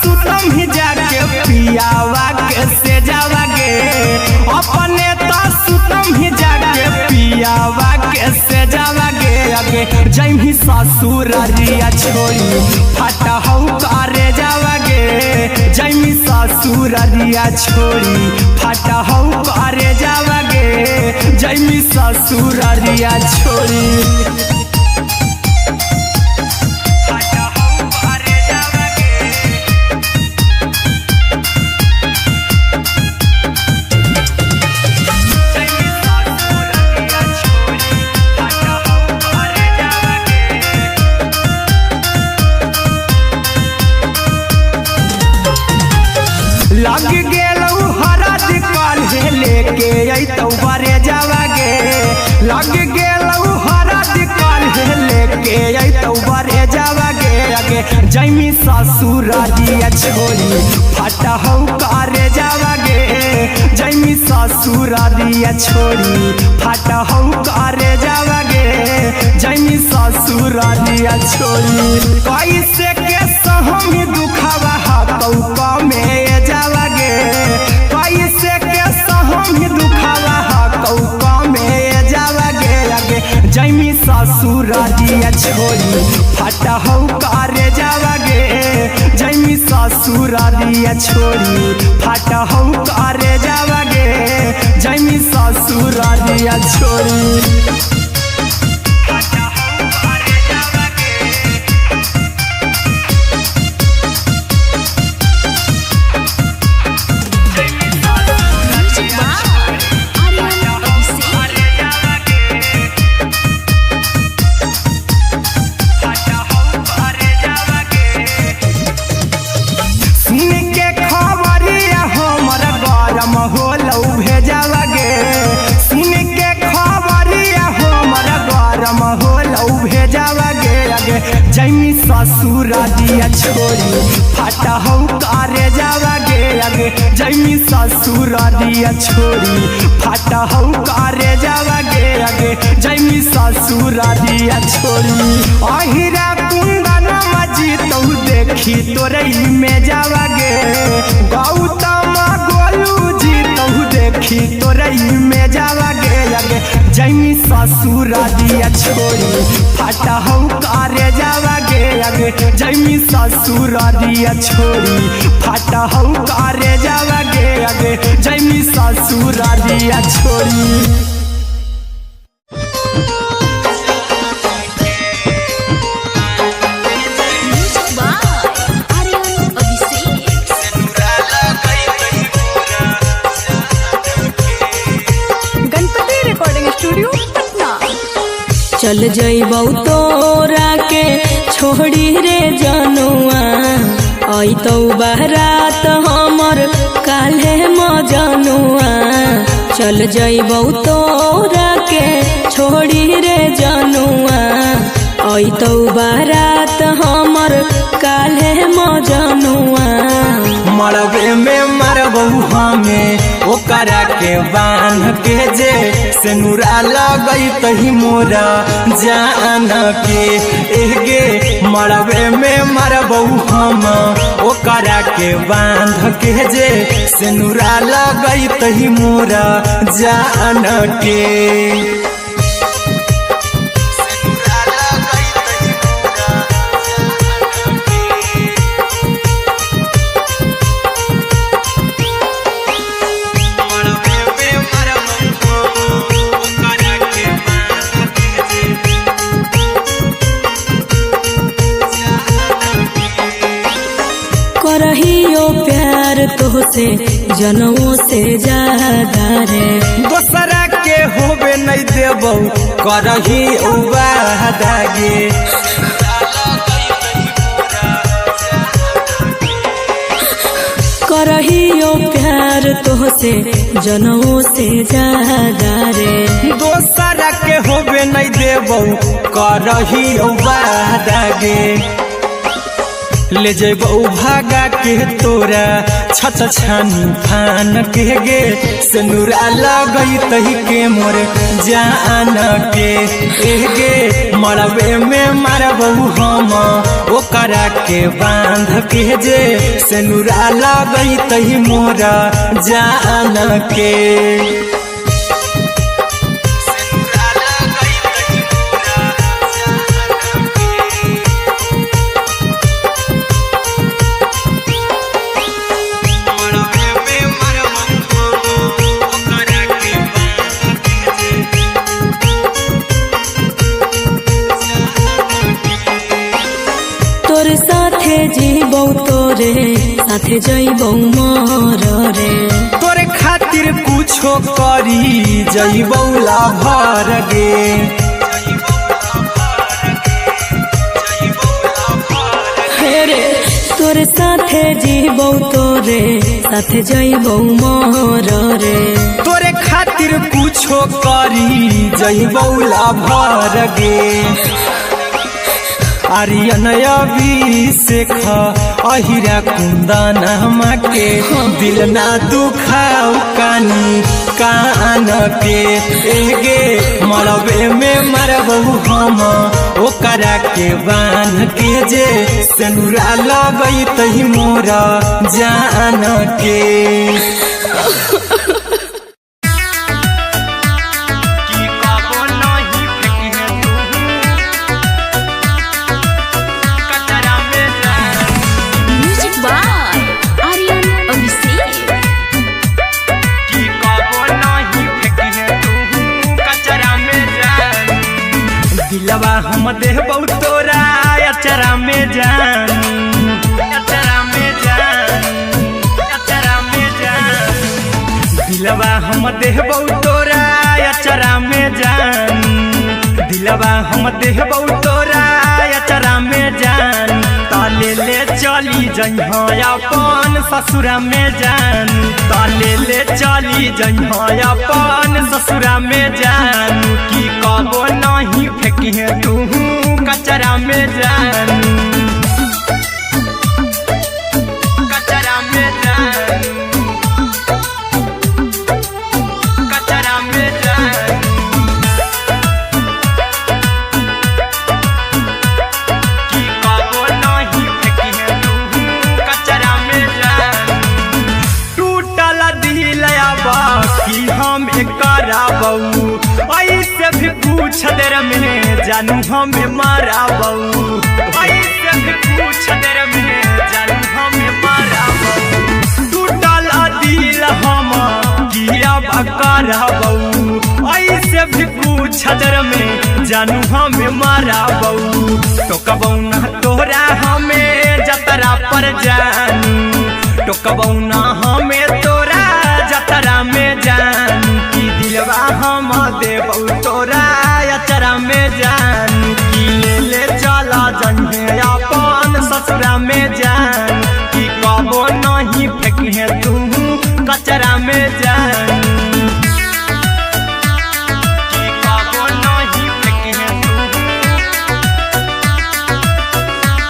सुतम ही जाके पियावा के से जावा गे अपने सुतम ही जाके पियावा के से जावा गे जैमी ससुरारिया छोड़ी फाटा हौ करे जावा गे जैमी ससुरारिया छोड़ी फाटा हौ करे जावा गे जैमी ससुरारिया छोड़ी लग गेलौ हरा दिकाल लेके अइतौ बारे जावा गे लग गेलौ हरा दिकाल लेके अइतौ बारे जावा गे जैमी ससुरारिया छोड़ी फाटा हौ करे जावा गे जैमी ससुरारिया छोड़ी फाटा हौ करे जावा गे जैमी ससुरारिया छोड़ी कैसे के सहम दुखावा हाथौ में जावा गे कैसे के सहम दुखावा हाथौ में जावा गे जैमी ससुरारिया छोड़ी फाटा हौ करे जावा गे जैमी ससुरारिया छोड़ी फाटा हौ करे जावा गे जैमी ससुरारिया छोड़ी जैमी ससुर दिया छोड़ी फाटा हो करे जावा गे आगे जैमी ससुर दिया छोड़ी फाटा हो करे जावा गे आगे जैमी ससुर दिया छोड़ी अहिरा कुंदन मजी तो देखी तोरई में जावा गे गौतम गोलू जी तो देखी तोरई में जावा गे आगे जैमी ससुर दिया छोड़ी फाटा हो करे जावा गे आगे जैमी ससुर दिया छोड़ी फाटा हो करे जावा गे आगे जैमी ससुर दिया छोड़ी चल जइबौ तोरा के छोड़ी रे जनुआ अइतौ बारात हमर काल्हे मजनुआ चल जइबौ तोरा के छोड़ी रे जनुआ अइतौ बारात हमर काल्हे मजनुआ मरबे में मरबू हमें ओकरा के बांध के जे सेनुरा लगई तही मोरा जान के एगे मरबे में मरबू हम ओकरा के बांध के जे सेनुरा लगई तही मोरा जान के करहियो प्यार तोहसे जनों से ज्यादा रे दोसरा के होबे नहीं देबौ करही वादा गे करहियो प्यार तोहसे जनों से ज्यादा रे दोसरा के होबे नहीं देबौ करही वादा गे ले जेबौ भागा के तोरा छत छानी फान के गे सेनुरा लगई तही के मोर जान के एगे मरबे में मरबौ हम ओकरा के बांध के जे सेनुरा लगई तही मोरा जान के जीबौ तोरे साथे जइबौ मोर रे तोरे खातिर कुछो करी जइबौ लाभर गे रे तोरे साथे जीबौ तोरे साथे जइबौ मोर रे तोरे खातिर कुछो करी जइबौ लाभर गे आर्यन अभिषेक अहिरा कुंदन के दिल ना दुखाऊ कानी कान के एगे मरबे में मरबू हम ओकरा के बांध के जे सेनुरा लगई तही मोरा जान के दिलवा हम देबौ तोरा अचरा में जान अचरा में जान अचरा में जान दिलवा हम देबौ तोरा अचरा में जान दिलवा हम देबौ तोरा अचरा में जान ताले ले चली जइहा अपन ससुरा में जान ताले ले चली जइहा अपन ससुरा में जान की कबो नहीं फेंकिहे तू कचरा में जान कचरा में जान कचरा में जान की कबो नहीं फेंकिहे तू कचरा में जान टूटल दिल कि हम कराबू ऐसे भी पूछ देर में जानू हमें माराबू ऐसे भी पूछ देर में जानू हमें माराबू टूटल दिल हम किया कराबू ऐसे भी पूछ देर में जानू हमें माराबू टोकबू ना तोरा हमें जतरा पर जानू टोकबू ना हमें तोरा जतरा में जानू की दिलवा हम देबू तोरा अचरा में जानू की ले ले चला जइहे अपन ससुरा में जान की कबो नहीं फेंकिहे तू कचरा में जानू की कबो नहीं फेंकिहे तू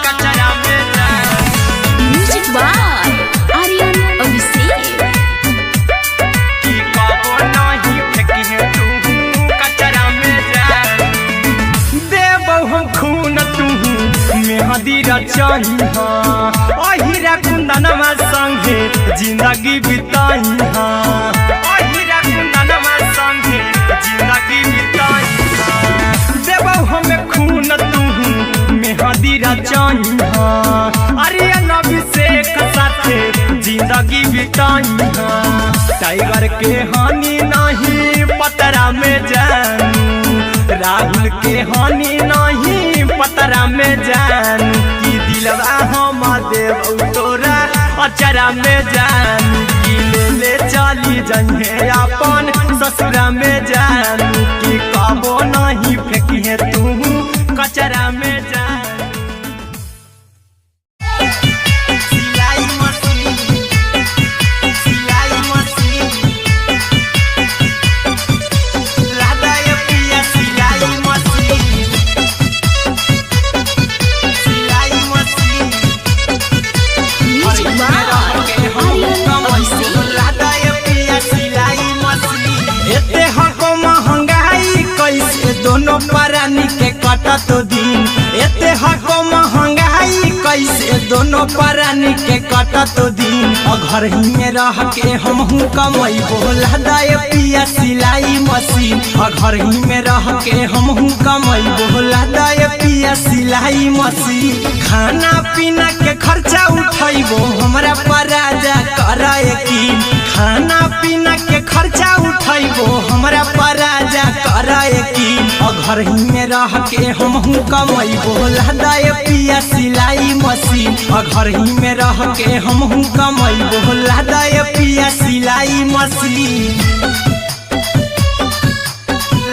कचरा में जानू म्यूजिक बाय आर्यन अभिषेक की कबो नहीं फेंकिहे तू कचरा में जान देबौ हम खून तू मेहदी रचइहा अहिरा कुंदनमा संगे जिंदगी बिताइहा अहिरा कुंदनमा संगे जिंदगी बिताइहा देबौ हम खून तू मेहदी रचइहा आर्यन अभिषेक साथे जिंदगी बिताइहा टाइगर के हानि नहीं पतरा में जानू राहुल के हानि नहीं पतरा में जानू की दिलवा हम देबू तोरा अचरा में जानू की ले ले चली जइहे अपन ससुरा में जानू की कबो नहीं फेंकिहे तू कचरा में जानू सिलाई मशीन सिलाई मशीन लादा ये पिया सिलाई मशीन सिलाई machine music by Aryan Abhishek लादा ये पिया सिलाई मशीन एते हको महंगाई कैसे दोनों परानी के कटत दिन एते हको महंगाई कैसे दोनों परानी के कटत दिन और घर ही में रह के हमहू कमैबो लादा ये पिया सिलाई मशीन और घर ही में रह के हमहू कमैबो लादा ये पिया सिलाई मशीन खाना पीना के खर्चा उठैबो हमरा पर राजा करा यकीन खाना पीना के खर्चा उठैबो हमरा पर राजा करा यकीन और घर ही में रह के हमहू कमैबो लादा ये पिया सिलाई मशीन और घर ही में रह के हमहू कमैबो लादा ये पिया सिलाई मशीन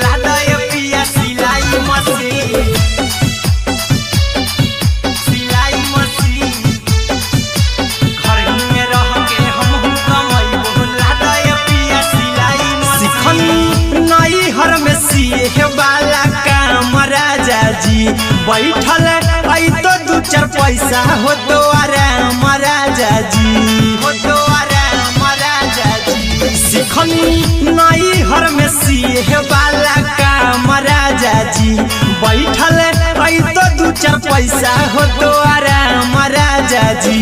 लादा ये पिया सिलाई मशीन सिलाई मशीन घर ही में रह के हमहू कमैबो लादा ये पिया सिलाई मशीन सिखनी नई हर में सिए वाला काम राजा जी बैठल आई तो दू चार पैसा हो तो आराम राजा जी हो तो आराम राजा जी सिखनी नई हर में सिए वाला काम राजा जी बैठल आई तो दू चार पैसा हो तो आराम राजा जी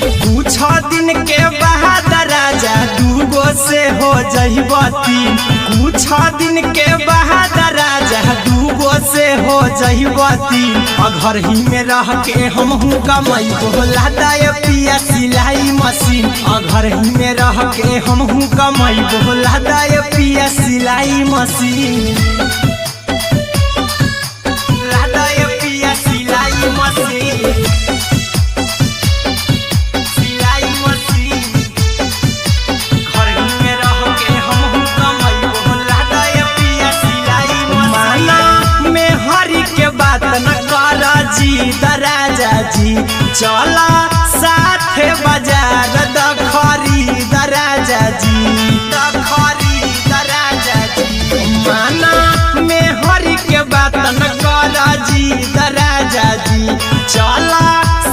कुछ दिन के बाद राजा दूगो से हो जहिबती कुछ दिन के बाद राजा दूगो से हो जहिबती और घर ही में रह के हमहू कमैबो लादा ये पिया सिलाई मशीन और घर ही में रह के हमहू कमैबो लादा ये पिया सिलाई मशीन लादा ये पिया सिलाई मशीन सिलाई मशीन घर ही में रह के हमहू कमैबो लादा ये पिया सिलाई मशीन माना में हरी के बात न कर खरीद राजा जी चला साथे बाजार द खरीद राजा जी द खरीद राजा जी माना में हरि के बात न कर जी द राजा जी चला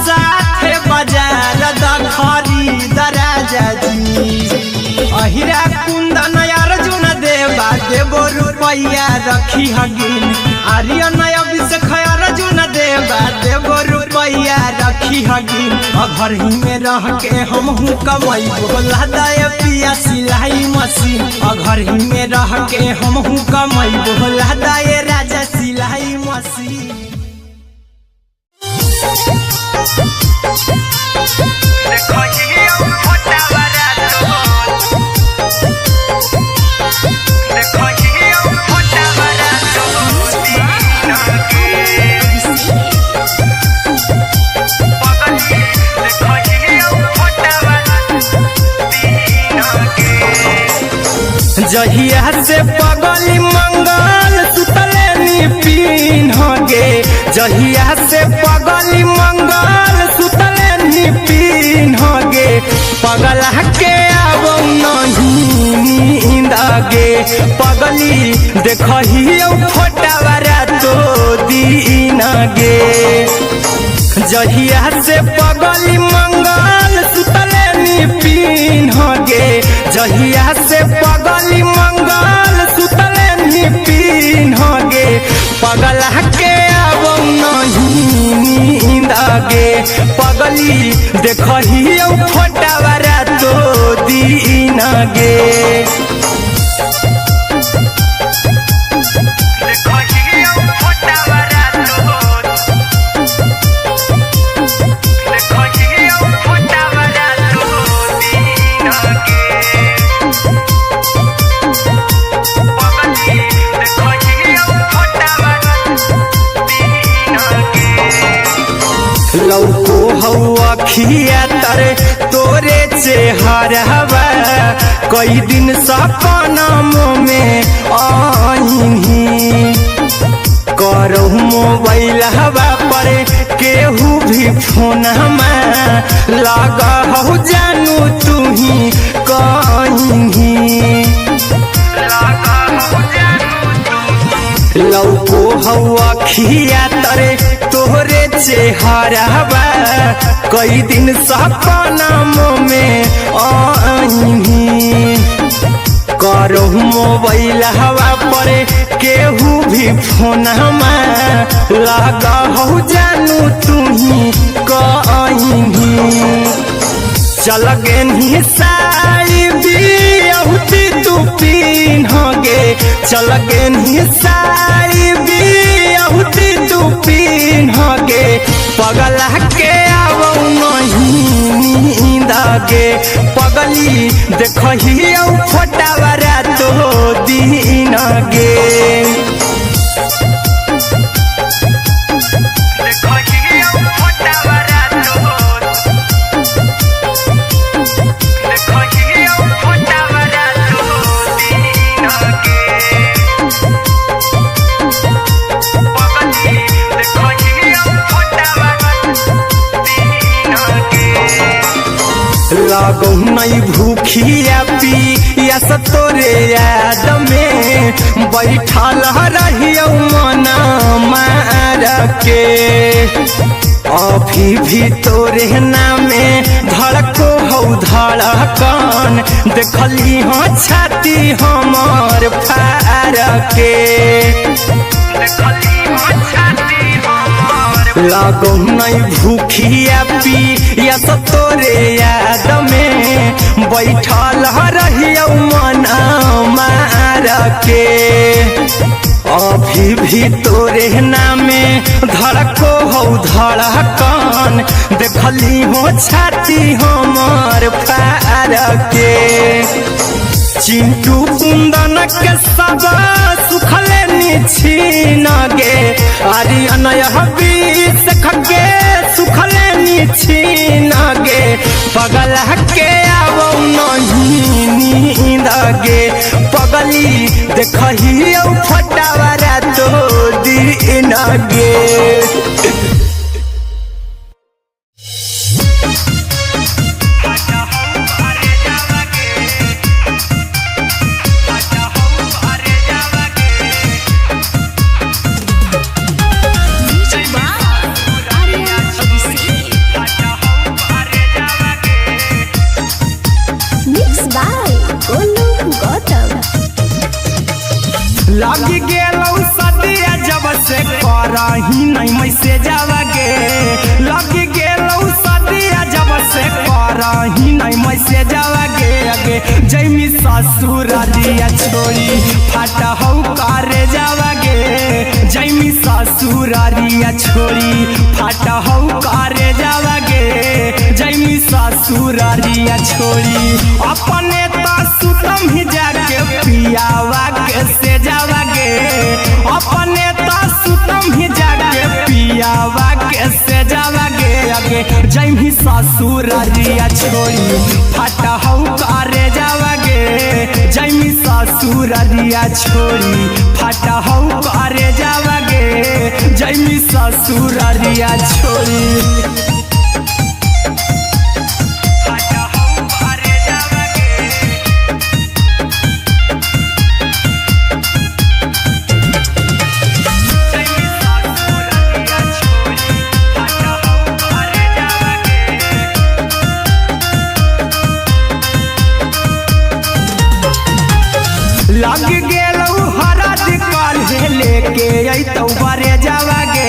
साथे बाजार द खरीद राजा जी अहिरा कुंदन अर्जुन देवा देवो रुपैया रखी हगिन आर्यन अभिषेक अर्जुन देवा देवो रुपैया रखी हगिन घर ही में रह के हमहू कमाई बोला दे पिया सिलाई मशीन घर ही में रह के हमहू कमाई बोला दे राजा सिलाई मशीन जहिया से पगली मंगल सुतले निपिन गे जहिया से पगली मंगल सुतले निपिन गे पगला के आब नहीं नींद गे पगली देखही फोटावारा तो दीन गे जहिया से पगली मंगल सुतले निपिन गे जहिया से पगली मंगल सुतले निपिन गे पगला के आब नहीं नींद गे पगली देखही फोटावारा तो दीन गे लौको हवा खिया तरे तोरे चेहरवा कई दिन सपना में आईनी करो मोबाइल हवा पर केहू भी फोन में लगा हो जानू तू ही कहीं लौको हवा खिया तरे तोहरे चेहरवा कई दिन सपना में आईनी करो मोबाइल हवा पर केहू भी फोन में लगा हो जानू तू ही कहीं चल गे साड़ी बिहुती तू पीन गे चल गे साड़ी बिहुती तू पीन गे पगला के आब नहीं नींद गे पगली देखही फोटावारा तो दीन गे लागो नहीं भूखिया पिया तोरे याद में बैठल रहियो मना मार के अभी भी तोरे नामे धड़को हो धड़कन देखली हाँ छाती हमार फार के लागो नहीं भूखिया पिया तोरे याद में बैठल रहियो मना मार के अभी भी तोरे नामे धड़को हो धड़कन देखली हो छाती हमार फार के चिंटू कुंदन के सब सुखले निछीन गे आर्यन अभिषेक के सुखले निछीन गे पगला के आब नहीं नींद गे पगली देखही फोटावारा तो दीन गे लग गेलौ सदिया जब से करही नहीं मैसेजवा गे लग गेलौ सदिया जब से करही नहीं मैसेजवा गे अगे जैमी ससुरारिया छोड़ी फाटा हौ करे जावा गे जैमी ससुरारिया छोड़ी फाटा हौ करे जावा गे जैमी ससुरारिया छोड़ी अपने तो सुतम ही जाके पियावा के से जावा गे अपने तो सुतम ही जाके पियावा के से जावा गे अगे जैमी ससुरारिया छोड़ी फाटा हौ करे जावा गे जैमी ससुरारिया छोड़ी फाटा हौ करे जावा गे जैमी ससुरारिया छोड़ी लग गेलौ हरद काल्हे लेके अइतौ बरे जावा गे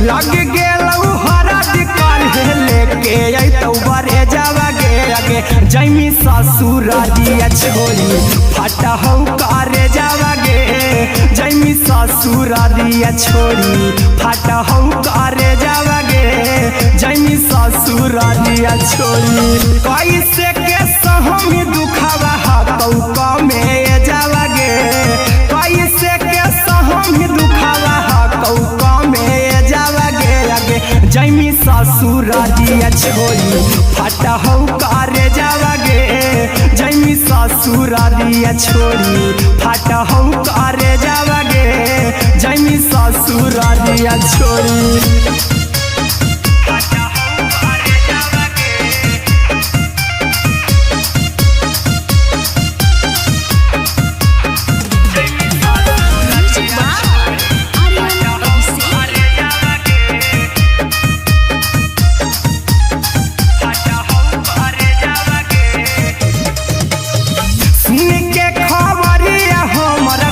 लग गेलौ हरद काल्हे लेके अइतौ बरे जावा गे अगे जैमी ससुरारिया छोड़ी फाटा हौ करे जावा गे जैमी ससुरारिया छोड़ी फाटा हौ करे जावा गे जैमी ससुरारिया छोड़ी कैसे के सहम दुखावा हतौ कमे जावा गे कैसे के सहम दुखावा हतौ कमे जावा गे अगे जैमी ससुरारिया छोड़ी फाटा हौ करे जावा गे जैमी ससुरारिया छोड़ी फाटा हौ करे जावा गे जैमी ससुरारिया छोड़ी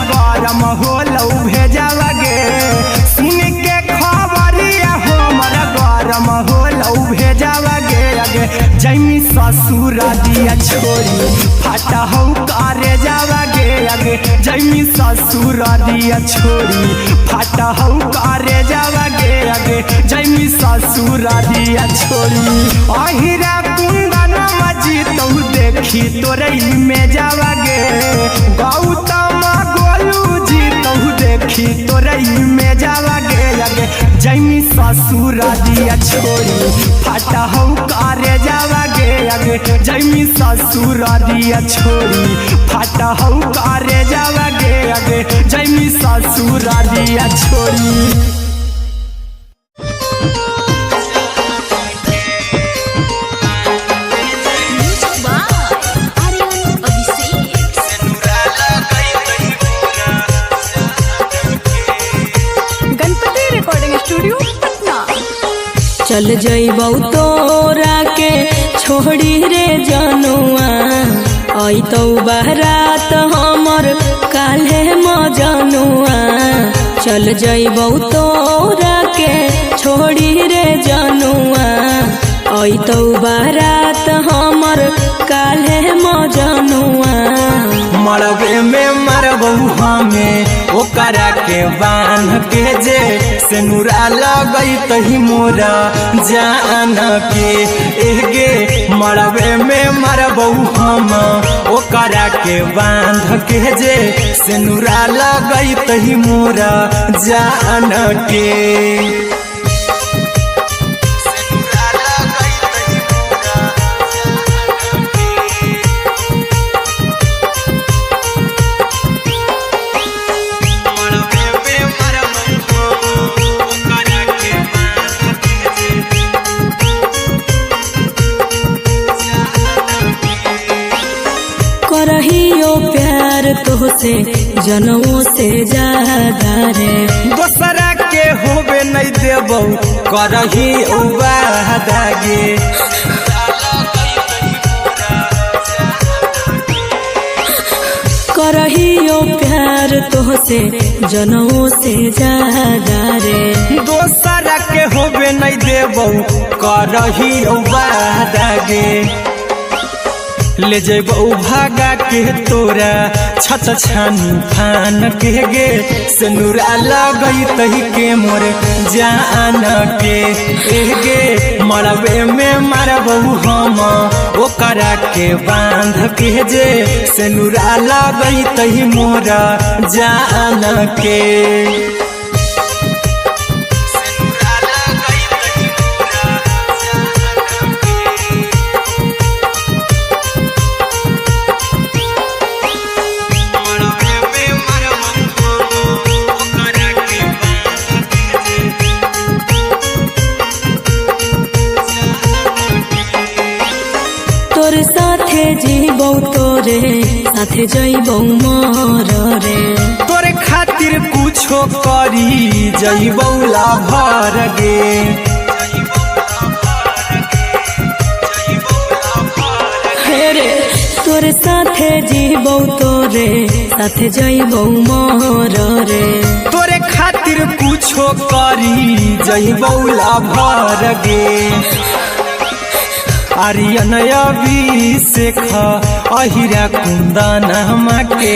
होलौ भेजावा गे सुन के खबरिया हमर गरम होलौ भेजावा गे अगे जैमी ससुरारिया छोड़ी फाटा हौ करे जावा गे अगे जैमी ससुरारिया छोड़ी फाटा हौ करे जावा गे अगे जैमी ससुरारिया छोड़ी अहिरा कुंदन मजीतौ देखी तोरई में जावा गे गौतम देखी तोरई में जावा गे अगे जैमी ससुरारिया छोड़ी फाटा हौ करे जावा गे अगे जैमी ससुरारिया छोड़ी फाटा हौ करे जावा गे अगे जैमी ससुरारिया छोड़ी चल जइबौ तोरा के छोड़ी रे जनुआ अइतौ बारात हमर काल्हे मजनुआ चल जइबौ तोरा के छोड़ी रे जनुआ अइतौ बारात हमर काल्हे मजनुआ मरबे में मरबौ हमें ओकरा के बांध के जे सेनुरा लगैतहि मोरा जान के एगे मरबे में मरबौ हम ओकरा के बांध के जे सेनुरा लगैतहि मोरा जान के करहियो प्यार तोहसे जनमों से ज्यादा रे दोसरा के होबे नहीं देबौ करही वादा गे करहियो प्यार तोहसे जनों से ज्यादा रे। दोसरा के होबे नहीं देबौ करही वादा गे, ले जेबौ भागा के तोरा छत छानी फान के गे, सिनुरा लगई तही के मोर जान के गे, मरबे में मारबौ हम ओकरा के बांध के जे, सिनुरा लगई तही मोर जान के। तोर साथे जीबौ तोरे साथे जइबौ मर रे, तोरे खातिर कुछो करी जइबौ लाभर गे, रे तोर साथे जीबौ तोरे साथे जइबौ मर रे, तोरे खातिर कुछो करी जइबौ लाभर गे। आर्यन अभिषेक अहिरा कुंदन के,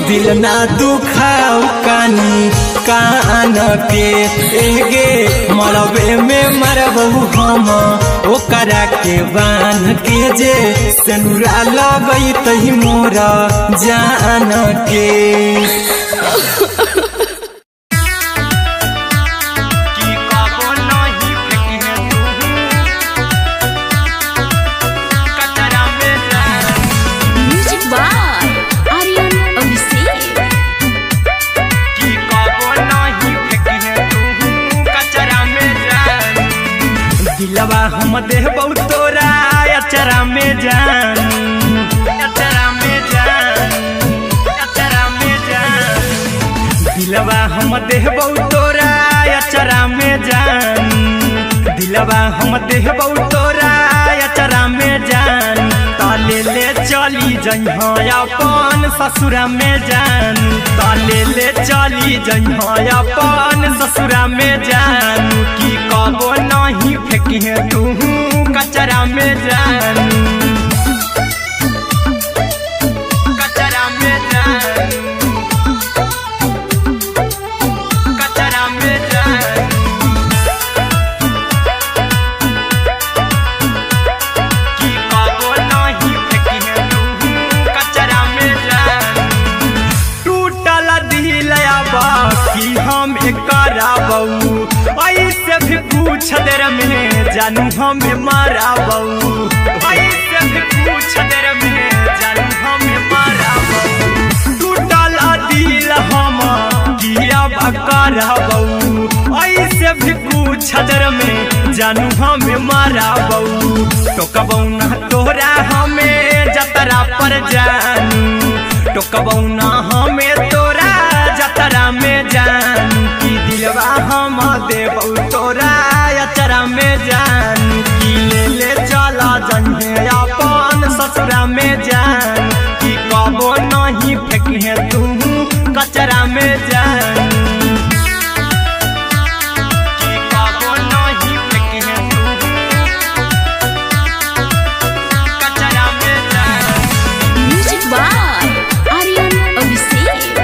दिल ना दुखाऊ कानी कान के गे, मरबे में मरबौ हम ओकरा के बान के जे, सिनुरा लगई तही मोर जान के। दिलवा हम देबौ तोरा अचरा में जान, अचरा में जान, अचरा में जान, दिलवा हम देबौ तोरा अचरा में जान, दिलवा हम देबौ तोरा अचरा में जान, ताले ले चली जइहा अपन ससुरा में जान, ताले ले चली जइहा अपन ससुरा में जान, की कबो नहीं फेंकिहे तू कचरा में जान, कचरा में जान, कचरा में जान। की कबो नहीं फेंकिहे तू कचरा में जान, टूटल दिल बाकी हम कराबौ, ऐसे भी पूछ देर में जानू हमें माराबौ, ऐसे भी पूछ देर में जानू हमें माराबौ, टूटल दिल हम किया कराबौ, ऐसे भी पूछ देर में जानू हमें माराबौ, टोकबौ ना तोरा हमें जतरा पर जानू, टोकबौ ना हमें तोरा जतरा में जानू, की दिलवा हम देबौ तोरा अचरा में जानू, की ले ले चला जइहे अपन ससुरा में जान, की कबो नहीं फेंकिहे तू कचरा में जानू, की कबो नहीं फेंकिहे तू कचरा में जान। Music by Aryan Abhishek.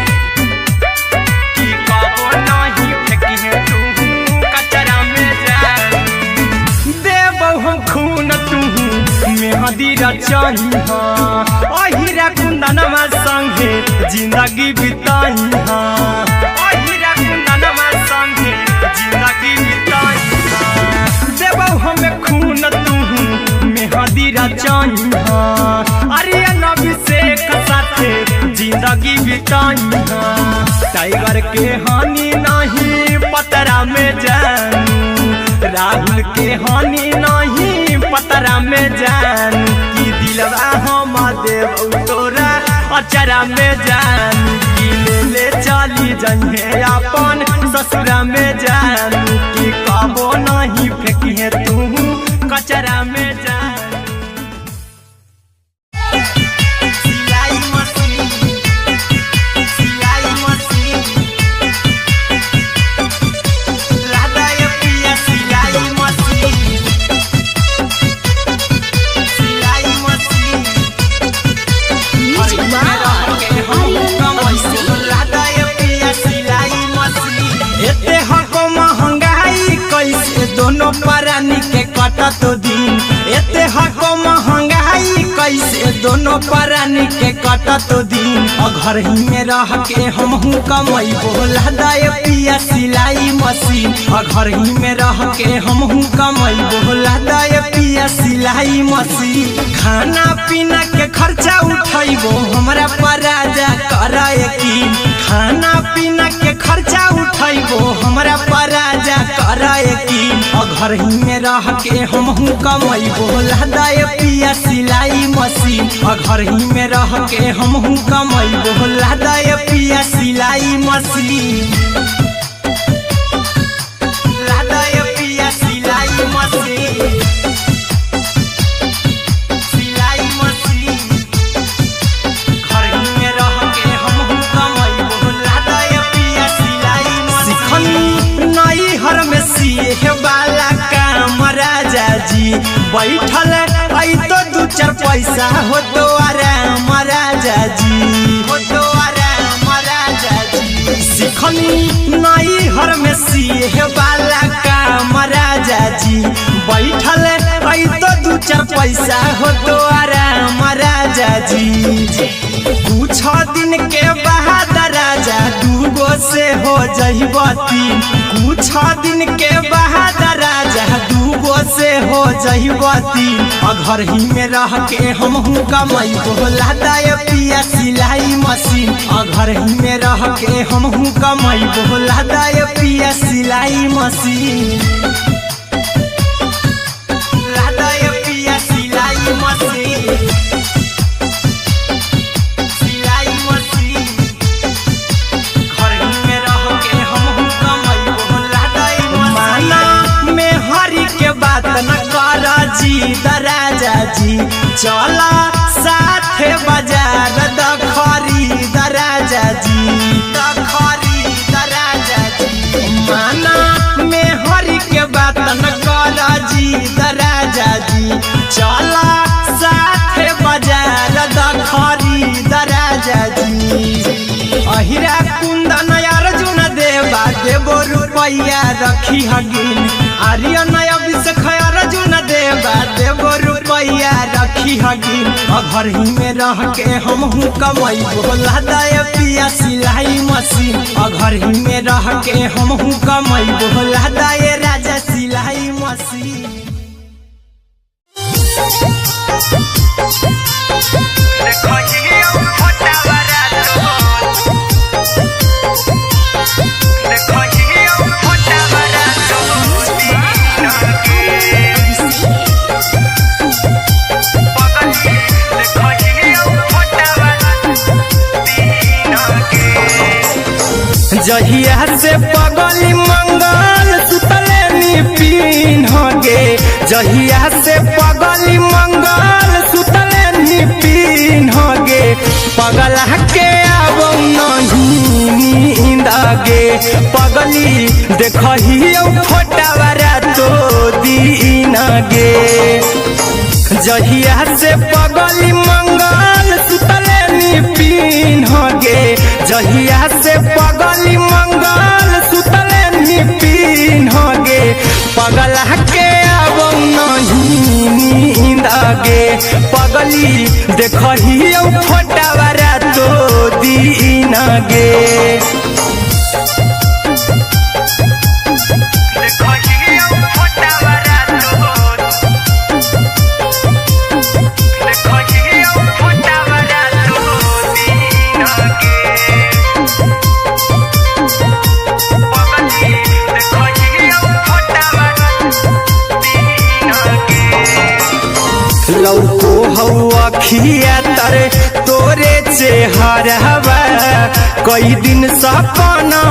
की कबो नहीं फेंकिहे तू कचरा में जान, देबौ हम खून तू मेहदी रचइहा, अहिरा कुंदनमा संगे जिंदगी बिताइहा, अहिरा कुंदनमा संगे जिंदगी बिताइहा, देबौ हमें खून तू मेहदी रचइहा, आर्यन अभिषेक साथे जिंदगी बिताइहा, टाइगर के हानि नहीं पतरा में जानू, राहुल के हानि नहीं पतरा में जानू, की दिलवा हम देबौ तोरा अचरा में जानू, की ले ले चली जइहे अपन ससुरा में जानू, की कबो नहीं फेंकिहे तू कचरा में जानू। सिलाई मशीन, सिलाई मशीन। दोनों परानी के कटत दिन एते हको महंगाई कैसे दोनों परानी के कटत दिन घर ही में रह के हमहू कमाई बोला दाय पिया सिलाई मशीन घर ही में रह के हमहू कमाई बोला दाय पिया सिलाई मशीन खाना पीना के खर्चा उठाइबो हमरा पर राजा करा यकीन खाना पीना के खर्चा उठाइबो हमरा पर राजा करा यकीन घर ही में रह के हमहू कमाइबो दाय पिया सिलाई मशीन घर ही में रह के हमहू कमाइबो दाय पिया सिलाई मशीन दाय पिया सिलाई मशीन सिलाई मशीन घर ही में रह के हमहू कमाइबो दाय पिया सिलाई मशीन नई हर में सिए वाला काम राजा जी बैठल आई तो दू चार पैसा हो तो आराम राजा जी हो तो आराम राजा जी सिखनी नई हर में सिए वाला काम राजा जी बैठल आई तो दू चार पैसा हो तो आराम राजा जी कुछ दिन के बाद राजा दूगो से हो जइबो तीन कुछ दिन के बाद राजा दूगो से हो जइबो तीन घर ही में रह के हमहू कमाइबो दाय पिया सिलाई मशीन घर ही में रह के हमहू कमाइबो दाय पिया सिलाई मशीन दाय पिया सिलाई मशीन सिलाई मशीन घर ही में रह के हमहू कमाइबो दाय माना में हरी के बात न कर जी दराजा जी चला साथे बाजार दखरी दराजा जी दखरी दराजा जी माना में हरी के बात न कर जी दराजा जी चला साथे बाजार दखरी दराजा जी अहिरा कुंदन अर्जुन देवा देबो रुपैया रखी हगिन आर्यन अभिषेक अर्जुन देवा देबो रुपैया रखी हगिन घर ही में रह के हमहू कमाइबो दाय पिया सिलाई मशीन घर ही में रह के हमहू कमाइबो दाय राजा सिलाई मशीन जहिया से पगली मंगल सुतले पिन गे जहिया से पगली मंगल सुतले पिन गे पगला के आब नहीं नींद गे पगली देखही फोटावारा तो दीन गे जहिया से पगली मंगल सुतले पिन गे जहिया से पगली मंगल सुतले पिन गे पगला के अब नहीं नींद गे पगली देखही फोटावारा तो दीन गे लौको हवा खिया तरे तोरे चेहरवा कई दिन सपना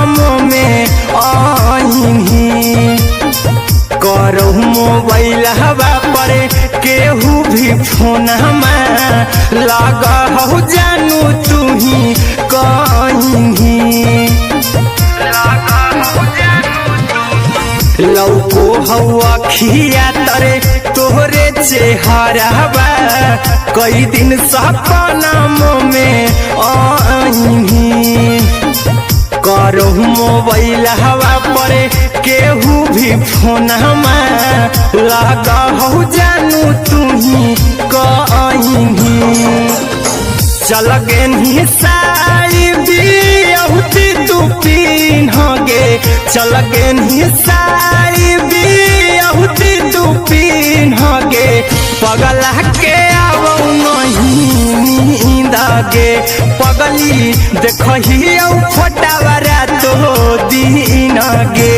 में आईनी करो मोबाइल हवा पर केहू भी फोन में लगा हो जानू तू ही कहीं लौको हवा खिया तरे तोहरे चेहरवा कई दिन सपना में आईनी करो मोबाइल हवा पर केहू भी फोन लगा हो जानू तुही कहीं चल गेनी साड़ी बियहुती तू पिन्हगे चल गेनी साड़ी बियहुती तू पिन्हगे पगला के आवो नहीं नींदगे पगली देखही फोटावरा तो दीनगे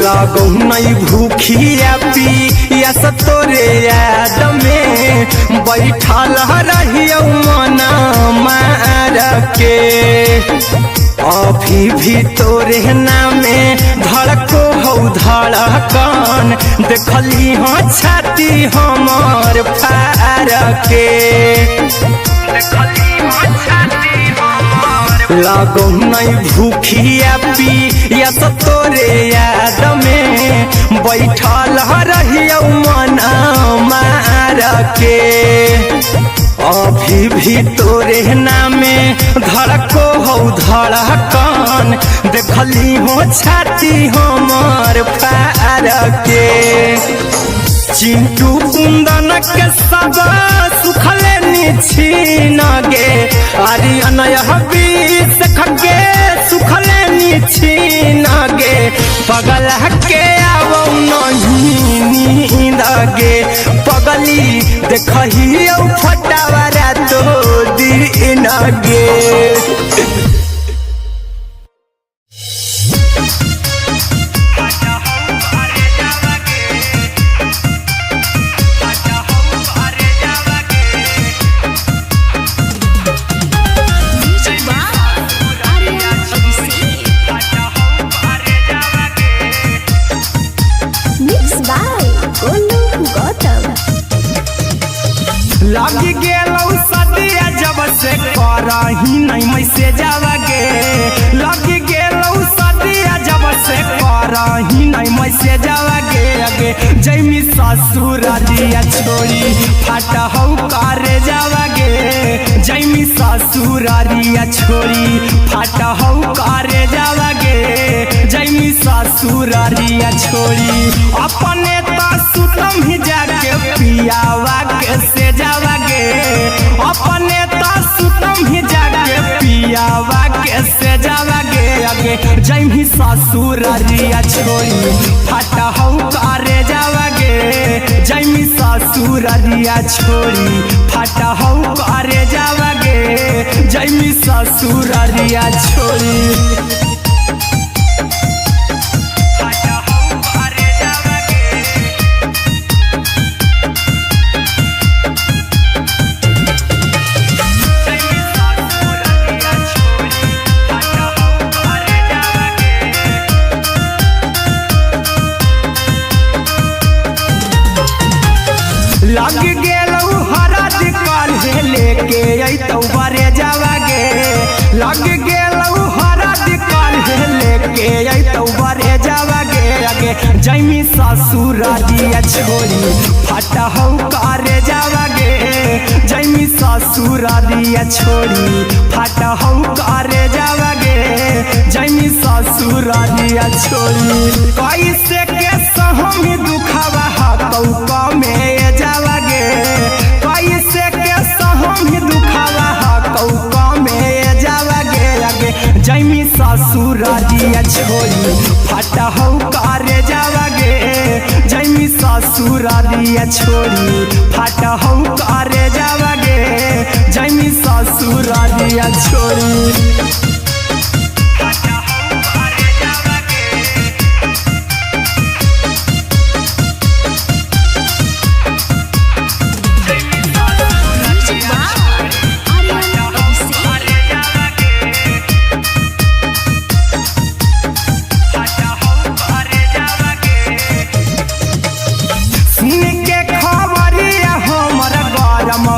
लागो नहीं भूखिया पिया तोरे याद में बैठल रहियो मन मार के अभी भी तोरे नामे धड़को हो धड़कन देखली हाँ छाती हमार फार के लागो नहीं भूखिया पिया तोरे याद में बैठल रहियो मन मार के अभी भी तोरे नामे धड़को हो धड़कन देखली हो छाती हमार फार के चिंटू कुंदन के सब सुखले निछीन गे आर्यन बीस खगे सुखले निछीन गे पगला के आवो नहीं नींद गे पगली देखही फटावरा तो दीन गे लगी गेलौ सदिया जब से करही नहीं मैसेजवा गे लगी गेलौ सदिया जब से करही नहीं मैसेजवा गे अगे जैमी ससुर दिया छोड़ी फाटा हौ करे जावा गे जैमी ससुर दिया छोड़ी फाटा हौ करे जावा गे जैमी ससुर दिया छोड़ी अपने तो सुतम ही जाके पियावा के से जावा गे अपने तो सुतम ही जाके पियावा के से जावा गे अगे जैमी ससुर दिया छोड़ी फाटा हौ करे जावा गे जैमी ससुर दिया छोड़ी फाटा हौ करे जावा गे जैमी ससुर दिया छोड़ी लग गेलौ हरद काल्हे लेके अइतौ बरे जावा गे लग गेलौ हरद काल्हे लेके अइतौ बरे जावा गे अगे जैमी ससुर दिया छोड़ी फाटा हौ करे जावा गे जैमी ससुर दिया छोड़ी फाटा हौ करे जावा गे जैमी ससुर दिया छोड़ी कैसे के सहमी दुखावा हतौ कमे जावा गे कैसे के सहमी दुखावा हतौ कमे जावा गे अगे जैमी ससुर दिया छोड़ी फाटा हौ करे जावा गे जैमी ससुर दिया छोड़ी फाटा हौ करे जावा गे जैमी ससुर दिया छोड़ी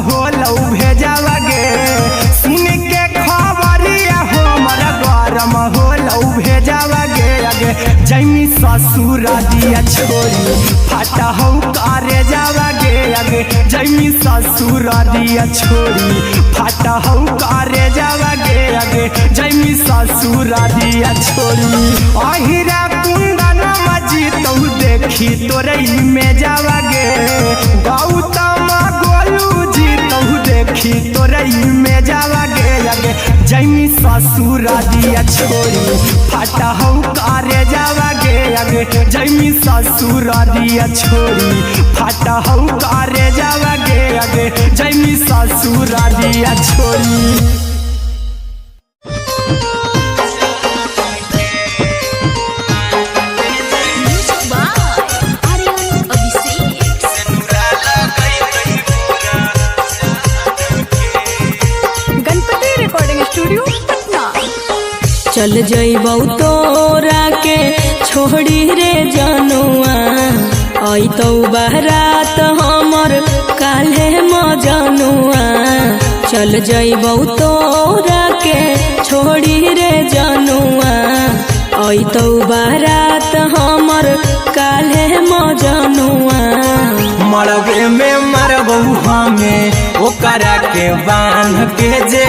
होलौ भेजावा जैमी ससुर दिया छोड़ी फाटा हो करे जावा गे आगे जैमी ससुर दिया छोड़ी फाटा हो करे जावा गे आगे जैमी ससुर दिया छोड़ी अहिरा कुंदन मजी तो देखी तोरई में जावा गे गौतम गोलू जी तो देखी तोरई में जावा गे आगे जैमी ससुर दिया छोड़ी फाटा हो करे जावा गे आगे जैमी ससुर दिया छोड़ी फाटा हो करे जावा गे आगे जैमी ससुर दिया छोड़ी चल जइबौ तोरा के छोड़ी रे जनुआ आई तो बारात हमर काल्हे मजनुआ चल जइबौ तोरा के छोड़ी रे जनुआ आई तो बारात हमर काल्हे मजनुआ मरबे में मरबू हमें ओकरा के बांध के जे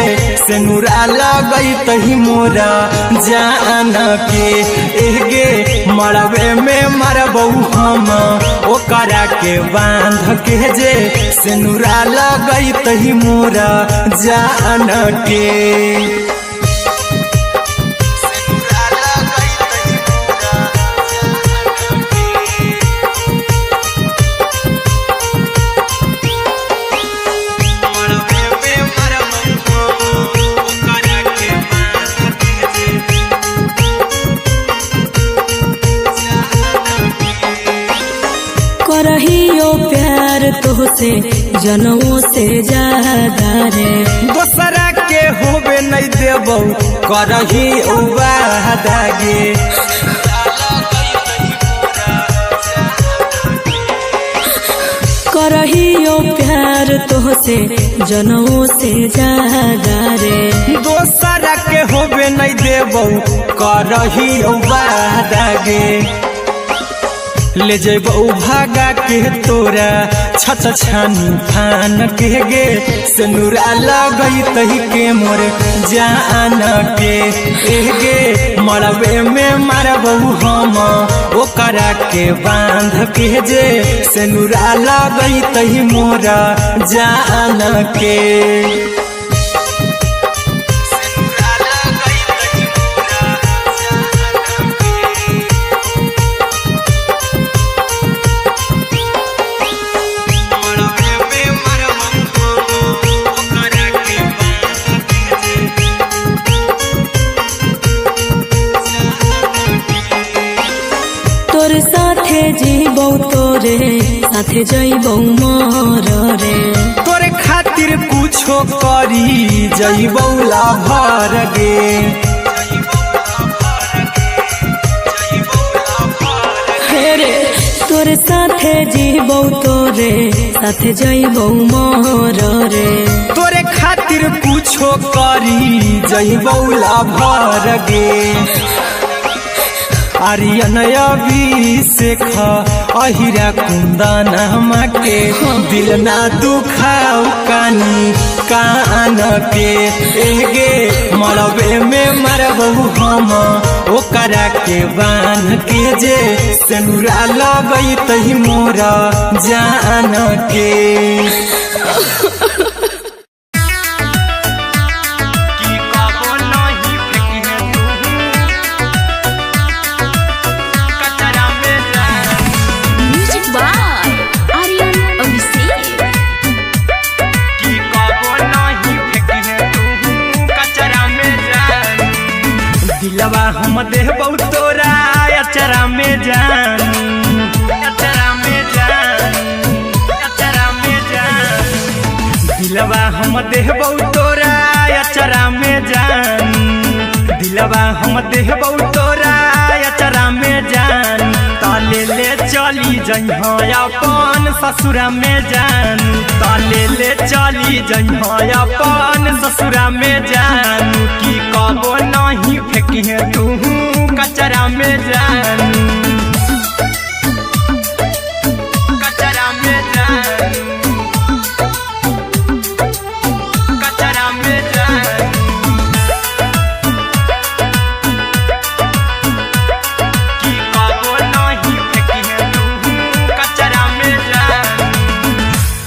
सेनुरा लगई तही मोरा जान के एगे मरबे में मरबू हम ओकरा के बांध के जे सेनुरा लगई तही मोरा जान के करहियो प्यार तोहसे जनमों से ज्यादा रे दोसरा के होबे नहीं देबौ करही वादा गे करहियो प्यार तोहसे जनमों से ज्यादा रे दोसरा के होबे नहीं देबौ करही वादा गे ले जेबौ भागा के तोरा छछ छानी फान के गे सेनुरा लगई तही के मोर जान के एगे मरबे में मरबौ हम ओकरा के बांध के जे सेनुरा लगई तही मोरा जान के तोर साथे जीबौ तोरे साथे जइबौ मोर रे तोरे खातिर कुछो करी जइबौ लाभर गे रे तोर साथे जीबौ तोरे साथे जइबौ मोर रे तोरे खातिर कुछो करी जइबौ लाभर गे आर्यन अभिषेक अहिरा कुंदन के दिल ना दुखाऊ कानी कान के एगे मरबे में मरबू हम ओकरा के बांध के जे सेनुरा लगई तही मोरा जान के दिलवा हम देबौ तोरा अचरा में जान अचरा में जान अचरा में जान दिलवा हम देबौ तोरा अचरा में जान दिलवा हम देबौ तोरा अचरा में जान ताले ले चली जइहा अपन ससुरा में जानू ताले ले चली जइहा अपन ससुरा में जानू की कबो नहीं फेंकिहे तू कचरा में जानू कचरा में जानू कचरा में जानू की कबो नहीं फेंकिहे तू कचरा में जानू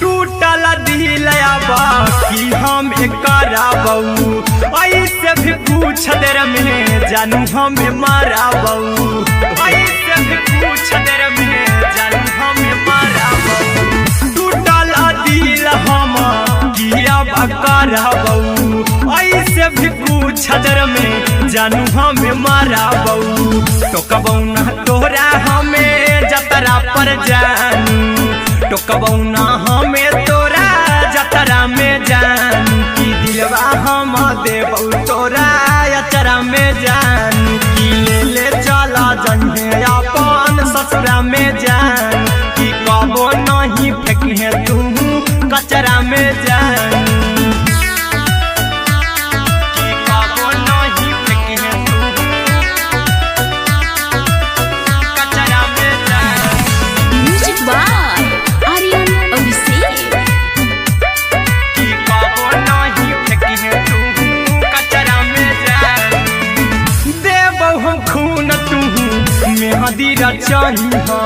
टूटल दिल आबा कि हम कराबऊ ऐसे भी पूछ देर में जानू हमें माराबऊ ऐसे भी पूछ देर में जानू हमें माराबऊ टूटल दिल हम किया कराबऊ ऐसे भी पूछ देर में जानू हमें माराबऊ तो कबऊ ना तोरा हमें जतरा पर जानू तो कबऊ ना हमें तोरा जतरा में जानू की दिलवा हम देबऊ तोरा अचरा में जानू की ले चला जइहे अपन ससुरा में जानू की कबो नहीं फेंकिहे तू कचरा में जानू की कबो नहीं फेंकिहे तू कचरा में जानू म्यूजिक बाय आर्यन अभिषेक की कबो नहीं फेंकिहे तू कचरा में जानू देबऊ हम खून तू मेहंदी रचइहा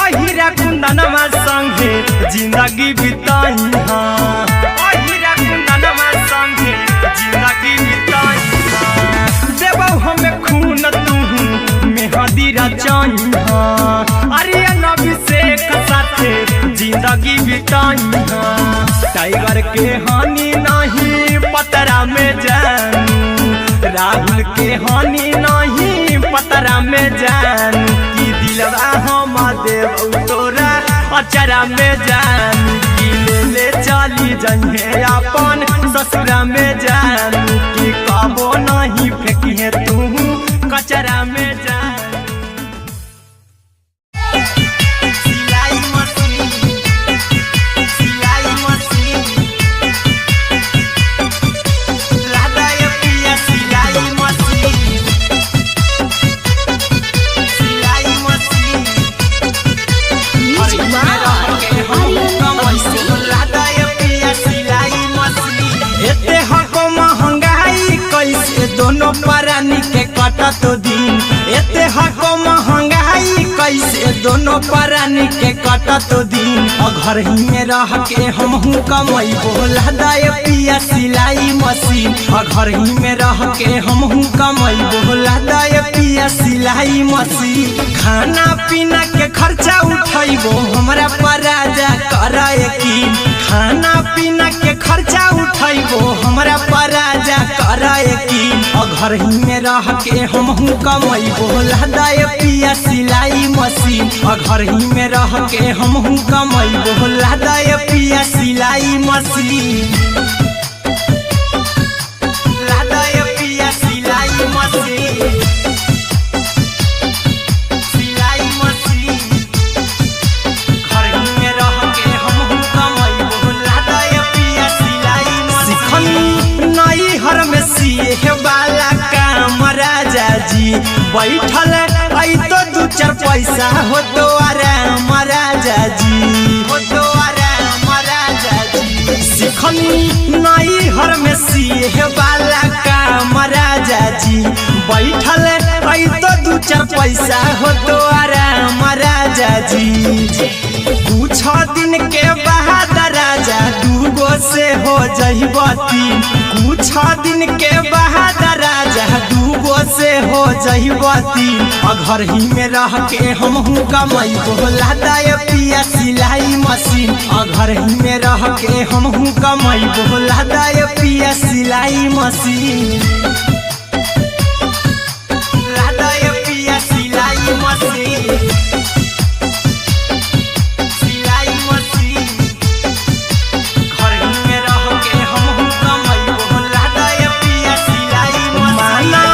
अहिरा कुंदनमा संगे जिंदगी बिताइहा अहिरा कुंदनमा संगे जिंदगी बिताइहा देबऊ हम खून तू मेहंदी रचइहा आर्यन अभिषेक साथे जिंदगी बिताइहा टाइगर के हानि नहीं पतरा में जानू राहुल के हानि नहीं पतरा में जानू की दिलवा हम देबऊ तोरा अचरा में जानू की ले चली जइहे अपन ससुरा में जानू की कबो नहीं फेंकिहे तू कचरा में जानू सिलाई मशीन लादा ये पिया सिलाई machine music by Aryan Abhishek एते हको महंगाई कैसे दोनों परानी के कटत दिन एते हको महंगाई कैसे दोनों परानी के कटत दिन घर ही में रह के हमहू कमैबो लादा ये पिया सिलाई मशीन घर ही में रह के हमहू कमैबो लादा ये पिया सिलाई मशीन खाना पीना के खर्चा उठैबो हमरा पराजा करे की खाना पीना के खर्चा उठैबो हमरा पराजा करे की घर ही में रह के हमहू कमैबो लादा ये पिया सिलाई मशीन घर ही में रह के हमहू कमैबो लादा ये पिया सिलाई मशीन लादा ये पिया सिलाई मशीन सिलाई मशीन घर ही में रह के हमहू कमैबो लादा ये पिया सिलाई मशीन नई हर में सिए वाला काम राजा जी बैठल आई तो दू चार पैसा हो तो आराम राजा जी हो तो आराम राजा जी सिखनी नई हर में सिए वाला काम राजा जी बैठल आई तो दू चार पैसा हो तो आराम राजा जी कुछ दिन के बाद राजा दूगो से हो जहिबती कुछ दिन के बाद राजा दूगो से हो जहिबती घर ही में रह के हमहू कमैबो लादा ये पिया सिलाई मशीन घर ही में रह के हमहू कमैबो लादा ये पिया सिलाई मशीन लादा ये पिया सिलाई मशीन सिलाई मशीन घर ही में रह के हमहू कमैबो लादा ये पिया सिलाई मशीन माना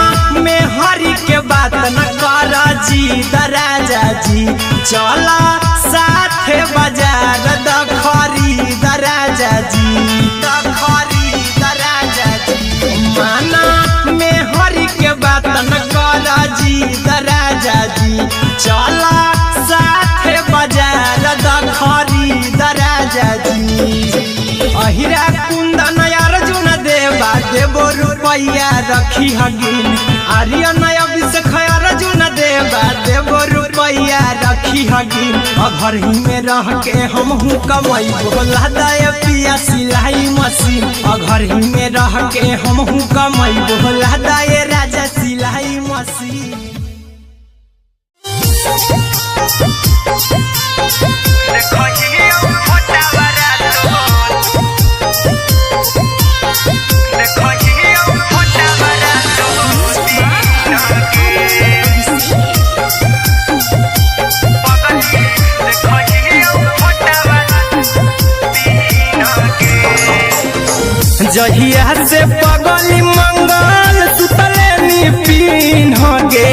में हरी के बात न कर जी दराजा जी चला साथे बाजार द खरीद राजा जी द खरीद राजा जी माना में हरि के बात न कर जी द राजा जी चला साथे बाजार द खरीद राजा जी अहिरा कुंदन अर्जुन देवा देवो रुपया रखी हगिन आर्यन अभिषेक अर्जुन देवा देवो रुपया रखी हगिन घर ही में रह के हमहू कमाई बोला दे पिया सिलाई मशीन घर ही में रह के हमहू कमाई बोला दे राजा सिलाई मशीन जहिया से पगली मंगल सुतले निपिन गे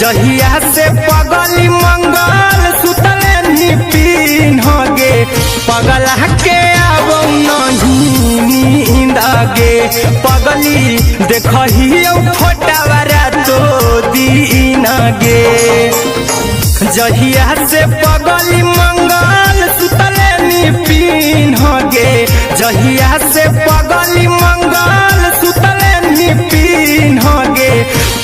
जहिया से पगली मंगल सुतले निपिन गे पगला के अब नहीं नींद गे पगली देखही फोटावारा तो दीन गे जहिया से पगली मंगल सुतले निपिन गे जहिया से पगली मंगल सुतले निपिन गे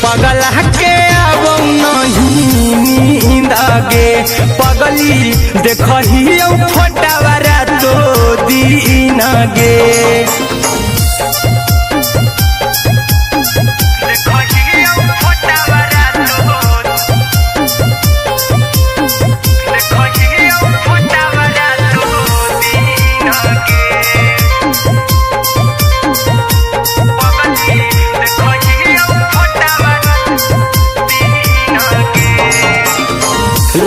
पगला के अब नहीं नींद गे पगली देखही फोटावारा तो दीन गे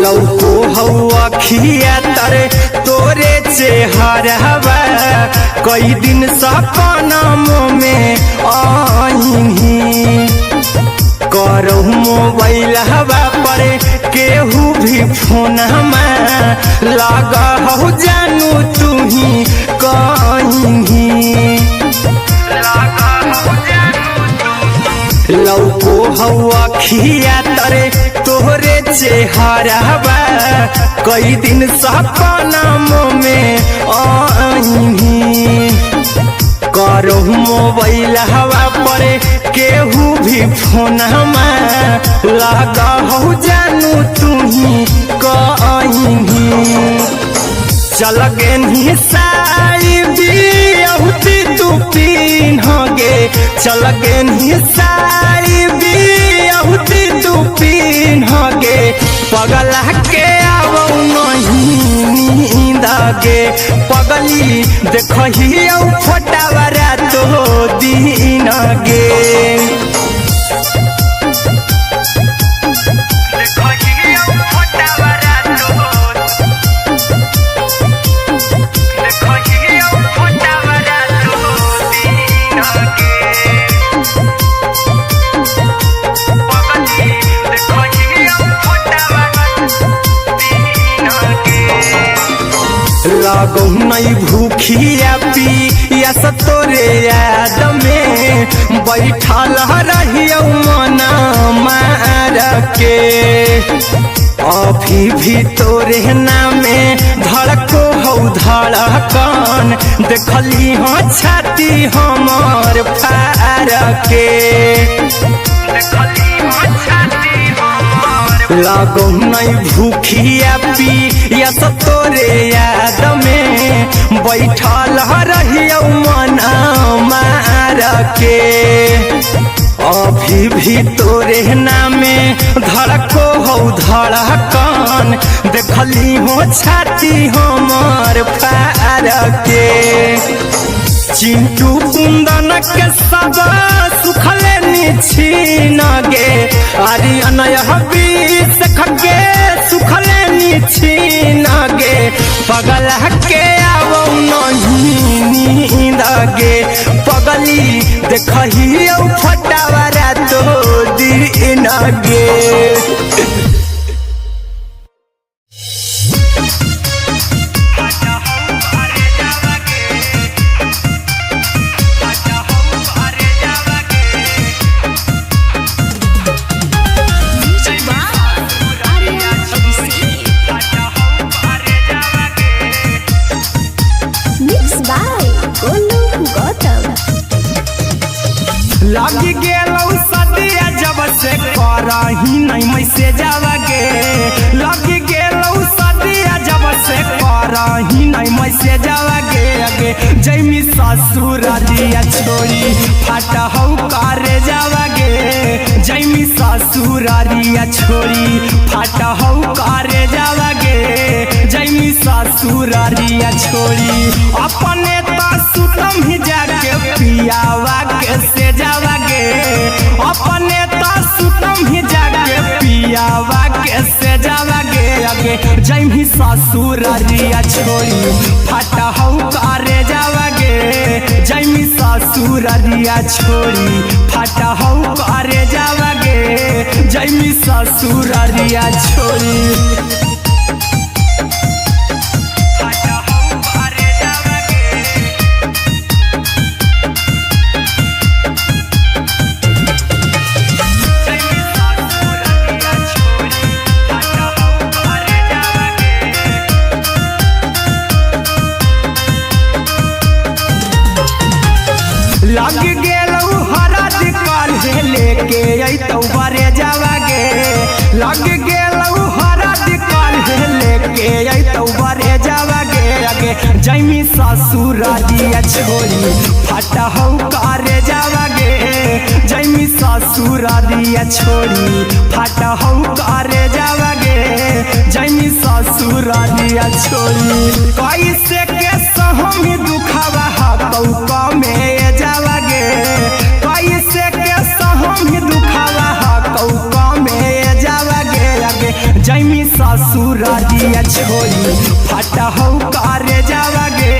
लौको हवा खिया तरे तोरे चेहरावा कई दिन सपनों में आईनी करो मोबाइल हवा पर केहू भी फोन में लगा हो जानू तू ही कहीं लौको हवा खिया तरे तोहरे चेहरावा कई दिन सपनों में आईनी करो मोबाइल हवा पर केहू भी फोन में लगा हो जानू तू ही कहीं चल गे साई बिहुती तू पीन गे चल गे साई बिहुती तू पीन गे पगला के अब नहीं नींद गे पगली देखही फोटावारा तो दीन गे लागो नहीं भूखिया पिया तोरे याद में बैठल रहियो मना मार के अभी भी तोरे नामे धड़को हो धड़कन देखली हाँ छाती हमार फार के लागो नहीं भूखिया पिया तोरे याद में बैठल रहियो मना मार के अभी भी तोरे नामे धड़को हो धड़कन देखली हो छाती हमार फार के चिंटू कुंदन के सब सुखले निछीन गे आर्यन अभिषेक के सुखले निछीन गे पगला के अब नहीं नींद गे पगली देखही फटावारा तो दीन गे। से जावा गे अगे जैमी ससुरारिया छोड़ी फाटा हौ करे जावा गे जैमी ससुरारिया छोड़ी फाटा हौ करे जावा गे जैमी ससुरारिया छोड़ी अपने तो सुतम ही जाके पियावा के से जावा गे अपने तो सुतम ही जाके पियावा के से जावा गे अगे जैमी ससुरारिया छोड़ी फाटा हौ करे जावा गे जैमी ससुरारिया छोड़ी फाटा हौ करे जावा गे जैमी ससुरारिया छोड़ी लग गेलौ हरद काल्हे लेके अइतौ बरे जावा गे लग गेलौ हरद काल्हे लेके अइतौ बरे जावा गे अगे जैमी ससुरारिया छोड़ी फाटा हौ करे जावा गे जैमी ससुरारिया छोड़ी फाटा हौ करे जावा गे जैमी ससुरारिया छोड़ी कैसे के सहम दुखावा हकौ कमे जावा गे कैसे के सहम दुखावा हकौ कमे जावा गे अगे जैमी ससुरारिया छोड़ी फाटा हौ करे जावा गे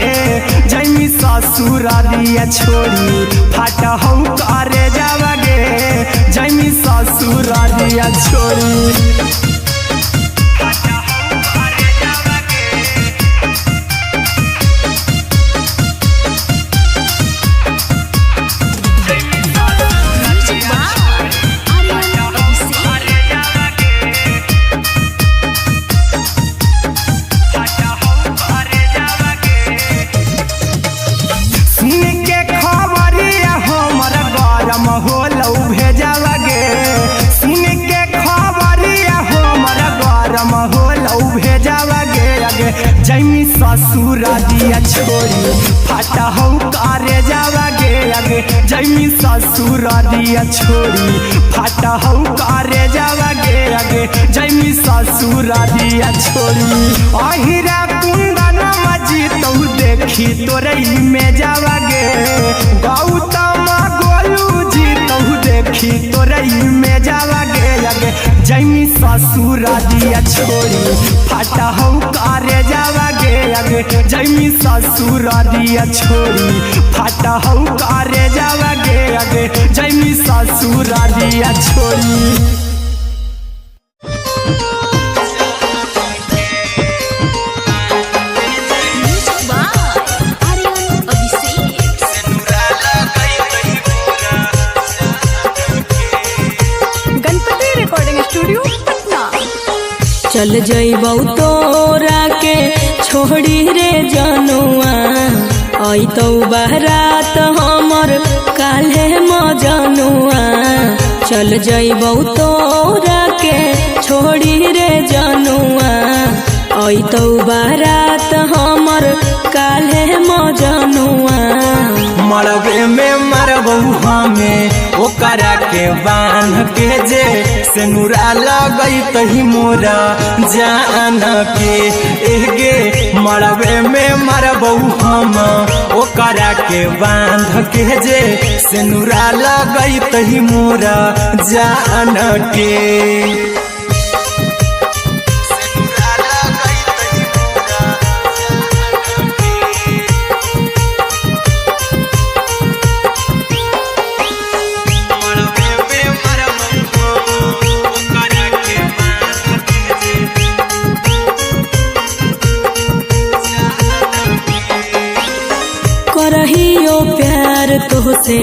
जैमी ससुरारिया छोड़ी फाटा हौ करे जावा गे जैमी ससुरारिया छोड़ी होलौ भेजावा गे सुन के खबरिया हमरा गरम होलौ भेजावा गे अगे जैमी ससुरारिया छोड़ी फाटा हौ करे जावा गे अगे जैमी ससुरारिया छोड़ी फाटा हौ करे जावा गे अगे जैमी ससुरारिया छोड़ी अहिरा कुंदन मजी तौ देखी तोरई में जावा गे गौतम गोलू जी तौ देखी तोरई में जावा गे अगे जैमी ससुरारिया छोड़ी फाटा हौ करे जावा गे अगे जैमी ससुरारिया छोड़ी फाटा हौ करे जावा गे अगे जैमी ससुरारिया छोड़ी चल जइबौ तोरा के छोड़ी रे जनुआ अइतौ बारात हमर काल्हे मजनुआ चल जइबौ तोरा के छोड़ी रे जनुआ अइतौ बारात हमर काल्हे मजनुआ मरबे में मरबौ हमें ओकरा के बांध के जे सेनुरा लगैतहि मोरा जान के एगे मरबे में मरबौ हम ओकरा के बांध के जे सेनुरा लगैतहि मोरा जान के करहियो प्यार तोहसे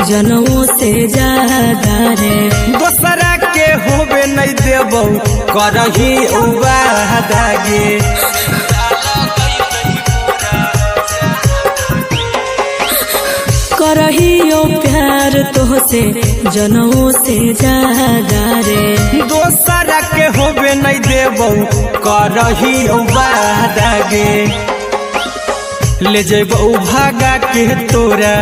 जनमों से ज्यादा रे दोसरा के होबे नहीं देबौ करही वादा गे करहियो प्यार तोहसे जनमों से ज्यादा रे दोसरा के होबे नहीं देबौ करही वादा गे ले जेबौ भागा के तोरा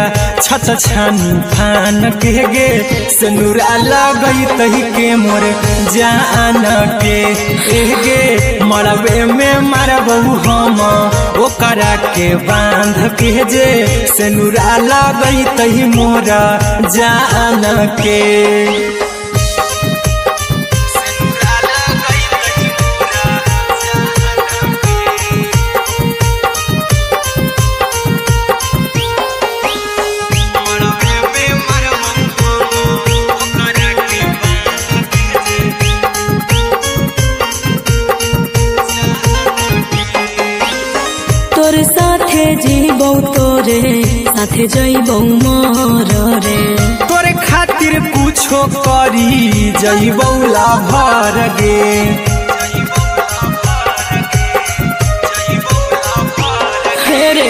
छत छानी फान के गे सिनुरा लगई तही के मोर जान के गे मरबे में मारबौ हम ओकरा के बांध के जे सिनुरा लगई तही मोर जान के तोरे साथे जीबौ तोरे साथे जइबौ मर रे तोरे खातिर कुछो करी जइबौ लाभर गे रे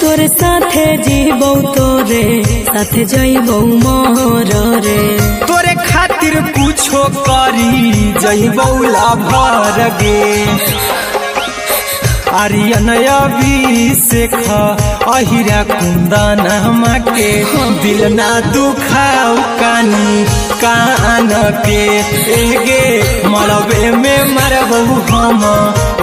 तोरे साथे जीबौ तोरे साथे जइबौ मर रे तोरे खातिर कुछो करी जइबौ लाभर गे आर्यन अभिषेक अहिरा कुंदन के दिल ना दुखाऊ कानी कान के गे मरबे में मरबौ हम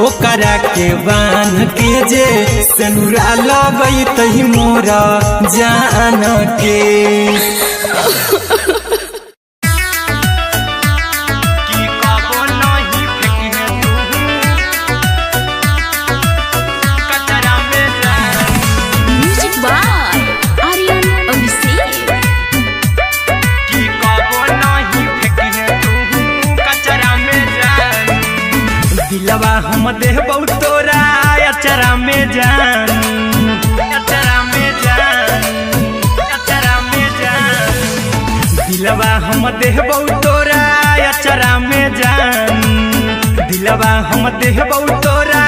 ओकरा के बांध के जे सिनुरा लगई तही मोरा जान के दिलवा हम देबौ तोरा अचरा में जान अचरा में जान अचरा में जान दिलवा हम देबौ तोरा अचरा में जान दिलवा हम देबौ तोरा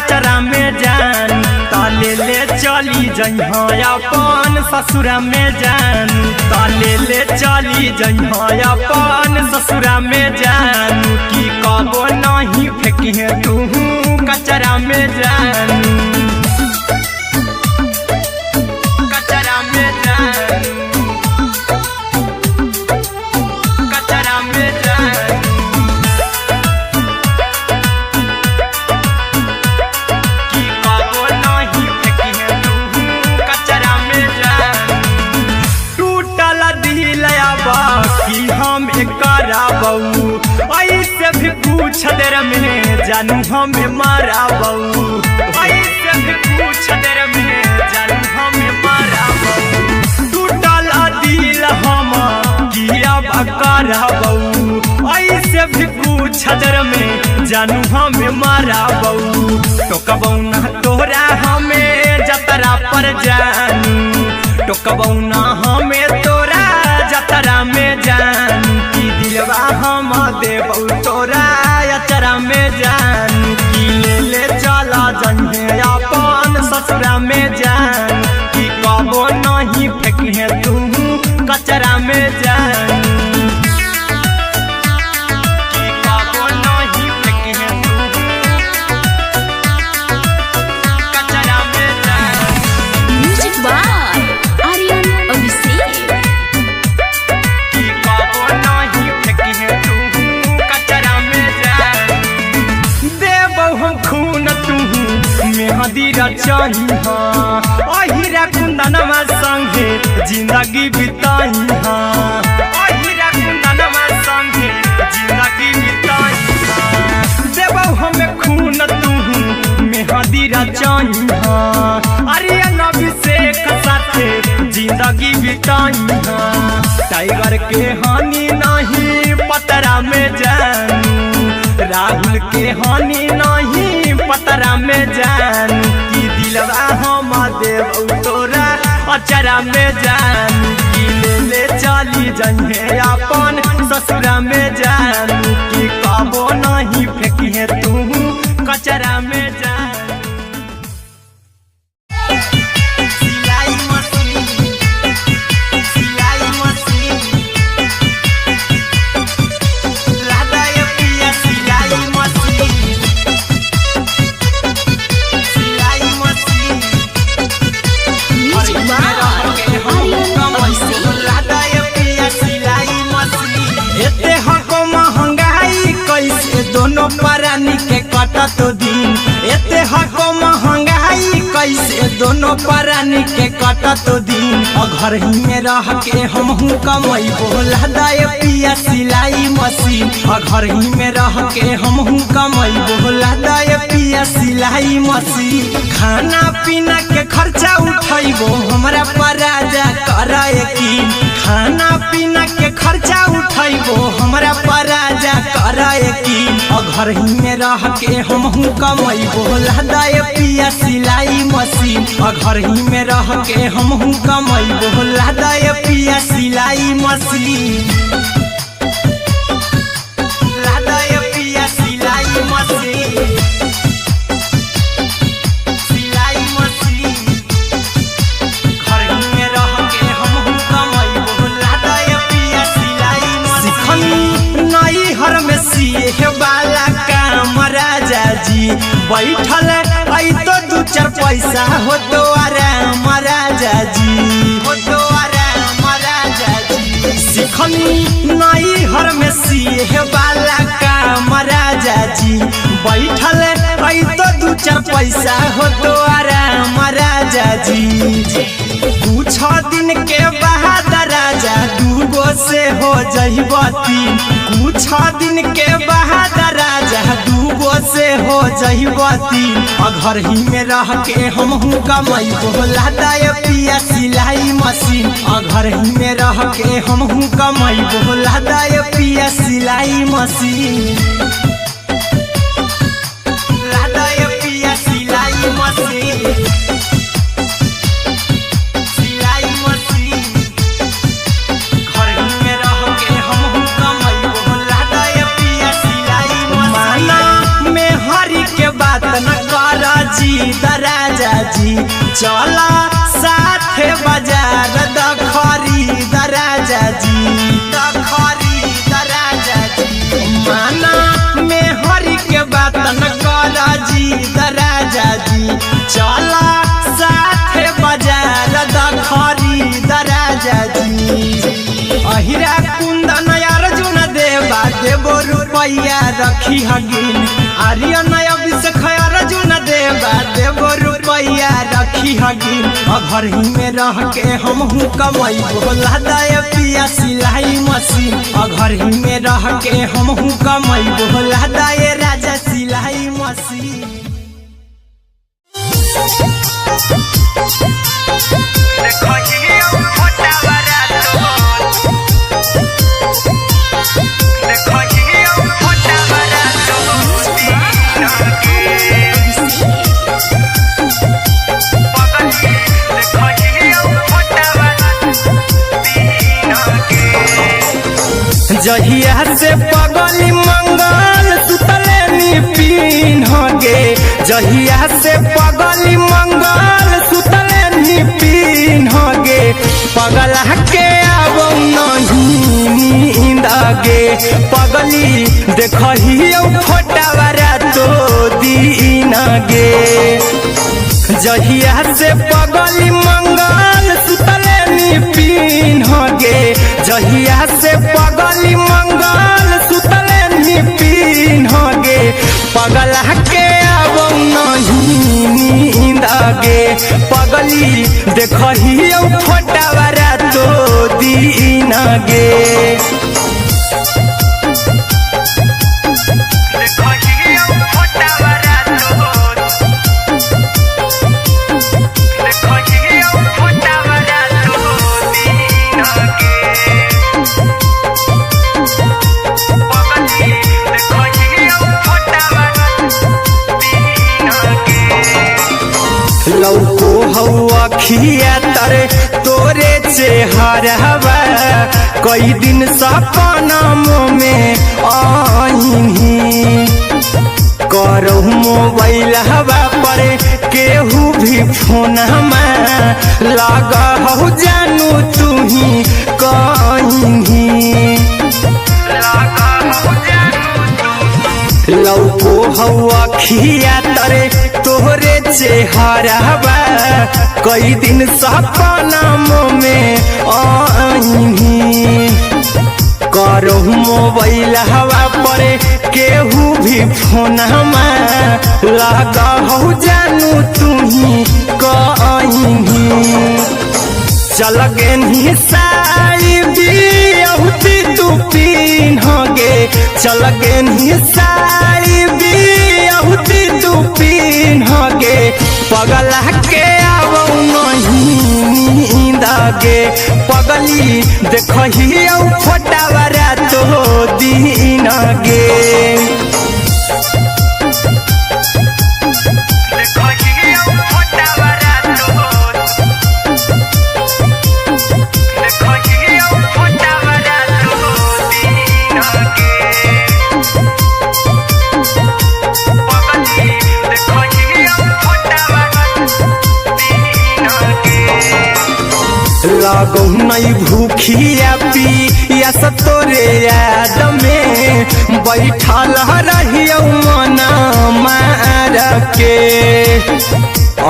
अचरा में जान ताले ले चली जइहा अपन ससुरा में जान ताले ले चली जइहा अपन ससुरा में जान की कबो नहीं फेंकिहे तू कचरा में जान कचरा में जान कचरा में जान की कबो नहीं फेंकिहे तू कचरा में जान टूटल दिल आबा कि हम कराबौ ऐसे भी पूछ देर में जानू हमें माराबौ ऐसे भी पूछ देर में जानू हमें माराबौ टूटल दिल हम किया कराबौ ऐसे भी पूछ देर में जानू हमें माराबौ टोकबौ ना तोरा हमें जतरा पर जानू टोकबौ ना हमें तोरा जतरा में जानू की दिलवा हम देबौ तोरा अचरा में जान की ले चला जइहे अपन ससुरा में जान की कबो नहीं फेंकिहे तू कचरा में जान की कबो नहीं फेंकिहे तू कचरा में जान म्यूजिक बाय आर्यन अभिषेक की कबो नहीं फेंकिहे तू कचरा में जान देबौ हम खून तू मेहदी रचही अहिरा कुंदनमा संगे जिंदगी बिताई अहिरा कुंदनमा संगे जिंदगी बिताई देबौ हमें खून तू मेहदी रचही आर्यन अभिषेक साथे जिंदगी बिताई टाइगर के हानि नहीं पतरा में जानू राहुल के हानि नहीं पतरा में जानू की दिलवा हम देबौ तोरा अचरा में जानू की ले चली जइहे अपन ससुरा में जानू की कबो नहीं फेंकिहे तू कचरा में जानू सिलाई मशीन सिलाई मशीन कटतो दिन एते हको महंगाई कैसे दोनों प्राणी के कटतो दिन घर ही में रह के हमहू कमाई बोला दाए पिया सिलाई मशीन घर ही में रह के हमहू कमाई बोला दाए पिया सिलाई मशीन खाना पीना के खर्चा उठाइबो हमरा पराजा कराए की खाना पीना के खर्चा उठाइबो हमरा पराजा कराए की घर ही में रह के हमहू कमाई बोला दाए पिया सिलाई मशीन घर ही में रह के हमहू कमाई बोला दाए पिया सिलाई मशीन लादाए पिया सिलाई मशीन सिलाई मशीन घर ही में रह के हमहू कमाई बोला दाए पिया सिलाई मशीन नई हर में सिए वाला काम राजा जी बैठल आई तो दू चार पैसा हो तो आराम राजा जी हो तो आराम राजा जी सिखनी नई हर में सिए वाला काम राजा जी बैठल आई तो दू चार पैसा हो तो आराम राजा जी कुछ दिन के बाद राजा दूगो से हो जहिबती कुछ दिन के बाद राजा दूगो से हो जहिबती घर ही में रह के हमहू कमाई बोला दाए पिया सिलाई मशीन घर ही में रह के हमहू कमाई बोला दाए पिया सिलाई मशीन लादाए पिया सिलाई मशीन सिलाई मशीन घर ही में रह के हमहू कमाई बोला दाए पिया सिलाई मशीन माना में हरी के बात न कर जी दराजा जी चला साथे बाजार दखरी दराजा जी दखरी दराजा जी माना में हरी के बात न कर जी दराजा जी चला साथे बाजार दखरी दराजा जी अहिरा कुंदन अर्जुन देवा देबो रुपया रखी हगिन आर्यन अभिषेक अर्जुन देवा देबो रुपया रखी हगिन घर ही में रह के हमहू कमाई बोला दाए पिया सिलाई मशीन घर ही में रह के हमहू कमाई बोला दाए राजा सिलाई मशीन जहिया से पगली मंगल सुतले निपिन गे जहिया से पगली मंगल सुतले निपिन गे पगला के अब नहीं नींद गे पगली देखही फोटावा तो दीन गे जहिया से पगली मंगल सुतले निपिन गे जहिया से पगली मंगल सुतले निपिन गे पगला के अब नहीं नींद गे पगली देखही फोटावा तो दीन गे लौको हवा खिया तरे तोरे चेहरवा कई दिन सपना में आईनी करो मोबाइल हवा पर केहू भी फोन में लगा हो जानू तू ही कहीं लौको हवा खिया तरे तोहरे चेहरवा कई दिन सपना में आईनी करो मोबाइल हवा पर केहू भी फोन लगा हो जानू तुम्ही कहीं चल गे साड़ी बियहुती तू पिन्हगे चल गे साड़ी बियहुती तू पिन्हगे पगला के आवो नहीं नींदगे पगली देखही फोटावरा तो दिन गे लागो नहीं भूखिया पिया तोरे याद में बैठल रहियो मना मार के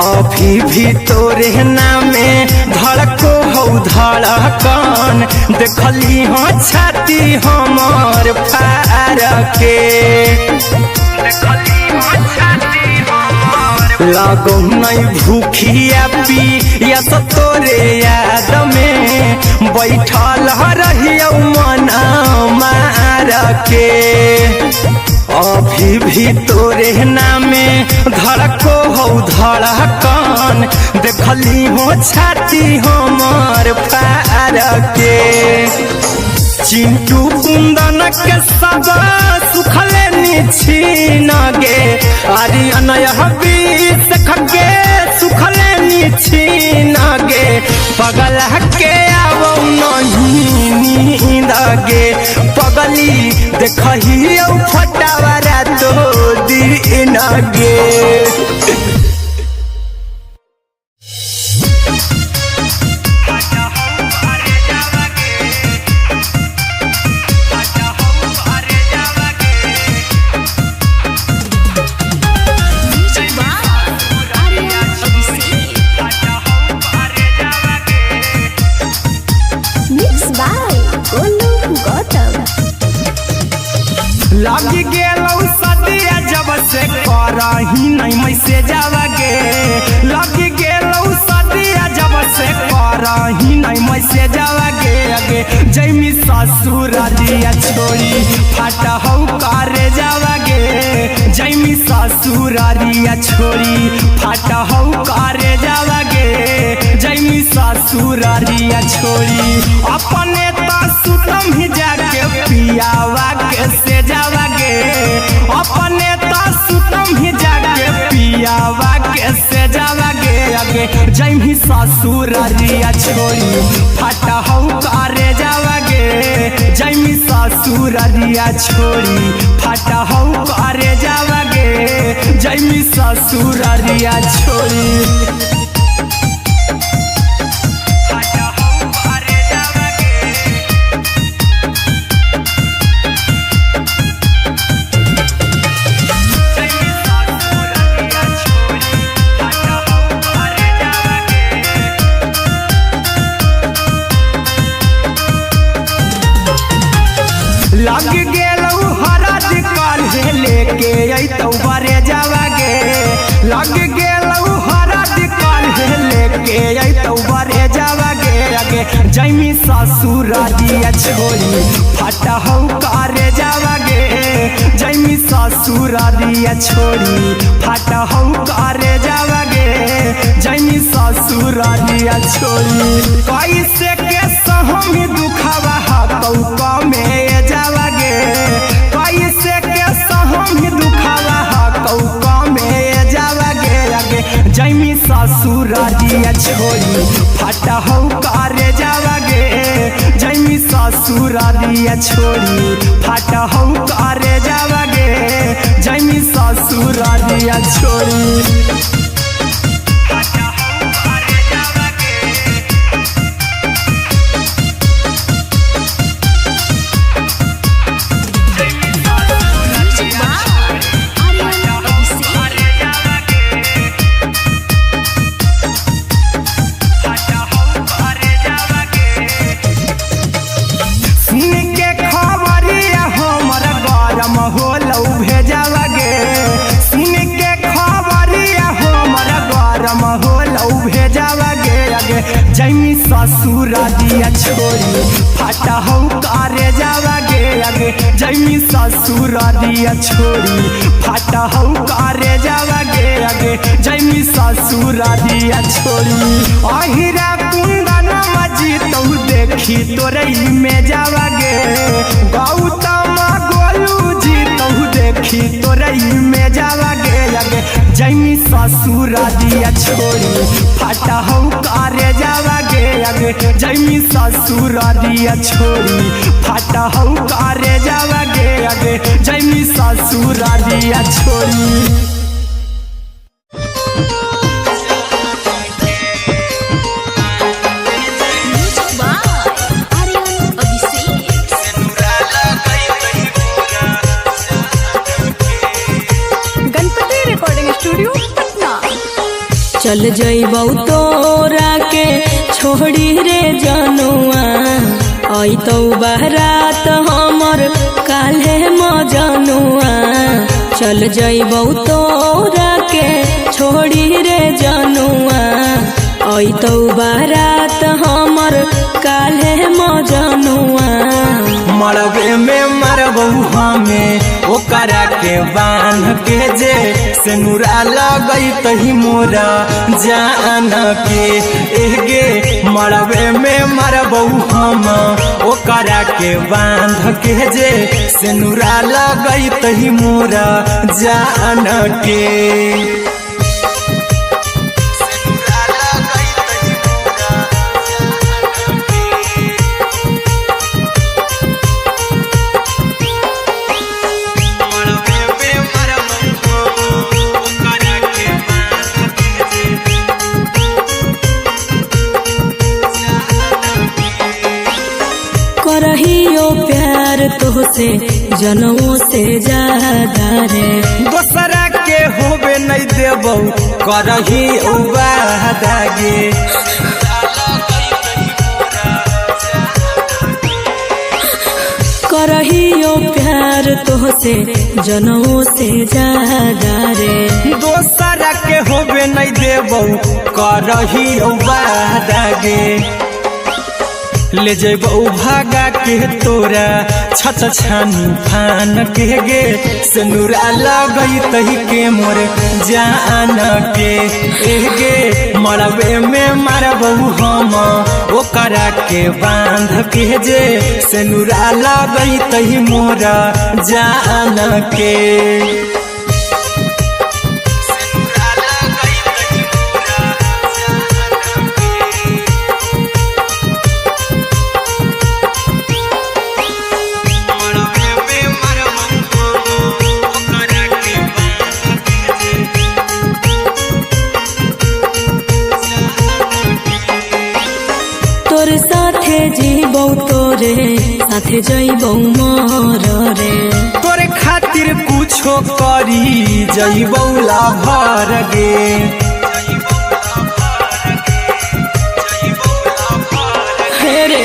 अभी भी तोरे नामे धड़को हो धड़कन देखली हाँ छाती हमर फार के लागो नहीं भूखिया पिया तोरे याद में बैठल रहियो मना मार के अभी भी तोरे नामे धड़को हो धड़कन देखली हो छाती हमर फार के चिंटू कुंदन के सब सुखले निछीन गे आर्यन बीस खगे सुखले निछीन गे पगला के आवो नहीं नींद गे पगली देखही फटावरा तो दिन गे लग गेलौ सदिया जब से करही नहीं मैसेज गे लग गेलौ सदिया जब से करही नहीं मैसेज गे अगे जैमी ससुरारिया छोड़ी फाटा हौ करे जावा गे जैमी ससुरारिया छोड़ी फाटा हौ करे जावा गे जैमी ससुरारिया छोड़ी अपने तो सुतम ही जाके पियावा के से जावा गे अपने तो सुतम ही जाके पियावा के से जावा गे अगे जैमी ससुरारिया छोड़ी फाटा हौ करे जावा गे जैमी ससुरारिया छोड़ी फाटा हौ करे जावा गे जैमी ससुरारिया छोड़ी लग गेलौ हरद काल्हे लेके अइतौ बरे जावा गे लग गेलौ हरद काल्हे लेके अइतौ बरे जावा गे अगे जैमी ससुरारिया छोड़ी फाटा हौ करे जावा गे जैमी ससुरारिया छोड़ी फाटा हौ करे जावा गे जैमी ससुरारिया छोड़ी कैसे के सहमी दुखावा हतौ कमे जावा गे कैसे के सहमी दुखावा हतौ कमे जावा गे अगे जैमी ससुरारिया छोड़ी फाटा हौ करे जावा गे जैमी ससुरारिया छोड़ी फाटा हौ करे जावा गे जैमी ससुरारिया छोड़ी जैमी ससुर दिया छोड़ी फाटा हो करे जावा गे जैमी ससुर दिया छोड़ी फाटा हो करे जावा गे जैमी ससुर दिया छोड़ी अहिरा कुंदन मजी तो देखी तोरई में जावा गे गौतम गोलू जी तो देखी तोरई में जावा गे जैमी ससुर दिया छोड़ी फाटा हो करे जावा गे जैमी ससुर दिया छोड़ी फाटा हो करे जावा गे जैमी ससुर दिया छोड़ी। चल जइबौ तोरा के छोड़ी रे जनुआ अइतौ बारात हमर काल्हे मजनुआ चल जइबौ तोरा के छोड़ी रे जनुआ अइतौ बारात हमर काल्हे मजनुआ मरबे में मरबौ हमें ओकरा के बांध के जे सेनुरा लगई तही मोरा जान के एगे मरबे में मरबौ हम ओकरा के बांध के जे सेनुरा लगई तही मोरा जान के करहियो प्यार तोहसे जनमों से ज्यादा रे दोसरा के होबे नहीं देबौ करही वादा गे करहियो प्यार तोहसे जनमों से ज्यादा रे दोसरा के होबे नहीं देबौ करही वादा गे ले जेबौ भागा के तोरा छत छानी फान के गे सेनुरा लगई तही के मोर जान के एगे मरबे में मरबौ हम ओकरा के बांध के जे सेनुरा लगई तही मोरा जान के तोरे साथे जीबौ तोरे साथे जइबौ मर रे तोरे खातिर कुछो करी जइबौ लाभर गे रे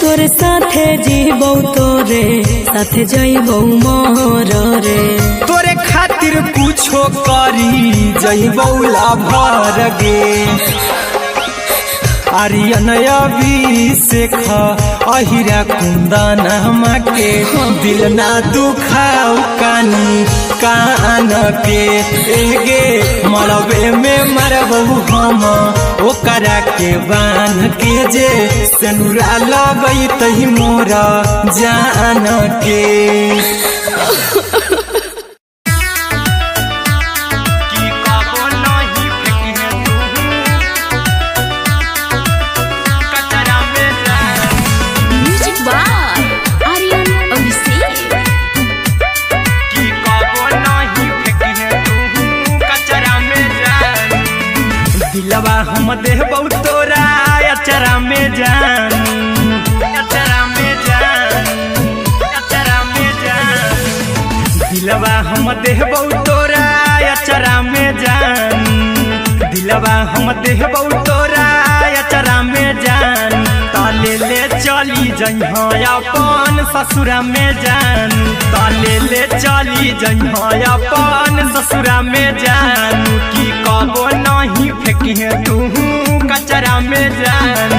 तोरे साथे जीबौ तोरे साथे जइबौ मर रे तोरे खातिर कुछो करी जइबौ लाभर गे आर्यन अभिषेक अहिरा कुंदन के दिल ना दुखाऊ कानी कान के एगे मरबे में मरबौ हम ओकरा के बांध के जे सेनुरा लगई तही मोरा जान के दिलवा हम देबौ तोरा अचरा में जान अचरा में जान अचरा में जान दिलवा हम देबौ तोरा अचरा में जान दिलवा हम देबौ तोरा अचरा में जान ताले ले चली जइहा अपन ससुरा में जान ताले ले चली जइहा अपन ससुरा में जान की कबो नहीं फेंकी तू कचरा में जान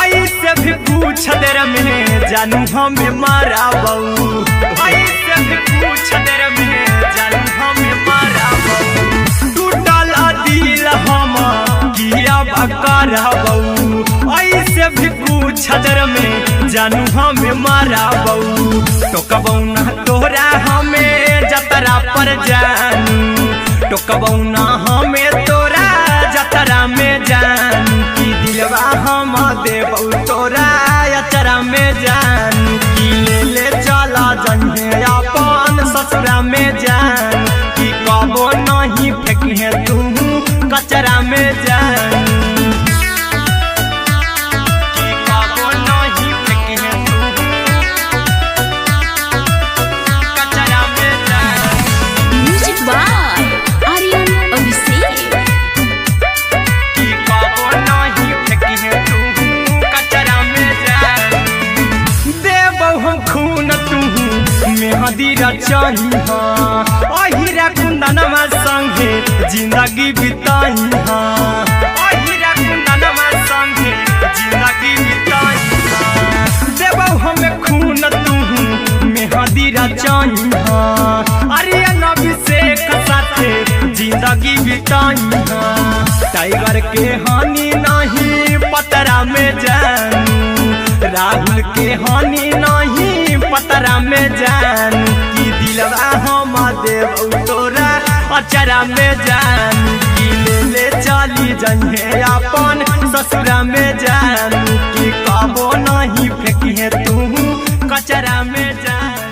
ऐसे भी पूछ देर में जानू हमें मारा बऊ ऐसे भी पूछ देर में जानू हमें मारा बऊ टूटल दिल हम किया बकरा बऊ ऐसे भी पूछ देर में जानू हमें मारा बऊ टोकबऊ ना तोरा हमें जतरा पर जानू टोकबऊ ना हमें तोरा जतरा में जानू की दिलवा हम देबऊ तोरा अचरा में जानू की ले चला जन्हे अपन ससुरा में जान की कबो नहीं फेंके तू कचरा में जानू अहिरा कुंदनमा संगे जिंदगी बिताई अहिरा कुंदनमा संगे जिंदगी बिताई देबौ हमें खून तू मेहदी रचाई अरे नबी शेख साथे जिंदगी बिताई टाइगर के हानि नहीं पतरा में जानू राहुल के हानि नहीं पतरा में जानू की दिलवा हम देबौ तोरा अचरा में जानू की ले चली जन्हे अपन ससुरा में जानू की कबो नहीं फेंकिए तू कचरा में जानू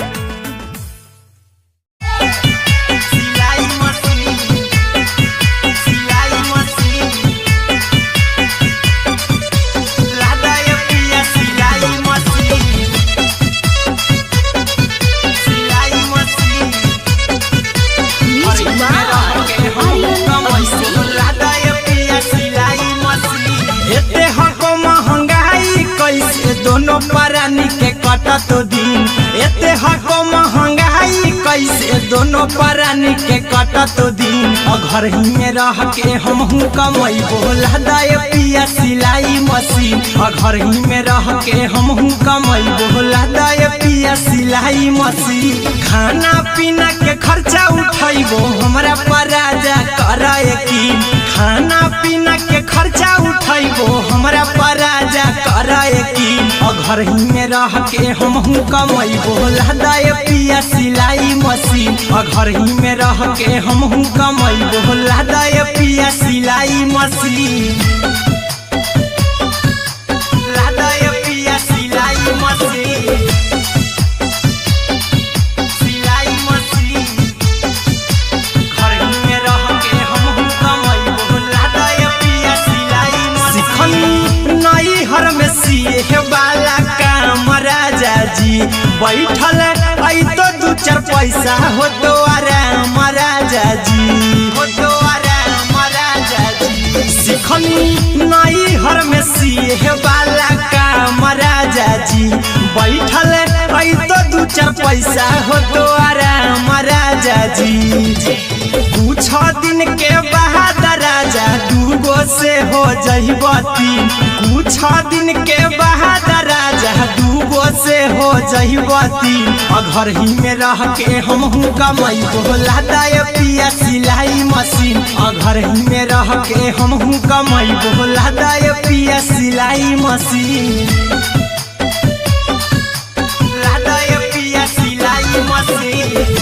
दोनों परानी के कटा तो दिन एते हको महंगाई कैसे दोनों परानी के कटा तो दिन घर ही में रह के हम कमाई बोला दाए पिया सिलाई मशीन घर ही में रह के हम कमाई बोला दाए पिया सिलाई मशीन खाना पीना के खर्चा उठाइबो हमरा पराजा कराए की खाना पीना के खर्चा उठाइबो हमरा पराजा कराए की घर ही में रह के हम कमाई बोला दाए पिया सिलाई मशीन घर ही में रह के हम कमाई बोला दाए पिया सिलाई मशीन लादाए पिया सिलाई मशीन सिलाई मशीन घर ही में रह के हम कमाई बोला दाए पिया सिलाई मशीन नई हर में सिए वाला काम राजा जी बैठल आई तो दू चार पैसा हो तो आराम राजा जी हो तो आराम राजा जी सिखनी नई हर में सिए वाला काम राजा जी बैठल आई तो दू चार पैसा हो तो आराम राजा जी कुछ दिन के बाद राजा दूगो से हो जहिबती कुछ दिन के बाद राजा दूगो से हो जहिबती घर ही में रह के हम कमाई बोला दाए पिया सिलाई मशीन घर ही में रह के हम कमाई बोला दाए पिया सिलाई मशीन लादाए पिया सिलाई मशीन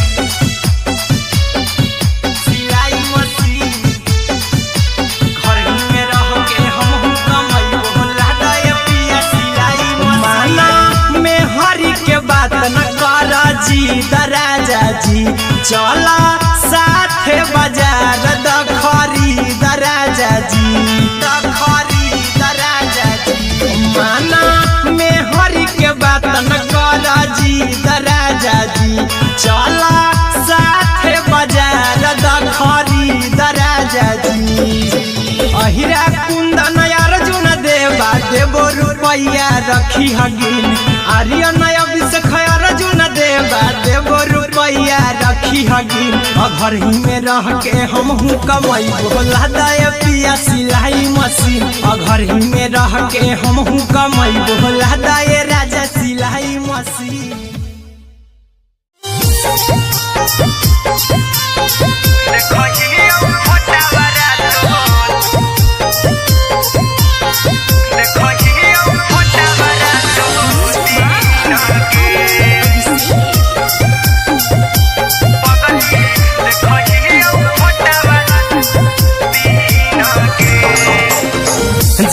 बात न कर जी दराजा जी चला साथे बाजार दखरी दराजा जी दखरी दराजा जी माना में हरी के बात न कर जी दराजा जी चला साथे बाजार दखरी दराजा जी अहिरा कुंदन अर्जुन देवा देबो रुपया रखी हगिन आर्यन अभिषेक अर्जुन देवा देबो रुपया रुपया रखी हगिन घर ही में रह के हमहू कमाई बोला दे पिया सिलाई मशीन घर ही में रह के हमहू कमाई बोला दे राजा सिलाई मशीन।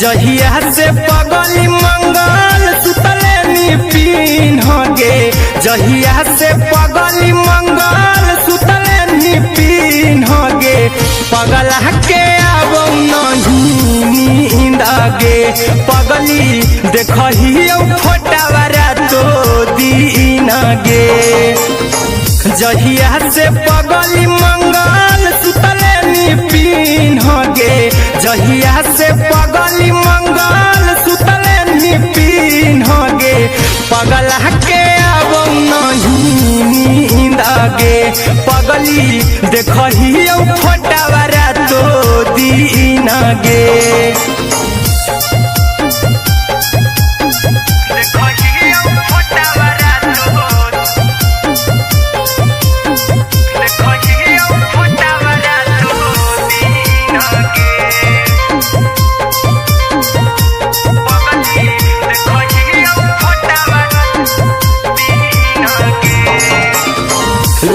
जहिया से पगली मंगल सुतले निपिन गे जहिया से पगली मंगल सुतले निपिन गे पगला के अब नहीं नींद गे पगली देखही फोटावारा तो दीन गे जहिया से पगली मंगल सुतले निपिन गे जहिया से पगली मंगल सुतले निपिन गे पगला के अब नहीं नींद गे पगली देखही फोटावारा तो दीन गे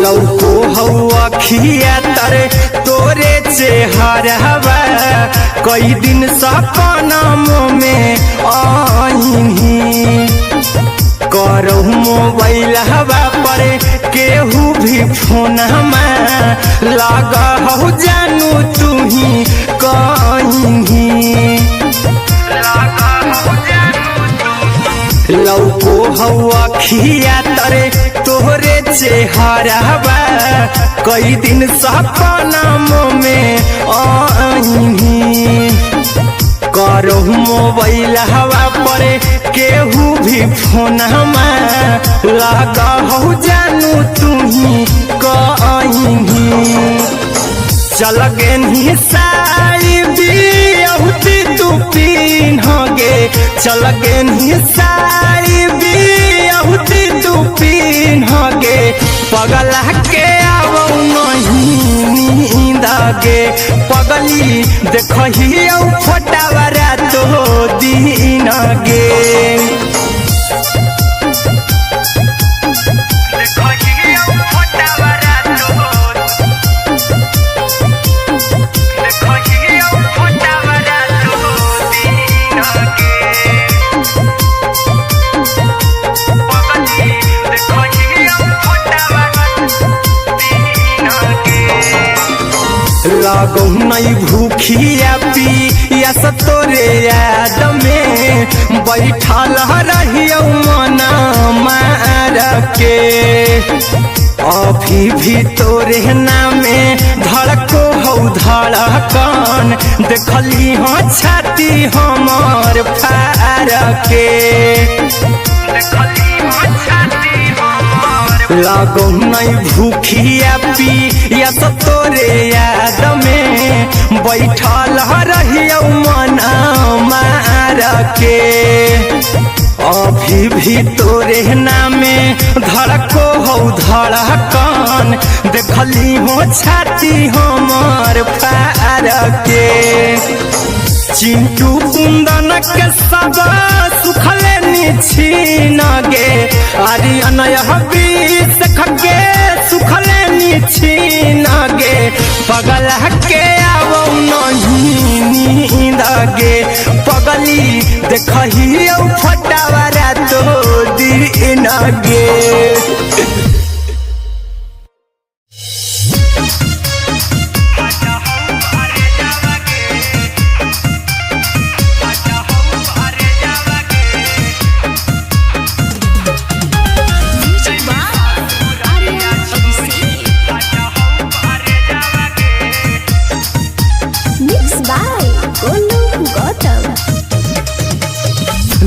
लौको हवा खिया तरे तोरे चेहरवा कई दिन सपनम में आईनी करो मोबाइल हवा पर केहू भी फोन लगा हो जानू तू ही कहीं लौको हवा खिया तरे तोहरे चेहरवा कई दिन सपनम में आईनी करो मोबाइल हवा पर केहू भी फोन लगा हो जानू तू ही कहीं चल गे साड़ी बिहुती तू पीन गे चल गे साड़ी बिहुती तू पीन गे पगला के अब नहीं नींद गे पगली देखही फोटावारा तो दीन गे लागो नहीं भूखिया पिया तोरे याद में बैठल रहियो मना मार के अभी भी तोरे नामे धड़को हो धड़कन देखली हो छाती हमर फार के लागो नहीं भूखिया पिया तोरे याद में बैठल रहियो मना मार के अभी भी तोरे नामे धड़को हो धड़कन देखली हो छाती हमर फार के चिंटू कुंदन के सब सुखले निछीन गे आर्यन बीस खगे सुखले निछीन गे पगला के अब नहीं नींद गे पगली देखही फोटावारा तो दीन गे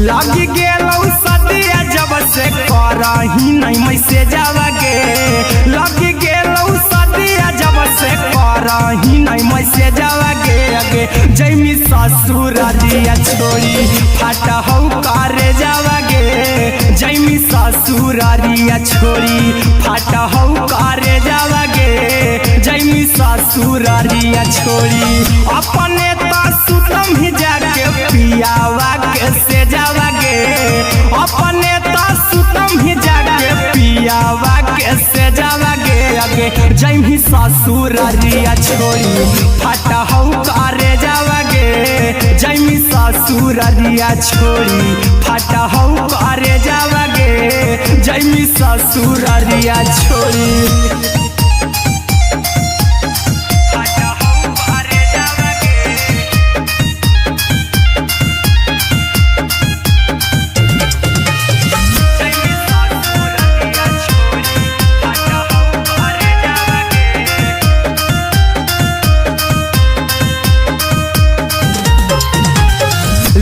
लागी गेलौ सदिया जब से करही नहीं मैसेजवा गे लग गेलौ सदिया जब से करही नहीं मैसेजवा गे अगे जैमी ससुरारिया छोड़ी फाटा हौ करे जावा गे जैमी ससुरारिया छोड़ी फाटा हौ करे जावा गे जैमी ससुरारिया छोड़ी अपने तो सुतम ही जाके पियावा के से जावा गे अपने तो सुतम ही जाके पियावा के से जावा गे अगे जैमी ससुरारिया छोड़ी फाटा हौ करे जावा गे जैमी ससुरारिया छोड़ी फाटा हौ करे जावा गे जैमी ससुरारिया छोड़ी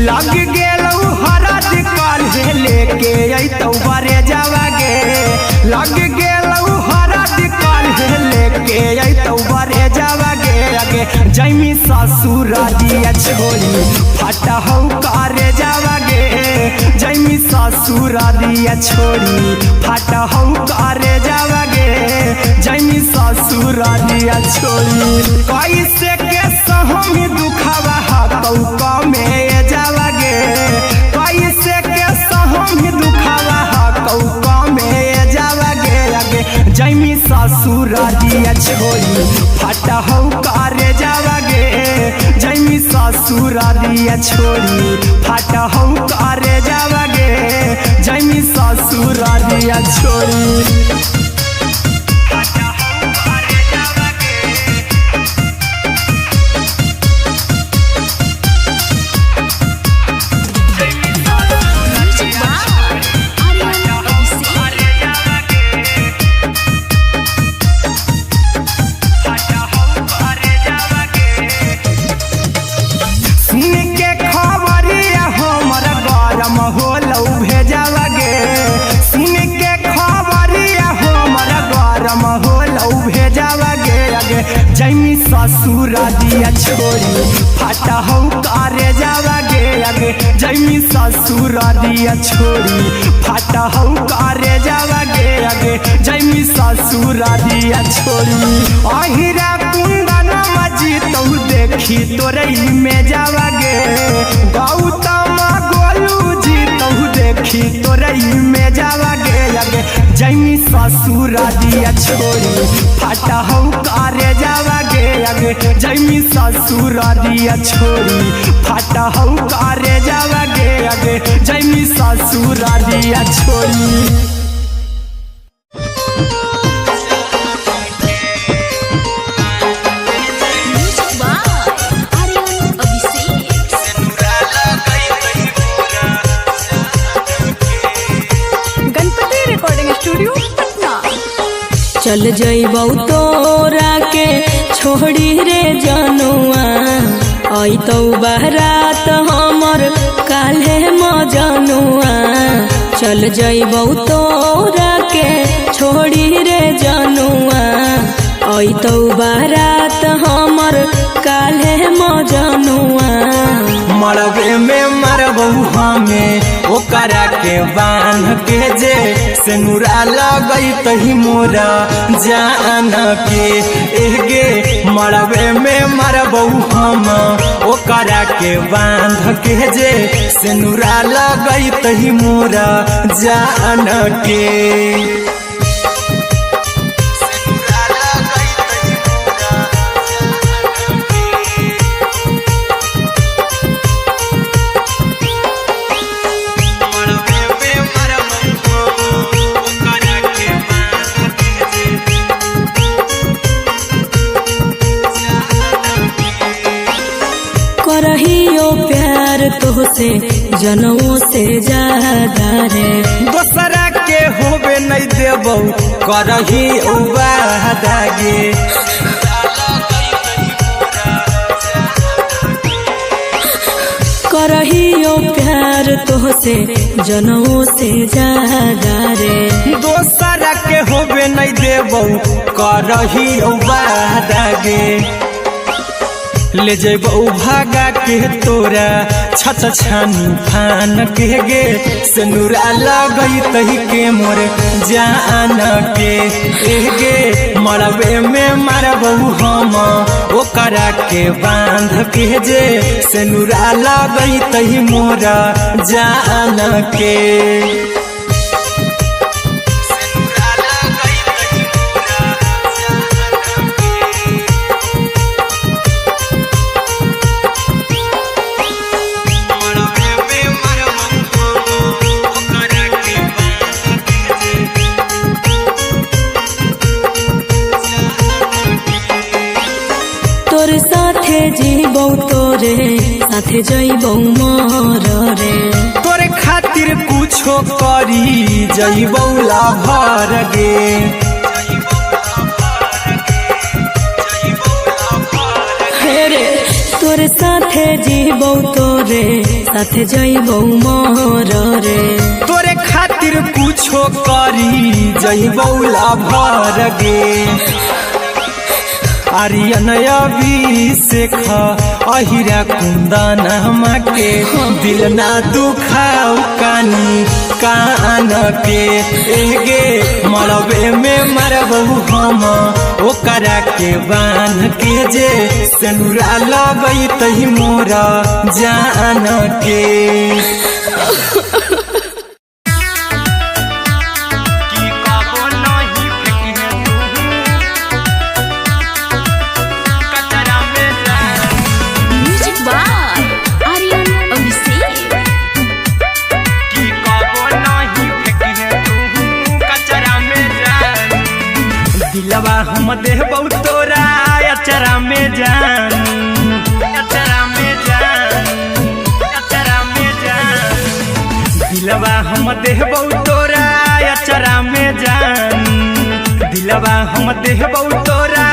लग गेलौ हरद काल्हे लेके अइतौ बरे जावा गे लग गेलौ हरद काल्हे लेके अइतौ बरे जावा गे अगे जैमी ससुरारिया छोड़ी फाटा हौ करे जावा गे जैमी ससुरारिया छोड़ी फाटा हौ करे जावा गे जैमी ससुरारिया छोड़ी कैसे के सहमी दुखावा हकौ कमे जावा गे कैसे के सहमी दुखावा हकौ कमे जावा गे अगे जैमी ससुरारिया छोड़ी फाटा हौ करे जावा गे जैमी ससुरारिया छोड़ी फाटा हौ करे जावा गे जैमी ससुरारिया छोड़ी जैमी ससुरारिया छोड़ी फाटा हौ करे जावा गे अगे जैमी ससुरारिया छोड़ी फाटा हौ करे जावा गे अगे जैमी ससुरारिया छोड़ी अहिरा कुंदन मजी तौ देखी तोरई में जावा गे गौतम गोलू जी तौ देखी तोरई में जावा गे अगे जैमी ससुरारिया छोड़ी फाटा हौ करे जावा गे अगे जैमी ससुरारिया छोड़ी फाटा हौ करे जावा गे अगे जैमी ससुरारिया छोड़ी चल जइबौ तोरा के छोड़ी रे जनुआ अइतौ बारात हमर काल्हे मजनुआ चल जइबौ तोरा के छोड़ी रे जनुआ अइतौ बारात हमर काल्हे मजनुआ मरबे में मरबौ हमें ओकरा के बांध के जे सेनुरा लगैतहि मोरा जान के एगे मरबे में मरबौ हम ओकरा के बांध के जे सेनुरा लगैतहि मोरा जान के करहियो प्यार तोहसे जनों से ज्यादा रे दोसरा के होबे नहीं देबौ करही वादा गे करहियो प्यार तोहसे जनमों से ज्यादा रे। दोसरा के होबे नहीं देबो करहियो वादा गे। ले जेबो भागा के तोरा छत छानी फान के गे। सिनुरा लगई तही के मोर जान के गे। मरबे में मारबो हम ओकरा के बांध के जे। सिनुरा लगई तही मोर जान के। तोरे साथे जीबौ तोरे साथे जइबौ मर रे। तोरे खातिर कुछो करी जइबौ लाभर गे। रे तोरे साथे जीबौ तोरे साथे जइबौ मर रे। तोरे खातिर कुछो करी जइबौ लाभर गे। आर्यन अभिषेक अहिरा कुंदन के दिल ना दुखाऊ कानी कान के गे। मरबे में मरबो हम ओकरा के बांध के जे। सिनुरा लगई तही मोरा जान के। दिलवा हम देबौ तोरा अचरा में जान। अचरा में जान। अचरा में जान। दिलवा हम देबौ तोरा अचरा में जान। दिलवा हम देबौ तोरा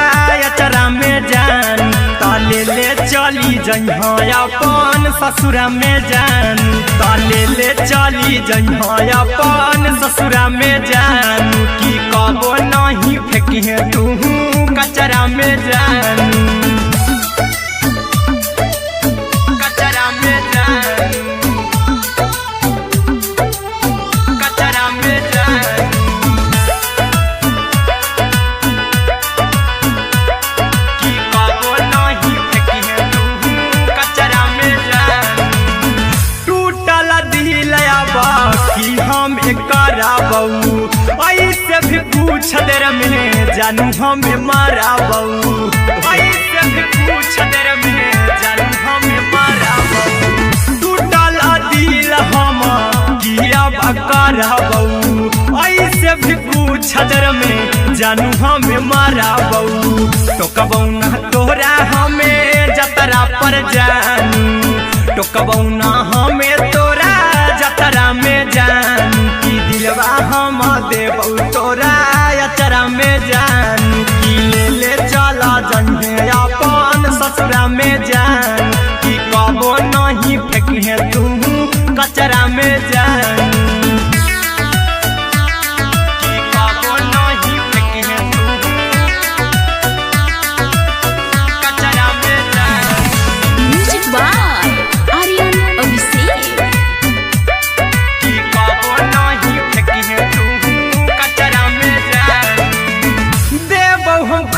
अचरा में जान। ताले ले चली जइहा अपन ससुरा में जान। ताले ले चली जइहा अपन ससुरा में जान। की कबो नहीं फेंकिहे तू कचरा में जान। कचरा में जान। कचरा में जान। की कबो नहीं फेंकिहे तू कचरा में जान। टूटल दिल बाकी हम कराबौ। ऐसे भी पूछ देर में जानू हमें माराबौ। ऐसे भी पूछ देर में जानू हमें माराबौ। टूटल दिल हम किया कराबौ। ऐसे भी पूछ देर में जानू हमें माराबौ। टोकबौ ना तोरा हमें जतरा पर जानू। टोकबौ ना हमें तोरा जतरा में जानू। की दिलवा हम देबौ तोरा अचरा में जान। की ले चला जइहे अपन ससुरा में जान। की कबो नहीं फेंकिहे तू कचरा में